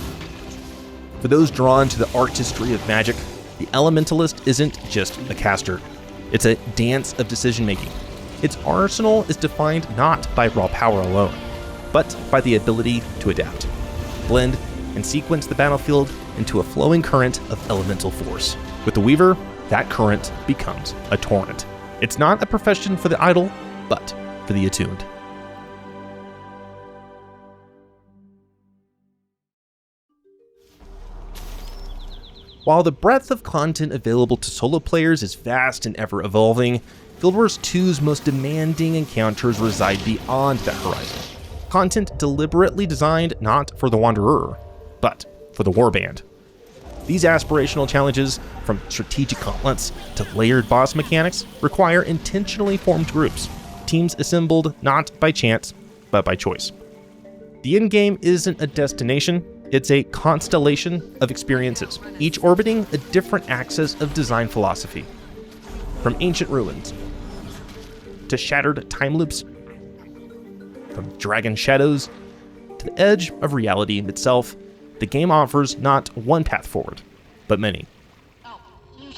For those drawn to the artistry of magic, the Elementalist isn't just a caster. It's a dance of decision-making. Its arsenal is defined not by raw power alone, but by the ability to adapt, blend, and sequence the battlefield into a flowing current of elemental force. With the Weaver, that current becomes a torrent. It's not a profession for the idle, but for the attuned. While the breadth of content available to solo players is vast and ever-evolving, Guild Wars 2's most demanding encounters reside beyond that horizon. Content deliberately designed not for the Wanderer, but for the Warband. These aspirational challenges, from strategic gauntlets to layered boss mechanics, require intentionally formed groups, teams assembled not by chance, but by choice. The endgame isn't a destination, it's a constellation of experiences, each orbiting a different axis of design philosophy. From ancient ruins to shattered time loops, from dragon shadows to the edge of reality itself, the game offers not one path forward, but many.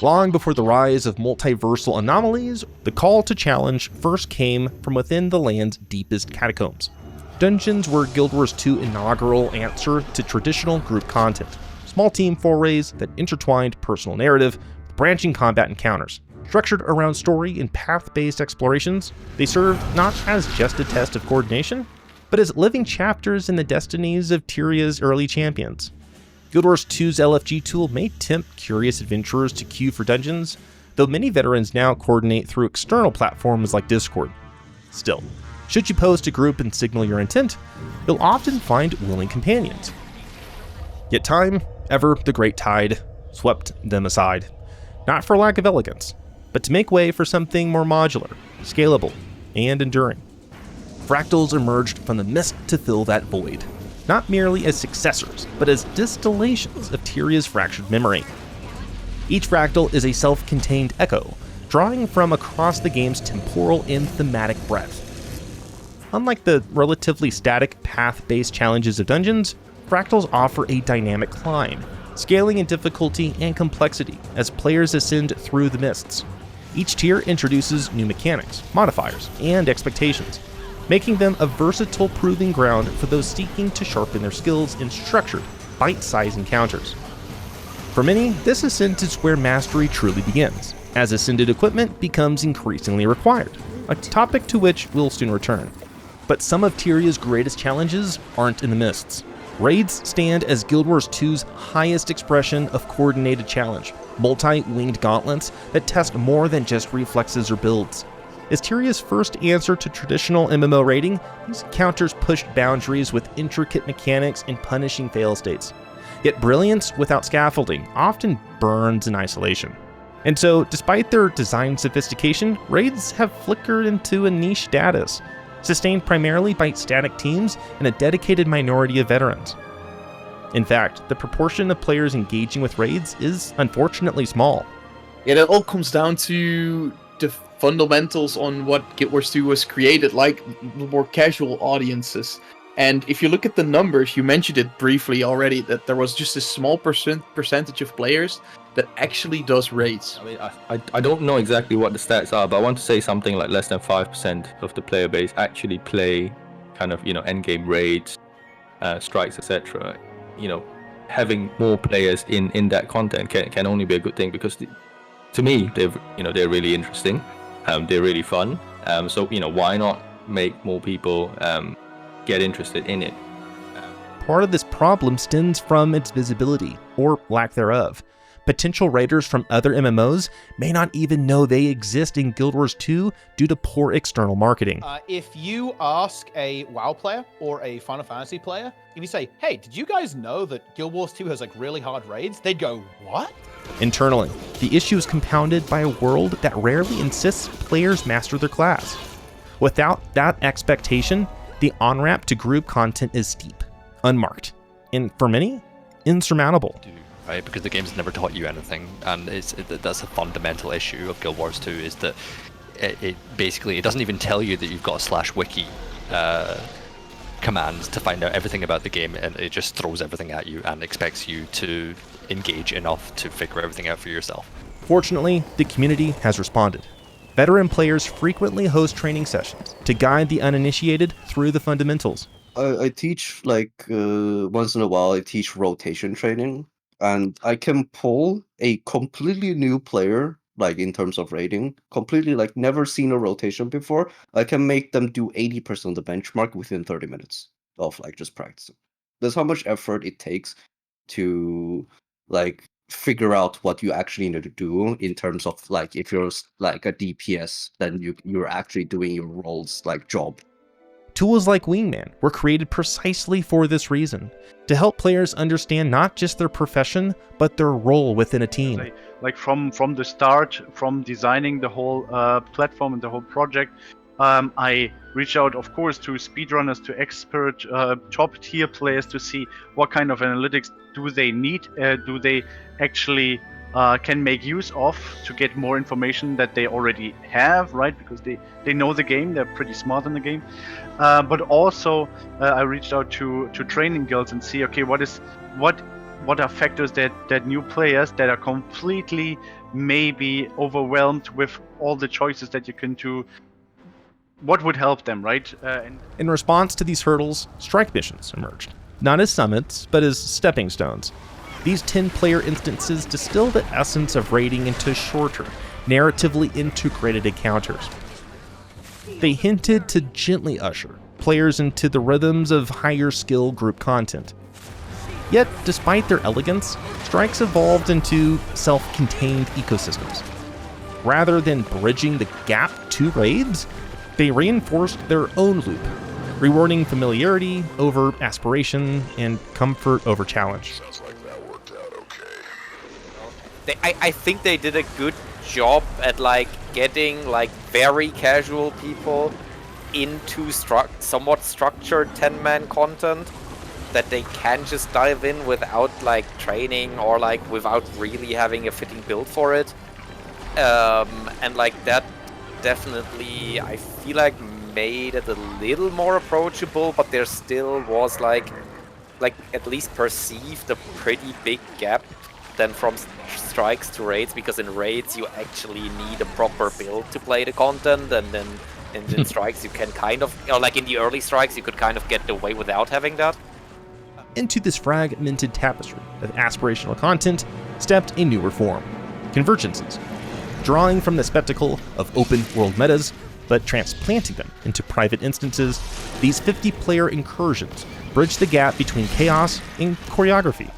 Long before the rise of multiversal anomalies, the call to challenge first came from within the land's deepest catacombs. Dungeons were Guild Wars 2's inaugural answer to traditional group content, small team forays that intertwined personal narrative with branching combat encounters. Structured around story and path-based explorations, they served not as just a test of coordination, but as living chapters in the destinies of Tyria's early champions. Guild Wars 2's LFG tool may tempt curious adventurers to queue for dungeons, though many veterans now coordinate through external platforms like Discord. Still, should you post a group and signal your intent, you'll often find willing companions. Yet time, ever the great tide, swept them aside, not for lack of elegance, but to make way for something more modular, scalable, and enduring. Fractals emerged from the mist to fill that void, not merely as successors, but as distillations of Tyria's fractured memory. Each fractal is a self-contained echo, drawing from across the game's temporal and thematic breadth. Unlike the relatively static path-based challenges of dungeons, fractals offer a dynamic climb, scaling in difficulty and complexity as players ascend through the mists. Each tier introduces new mechanics, modifiers, and expectations, making them a versatile proving ground for those seeking to sharpen their skills in structured, bite-sized encounters. For many, this ascent is where mastery truly begins, as ascended equipment becomes increasingly required, a topic to which we'll soon return. But some of Tyria's greatest challenges aren't in the mists. Raids stand as Guild Wars 2's highest expression of coordinated challenge, multi-winged gauntlets that test more than just reflexes or builds. As Tyria's first answer to traditional MMO raiding, these encounters pushed boundaries with intricate mechanics and punishing fail states. Yet brilliance without scaffolding often burns in isolation. And so, despite their design sophistication, raids have flickered into a niche status, sustained primarily by static teams and a dedicated minority of veterans. In fact, the proportion of players engaging with raids is unfortunately small. Yeah, that all comes down to the fundamentals on what Guild Wars 2 was created, like more casual audiences. And if you look at the numbers, you mentioned it briefly already, that there was just a small percentage of players that actually does raids. I mean, I don't know exactly what the stats are, but I want to say something like less than 5% of the player base actually play kind of, endgame raids, strikes, etc. Having more players in that content can only be a good thing, because to me, they're really interesting, they're really fun. So why not make more people get interested in it? Part of this problem stems from its visibility, or lack thereof. Potential raiders from other MMOs may not even know they exist in Guild Wars 2 due to poor external marketing. If you ask a WoW player or a Final Fantasy player, if you say, hey, did you guys know that Guild Wars 2 has really hard raids? They'd go, what? Internally, the issue is compounded by a world that rarely insists players master their class. Without that expectation, the on-ramp to group content is steep, unmarked, and for many, insurmountable. Right, because the game's never taught you anything, and that's a fundamental issue of Guild Wars 2, is that it basically doesn't even tell you that you've got a /wiki commands to find out everything about the game, and it just throws everything at you and expects you to engage enough to figure everything out for yourself. Fortunately, the community has responded. Veteran players frequently host training sessions to guide the uninitiated through the fundamentals. I teach, once in a while, I teach rotation training. And I can pull a completely new player, in terms of rating, completely, never seen a rotation before. I can make them do 80% of the benchmark within 30 minutes of, just practicing. That's how much effort it takes to, figure out what you actually need to do in terms of, if you're, a DPS, then you're actually doing your role's, job. Tools like Wingman were created precisely for this reason, to help players understand not just their profession, but their role within a team. From the start, from designing the whole platform and the whole project, I reached out, of course, to speedrunners, to expert, top-tier players to see what kind of analytics do they need, do they actually can make use of to get more information that they already have, right? Because they know the game, they're pretty smart in the game. But also, I reached out to training guilds and see, okay, what are factors that new players that are completely maybe overwhelmed with all the choices that you can do, what would help them, right? In response to these hurdles, strike missions emerged, not as summits, but as stepping stones. These 10-player instances distill the essence of raiding into shorter, narratively integrated encounters. They hinted to gently usher players into the rhythms of higher skill group content. Yet, despite their elegance, strikes evolved into self-contained ecosystems. Rather than bridging the gap to raids, they reinforced their own loop, rewarding familiarity over aspiration and comfort over challenge. I think they did a good job at like getting like very casual people into somewhat structured 10-man content that they can just dive in without like training or like without really having a fitting build for it. And like that definitely, I feel like, made it a little more approachable, but there still was like at least perceived a pretty big gap than from strikes to raids, because in raids you actually need a proper build to play the content, and then in strikes you can kind of, or like in the early strikes you could kind of get away without having that. Into this fragmented tapestry of aspirational content stepped a newer form, Convergences, drawing from the spectacle of open world metas, but transplanting them into private instances. These 50-player incursions bridge the gap between chaos and choreography.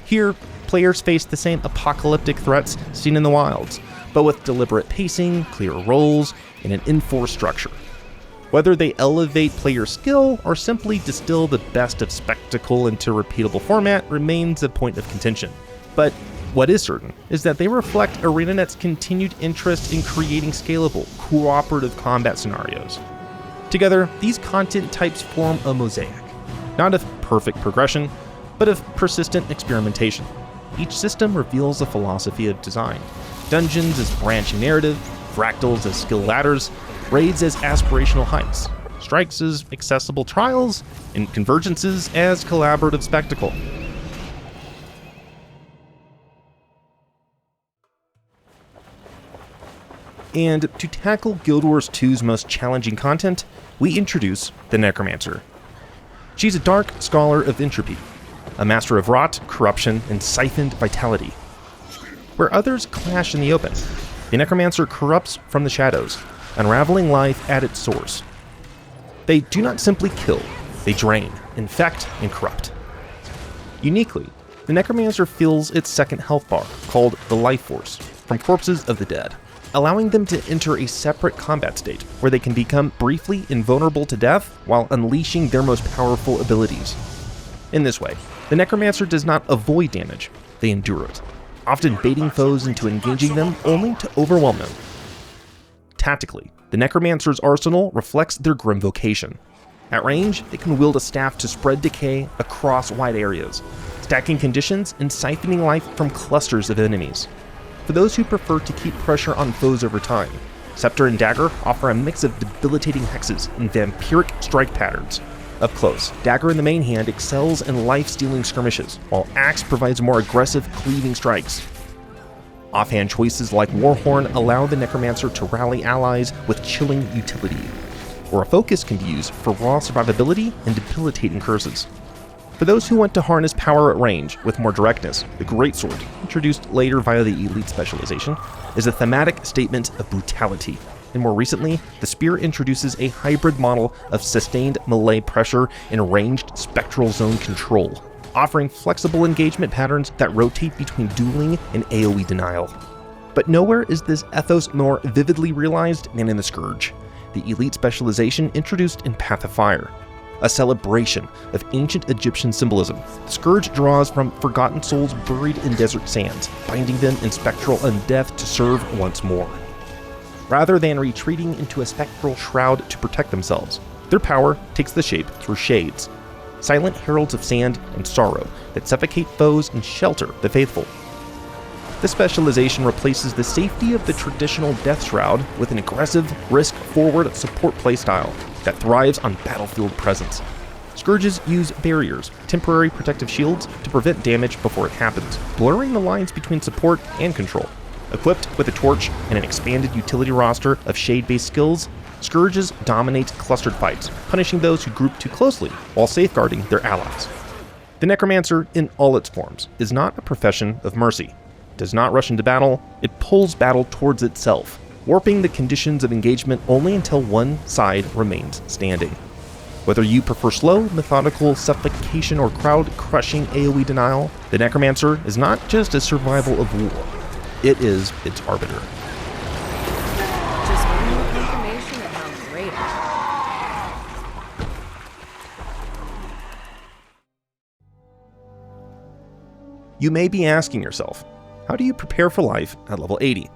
Here, players face the same apocalyptic threats seen in the wilds, but with deliberate pacing, clear roles, and an enforced structure. Whether they elevate player skill or simply distill the best of spectacle into repeatable format remains a point of contention. But what is certain is that they reflect ArenaNet's continued interest in creating scalable, cooperative combat scenarios. Together, these content types form a mosaic, not of perfect progression, but of persistent experimentation. Each system reveals a philosophy of design. Dungeons as branching narrative, fractals as skill ladders, raids as aspirational heights, strikes as accessible trials, and convergences as collaborative spectacle. And to tackle Guild Wars 2's most challenging content, we introduce the Necromancer. She's a dark scholar of entropy, a master of rot, corruption, and siphoned vitality. Where others clash in the open, the Necromancer corrupts from the shadows, unraveling life at its source. They do not simply kill, they drain, infect, and corrupt. Uniquely, the Necromancer fills its second health bar, called the Life Force, from corpses of the dead, allowing them to enter a separate combat state where they can become briefly invulnerable to death while unleashing their most powerful abilities. In this way, the Necromancer does not avoid damage, they endure it, often baiting foes into engaging them only to overwhelm them. Tactically, the Necromancer's arsenal reflects their grim vocation. At range, they can wield a staff to spread decay across wide areas, stacking conditions and siphoning life from clusters of enemies. For those who prefer to keep pressure on foes over time, Scepter and Dagger offer a mix of debilitating hexes and vampiric strike patterns. Up close, Dagger in the main hand excels in life-stealing skirmishes, while Axe provides more aggressive, cleaving strikes. Offhand choices like Warhorn allow the Necromancer to rally allies with chilling utility, or a focus can be used for raw survivability and debilitating curses. For those who want to harness power at range with more directness, the Greatsword, introduced later via the Elite specialization, is a thematic statement of brutality. And more recently, the Spear introduces a hybrid model of sustained melee pressure and ranged spectral zone control, offering flexible engagement patterns that rotate between dueling and AoE denial. But nowhere is this ethos more vividly realized than in the Scourge, the Elite specialization introduced in Path of Fire. A celebration of ancient Egyptian symbolism, the Scourge draws from forgotten souls buried in desert sands, binding them in spectral undeath to serve once more. Rather than retreating into a spectral shroud to protect themselves, their power takes the shape through shades, silent heralds of sand and sorrow that suffocate foes and shelter the faithful. This specialization replaces the safety of the traditional Death Shroud with an aggressive, risk-forward support playstyle that thrives on battlefield presence. Scourges use barriers, temporary protective shields, to prevent damage before it happens, blurring the lines between support and control. Equipped with a torch and an expanded utility roster of shade-based skills, Scourges dominate clustered fights, punishing those who group too closely while safeguarding their allies. The Necromancer, in all its forms, is not a profession of mercy. It does not rush into battle, it pulls battle towards itself, warping the conditions of engagement only until one side remains standing. Whether you prefer slow, methodical suffocation or crowd-crushing AoE denial, the Necromancer is not just a survival of war, it is its arbiter. Just one more confirmation of how great You may be asking yourself, How do you prepare for life at level 80?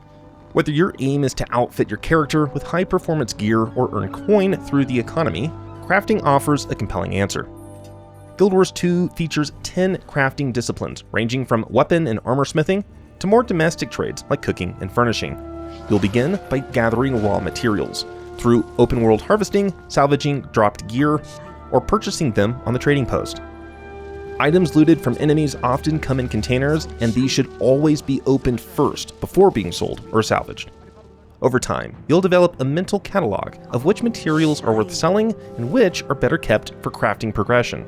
Whether your aim is to outfit your character with high-performance gear or earn coin through the economy, crafting offers a compelling answer. Guild Wars 2 features 10 crafting disciplines, ranging from weapon and armor smithing to more domestic trades like cooking and furnishing. You'll begin by gathering raw materials through open-world harvesting, salvaging dropped gear, or purchasing them on the trading post. Items looted from enemies often come in containers, and these should always be opened first before being sold or salvaged. Over time, you'll develop a mental catalog of which materials are worth selling and which are better kept for crafting progression.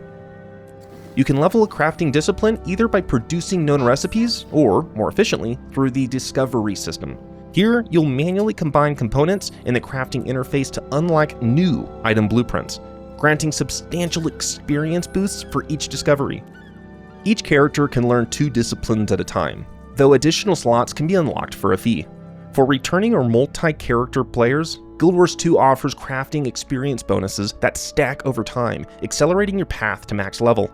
You can level a crafting discipline either by producing known recipes or, more efficiently, through the discovery system. Here, you'll manually combine components in the crafting interface to unlock new item blueprints, granting substantial experience boosts for each discovery. Each character can learn 2 disciplines at a time, though additional slots can be unlocked for a fee. For returning or multi-character players, Guild Wars 2 offers crafting experience bonuses that stack over time, accelerating your path to max level.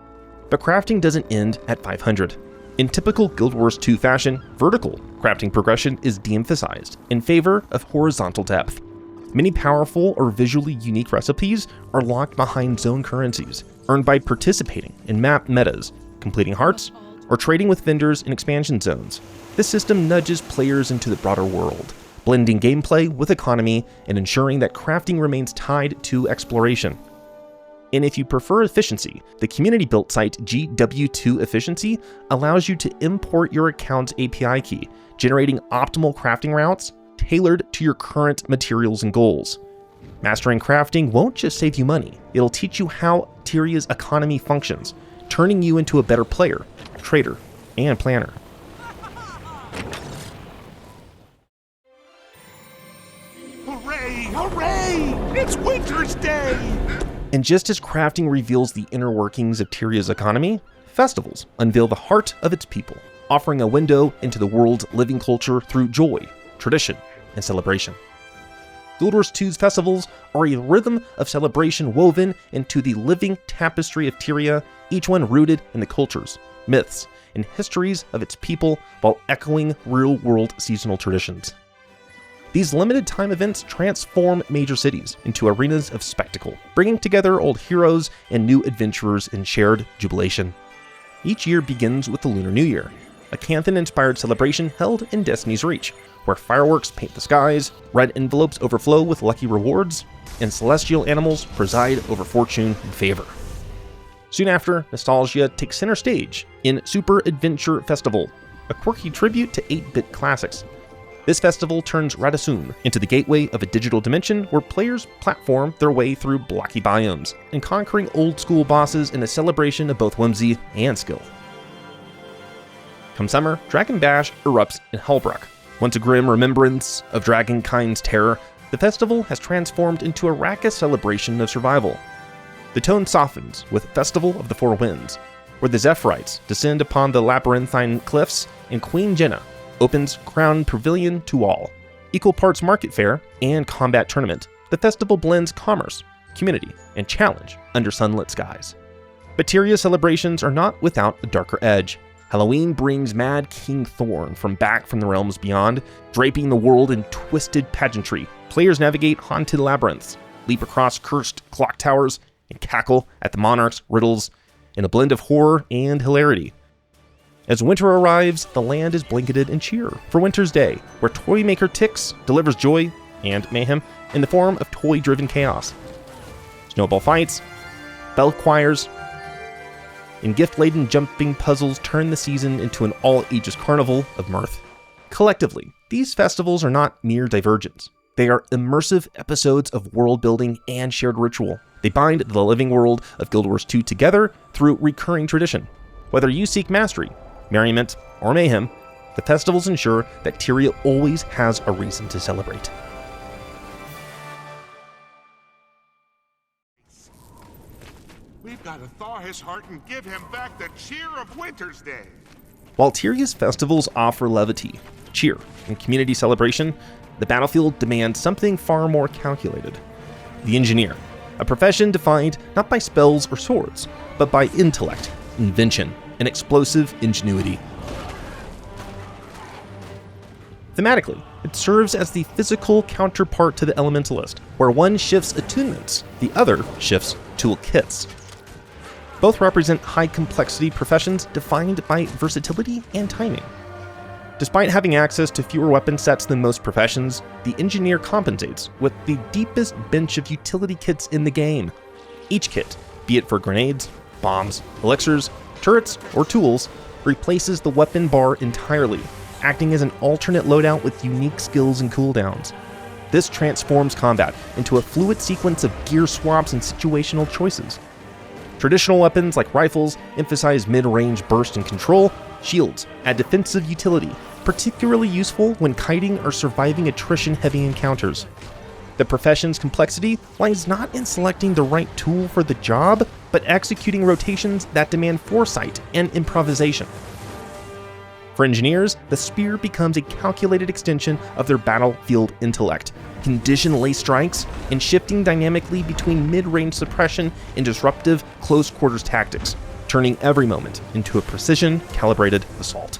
But crafting doesn't end at 500. In typical Guild Wars 2 fashion, vertical crafting progression is de-emphasized in favor of horizontal depth. Many powerful or visually unique recipes are locked behind zone currencies, earned by participating in map metas, completing hearts, or trading with vendors in expansion zones. This system nudges players into the broader world, blending gameplay with economy and ensuring that crafting remains tied to exploration. And if you prefer efficiency, the community-built site GW2 Efficiency allows you to import your account's API key, generating optimal crafting routes tailored to your current materials and goals. Mastering crafting won't just save you money, it'll teach you how Tyria's economy functions, turning you into a better player, trader, and planner. Hooray! Hooray! It's Winter's Day! And just as crafting reveals the inner workings of Tyria's economy, festivals unveil the heart of its people, offering a window into the world's living culture through joy, tradition, and celebration. Guild Wars 2's festivals are a rhythm of celebration woven into the living tapestry of Tyria, each one rooted in the cultures, myths, and histories of its people while echoing real-world seasonal traditions. These limited-time events transform major cities into arenas of spectacle, bringing together old heroes and new adventurers in shared jubilation. Each year begins with the Lunar New Year, a Canthan-inspired celebration held in Destiny's Reach, where fireworks paint the skies, red envelopes overflow with lucky rewards, and celestial animals preside over fortune and favor. Soon after, nostalgia takes center stage in Super Adventure Festival, a quirky tribute to 8-bit classics. This festival turns Radissun into the gateway of a digital dimension where players platform their way through blocky biomes and conquering old-school bosses in a celebration of both whimsy and skill. Come summer, Dragon Bash erupts in Hellbruck. Once a grim remembrance of dragonkind's terror, the festival has transformed into a raucous celebration of survival. The tone softens with Festival of the Four Winds, where the Zephyrites descend upon the labyrinthine cliffs and Queen Jenna opens Crown Pavilion to all. Equal parts market fair and combat tournament, the festival blends commerce, community, and challenge under sunlit skies. But Tyria's celebrations are not without a darker edge. Halloween brings Mad King Thorn from back from the realms beyond, draping the world in twisted pageantry. Players navigate haunted labyrinths, leap across cursed clock towers, and cackle at the monarch's riddles in a blend of horror and hilarity. As winter arrives, the land is blanketed in cheer for Winter's Day, where Toymaker Tix delivers joy and mayhem in the form of toy-driven chaos. Snowball fights, bell choirs, and gift-laden jumping puzzles turn the season into an all-ages carnival of mirth. Collectively, these festivals are not mere diversions. They are immersive episodes of world-building and shared ritual. They bind the living world of Guild Wars 2 together through recurring tradition. Whether you seek mastery, merriment, or mayhem, the festivals ensure that Tyria always has a reason to celebrate. We've got to thaw his heart and give him back the cheer of Winter's Day. While Tyria's festivals offer levity, cheer, and community celebration, the battlefield demands something far more calculated. The engineer, a profession defined not by spells or swords, but by intellect, invention, and explosive ingenuity. Thematically, it serves as the physical counterpart to the Elementalist, where one shifts attunements, the other shifts toolkits. Both represent high-complexity professions defined by versatility and timing. Despite having access to fewer weapon sets than most professions, the engineer compensates with the deepest bench of utility kits in the game. Each kit, be it for grenades, bombs, elixirs, turrets, or tools, replaces the weapon bar entirely, acting as an alternate loadout with unique skills and cooldowns. This transforms combat into a fluid sequence of gear swaps and situational choices. Traditional weapons like rifles emphasize mid-range burst and control. Shields add defensive utility, particularly useful when kiting or surviving attrition-heavy encounters. The profession's complexity lies not in selecting the right tool for the job, but executing rotations that demand foresight and improvisation. For engineers, the spear becomes a calculated extension of their battlefield intellect, condition-laced strikes, and shifting dynamically between mid-range suppression and disruptive close-quarters tactics, turning every moment into a precision-calibrated assault.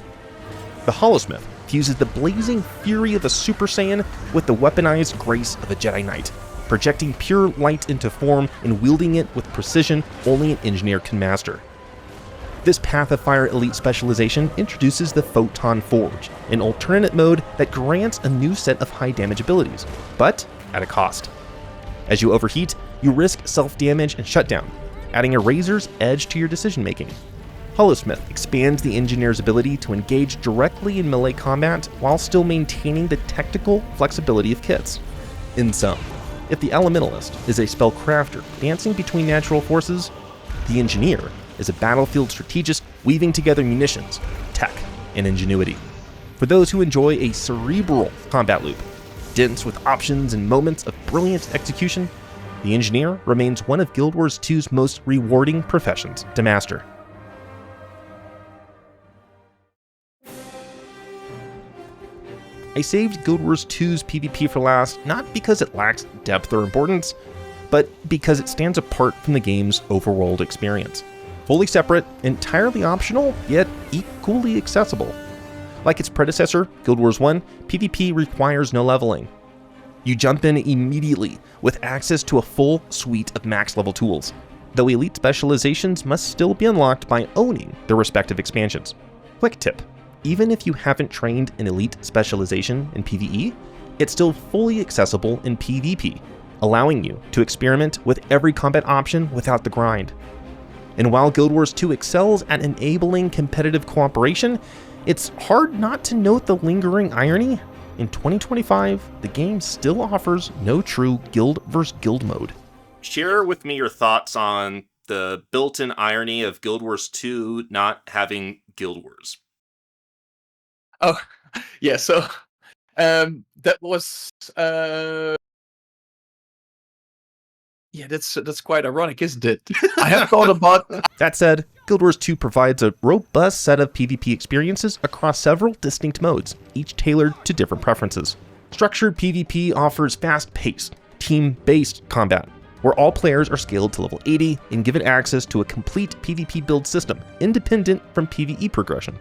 The Holosmith fuses the blazing fury of a Super Saiyan with the weaponized grace of a Jedi Knight, projecting pure light into form and wielding it with precision only an engineer can master. This Path of Fire elite specialization introduces the Photon Forge, an alternate mode that grants a new set of high damage abilities, but at a cost. As you overheat, you risk self-damage and shutdown, adding a razor's edge to your decision-making. Holosmith expands the engineer's ability to engage directly in melee combat while still maintaining the technical flexibility of kits. In sum, if the Elementalist is a spellcrafter dancing between natural forces, the engineer is a battlefield strategist weaving together munitions, tech, and ingenuity. For those who enjoy a cerebral combat loop, dense with options and moments of brilliant execution, the engineer remains one of Guild Wars 2's most rewarding professions to master. I saved Guild Wars 2's PvP for last, not because it lacks depth or importance, but because it stands apart from the game's overworld experience. Fully separate, entirely optional, yet equally accessible. Like its predecessor, Guild Wars 1, PvP requires no leveling. You jump in immediately with access to a full suite of max level tools, though elite specializations must still be unlocked by owning their respective expansions. Quick tip, even if you haven't trained an elite specialization in PvE, it's still fully accessible in PvP, allowing you to experiment with every combat option without the grind. And while Guild Wars 2 excels at enabling competitive cooperation, it's hard not to note the lingering irony. In 2025, the game still offers no true guild versus guild mode. Share with me your thoughts on the built-in irony of Guild Wars 2 not having Guild Wars. Oh, yeah, so that was yeah, that's quite ironic, isn't it? I have thought about... That said, Guild Wars 2 provides a robust set of PvP experiences across several distinct modes, each tailored to different preferences. Structured PvP offers fast-paced, team-based combat, where all players are scaled to level 80 and given access to a complete PvP build system, independent from PvE progression.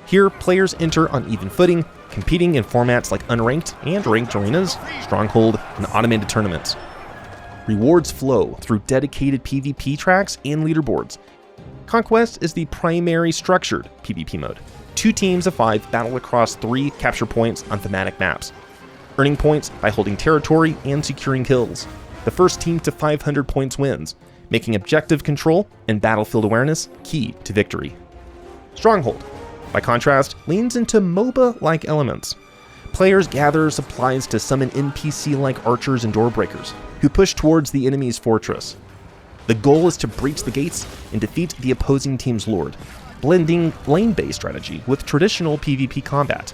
Here, players enter on even footing, competing in formats like unranked and ranked arenas, Stronghold, and automated tournaments. Rewards flow through dedicated PvP tracks and leaderboards. Conquest is the primary structured PvP mode. 2 teams of 5 battle across 3 capture points on thematic maps, earning points by holding territory and securing kills. The first team to 500 points wins, making objective control and battlefield awareness key to victory. Stronghold, by contrast, leans into MOBA-like elements. Players gather supplies to summon NPC-like archers and doorbreakers, who push towards the enemy's fortress. The goal is to breach the gates and defeat the opposing team's lord, blending lane-based strategy with traditional PvP combat.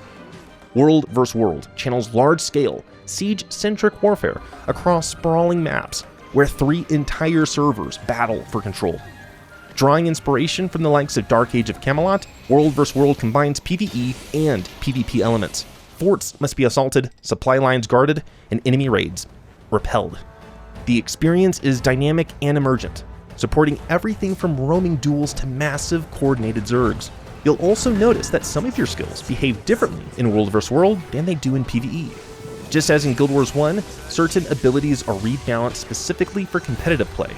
World vs. World channels large-scale, siege-centric warfare across sprawling maps, where 3 entire servers battle for control. Drawing inspiration from the likes of Dark Age of Camelot, World vs. World combines PvE and PvP elements. Forts must be assaulted, supply lines guarded, and enemy raids repelled. The experience is dynamic and emergent, supporting everything from roaming duels to massive coordinated zergs. You'll also notice that some of your skills behave differently in World vs. World than they do in PvE. Just as in Guild Wars 1, certain abilities are rebalanced specifically for competitive play.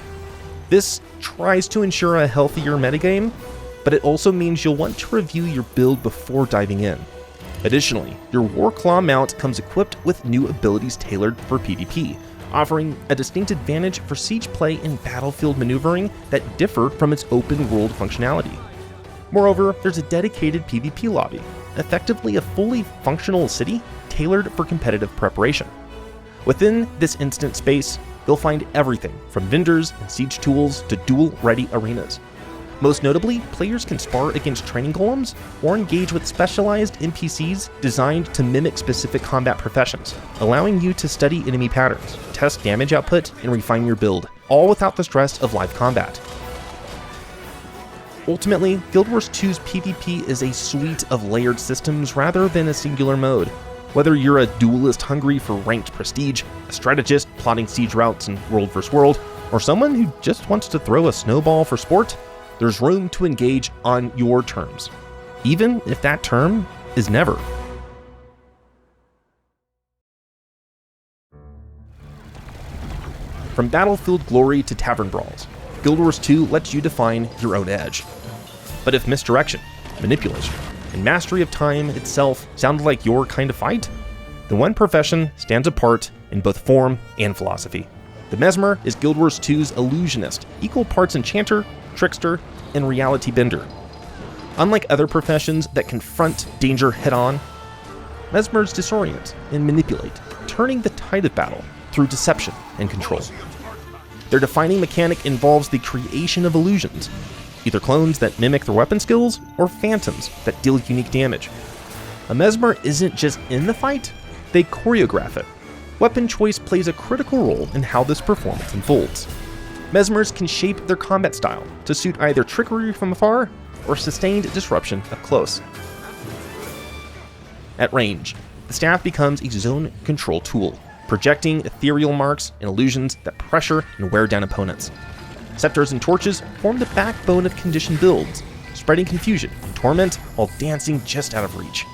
This tries to ensure a healthier metagame, but it also means you'll want to review your build before diving in. Additionally, your Warclaw mount comes equipped with new abilities tailored for PvP, offering a distinct advantage for siege play and battlefield maneuvering that differ from its open world functionality. Moreover, there's a dedicated PvP lobby, effectively a fully functional city tailored for competitive preparation. Within this instant space, you'll find everything from vendors and siege tools to duel-ready arenas. Most notably, players can spar against training golems or engage with specialized NPCs designed to mimic specific combat professions, allowing you to study enemy patterns, test damage output, and refine your build, all without the stress of live combat. Ultimately, Guild Wars 2's PvP is a suite of layered systems rather than a singular mode. Whether you're a duelist hungry for ranked prestige, a strategist plotting siege routes in World vs. World, or someone who just wants to throw a snowball for sport, there's room to engage on your terms, even if that term is never. From battlefield glory to tavern brawls, Guild Wars 2 lets you define your own edge. But if misdirection, manipulation, and mastery of time itself sound like your kind of fight, then one profession stands apart in both form and philosophy. The Mesmer is Guild Wars 2's illusionist, equal parts enchanter, trickster, and reality bender. Unlike other professions that confront danger head-on, Mesmers disorient and manipulate, turning the tide of battle through deception and control. Their defining mechanic involves the creation of illusions, either clones that mimic their weapon skills or phantoms that deal unique damage. A Mesmer isn't just in the fight, they choreograph it. Weapon choice plays a critical role in how this performance unfolds. Mesmers can shape their combat style to suit either trickery from afar or sustained disruption up close. At range, the staff becomes a zone control tool, projecting ethereal marks and illusions that pressure and wear down opponents. Scepters and torches form the backbone of conditioned builds, spreading confusion and torment while dancing just out of reach.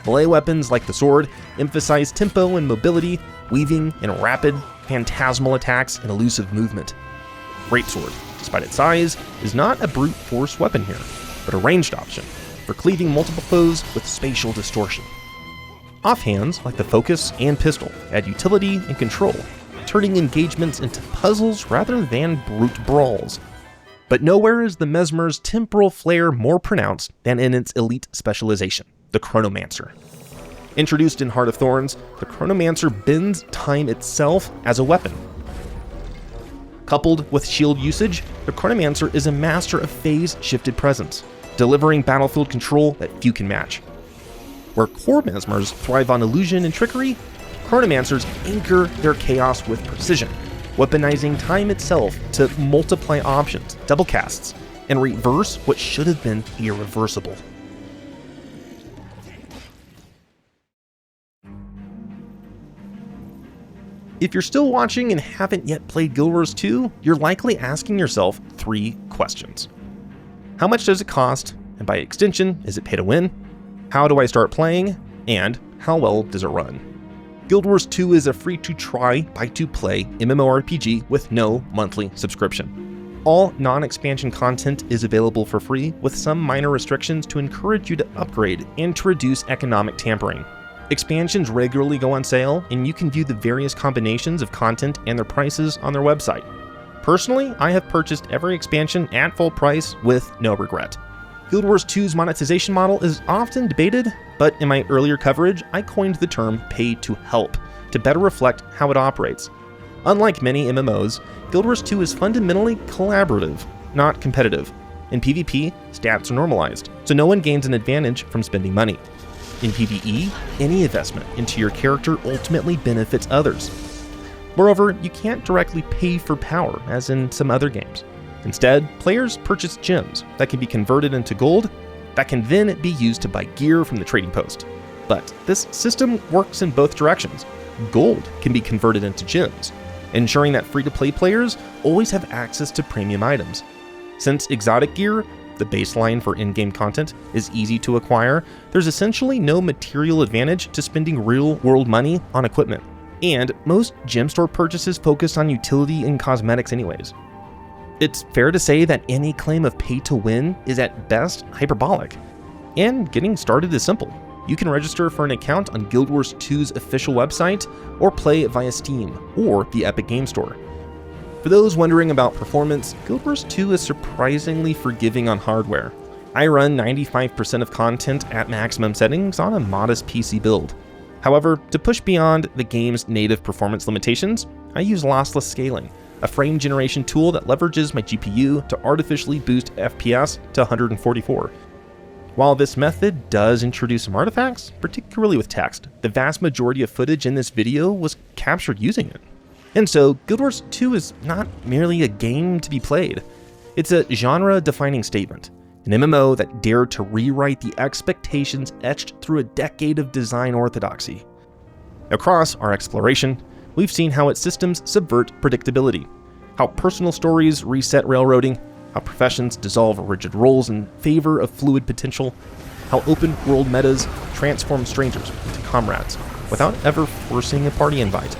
Melee weapons like the sword emphasize tempo and mobility, weaving in rapid, phantasmal attacks and elusive movement. Greatsword, despite its size, is not a brute force weapon here, but a ranged option for cleaving multiple foes with spatial distortion. Offhands like the Focus and Pistol add utility and control, turning engagements into puzzles rather than brute brawls. But nowhere is the Mesmer's temporal flair more pronounced than in its elite specialization, the Chronomancer. Introduced in Heart of Thorns, the Chronomancer bends time itself as a weapon. Coupled with shield usage, the Chronomancer is a master of phase-shifted presence, delivering battlefield control that few can match. Where core Mesmers thrive on illusion and trickery, Chronomancers anchor their chaos with precision, weaponizing time itself to multiply options, double casts, and reverse what should have been irreversible. If you're still watching and haven't yet played Guild Wars 2, you're likely asking yourself 3 questions. How much does it cost? And by extension, is it pay to win? How do I start playing? And how well does it run? Guild Wars 2 is a free-to-try, buy-to-play MMORPG with no monthly subscription. All non-expansion content is available for free, with some minor restrictions to encourage you to upgrade and to reduce economic tampering. Expansions regularly go on sale, and you can view the various combinations of content and their prices on their website. Personally, I have purchased every expansion at full price with no regret. Guild Wars 2's monetization model is often debated, but in my earlier coverage, I coined the term pay to help to better reflect how it operates. Unlike many MMOs, Guild Wars 2 is fundamentally collaborative, not competitive. In PvP, stats are normalized, so no one gains an advantage from spending money. In PvE, any investment into your character ultimately benefits others. Moreover, you can't directly pay for power, as in some other games. Instead, players purchase gems that can be converted into gold that can then be used to buy gear from the trading post. But this system works in both directions. Gold can be converted into gems, ensuring that free-to-play players always have access to premium items. Since exotic gear the baseline for in-game content, is easy to acquire, there's essentially no material advantage to spending real-world money on equipment. And most gem store purchases focus on utility and cosmetics anyways. It's fair to say that any claim of pay to win is at best hyperbolic. And getting started is simple. You can register for an account on Guild Wars 2's official website, or play via Steam or the Epic Game Store. For those wondering about performance, Guild Wars 2 is surprisingly forgiving on hardware. I run 95% of content at maximum settings on a modest PC build. However, to push beyond the game's native performance limitations, I use lossless scaling, a frame generation tool that leverages my GPU to artificially boost FPS to 144. While this method does introduce some artifacts, particularly with text, the vast majority of footage in this video was captured using it. And so, Guild Wars 2 is not merely a game to be played. It's a genre-defining statement, an MMO that dared to rewrite the expectations etched through a decade of design orthodoxy. Across our exploration, we've seen how its systems subvert predictability, how personal stories reset railroading, how professions dissolve rigid roles in favor of fluid potential, how open world metas transform strangers into comrades without ever forcing a party invite.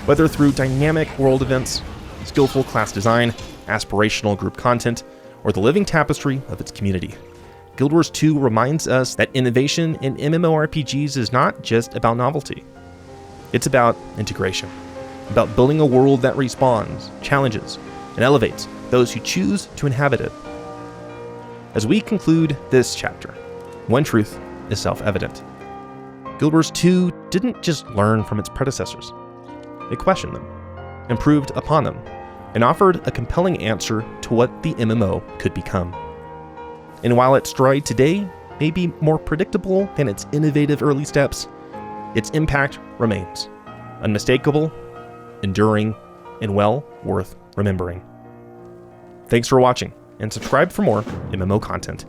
Whether through dynamic world events, skillful class design, aspirational group content, or the living tapestry of its community, Guild Wars 2 reminds us that innovation in MMORPGs is not just about novelty. It's about integration, about building a world that respawns, challenges, and elevates those who choose to inhabit it. As we conclude this chapter, one truth is self-evident. Guild Wars 2 didn't just learn from its predecessors. It questioned them, improved upon them, and offered a compelling answer to what the MMO could become. And while its stride today may be more predictable than its innovative early steps, its impact remains unmistakable, enduring, and well worth remembering. Thanks for watching, and subscribe for more MMO content.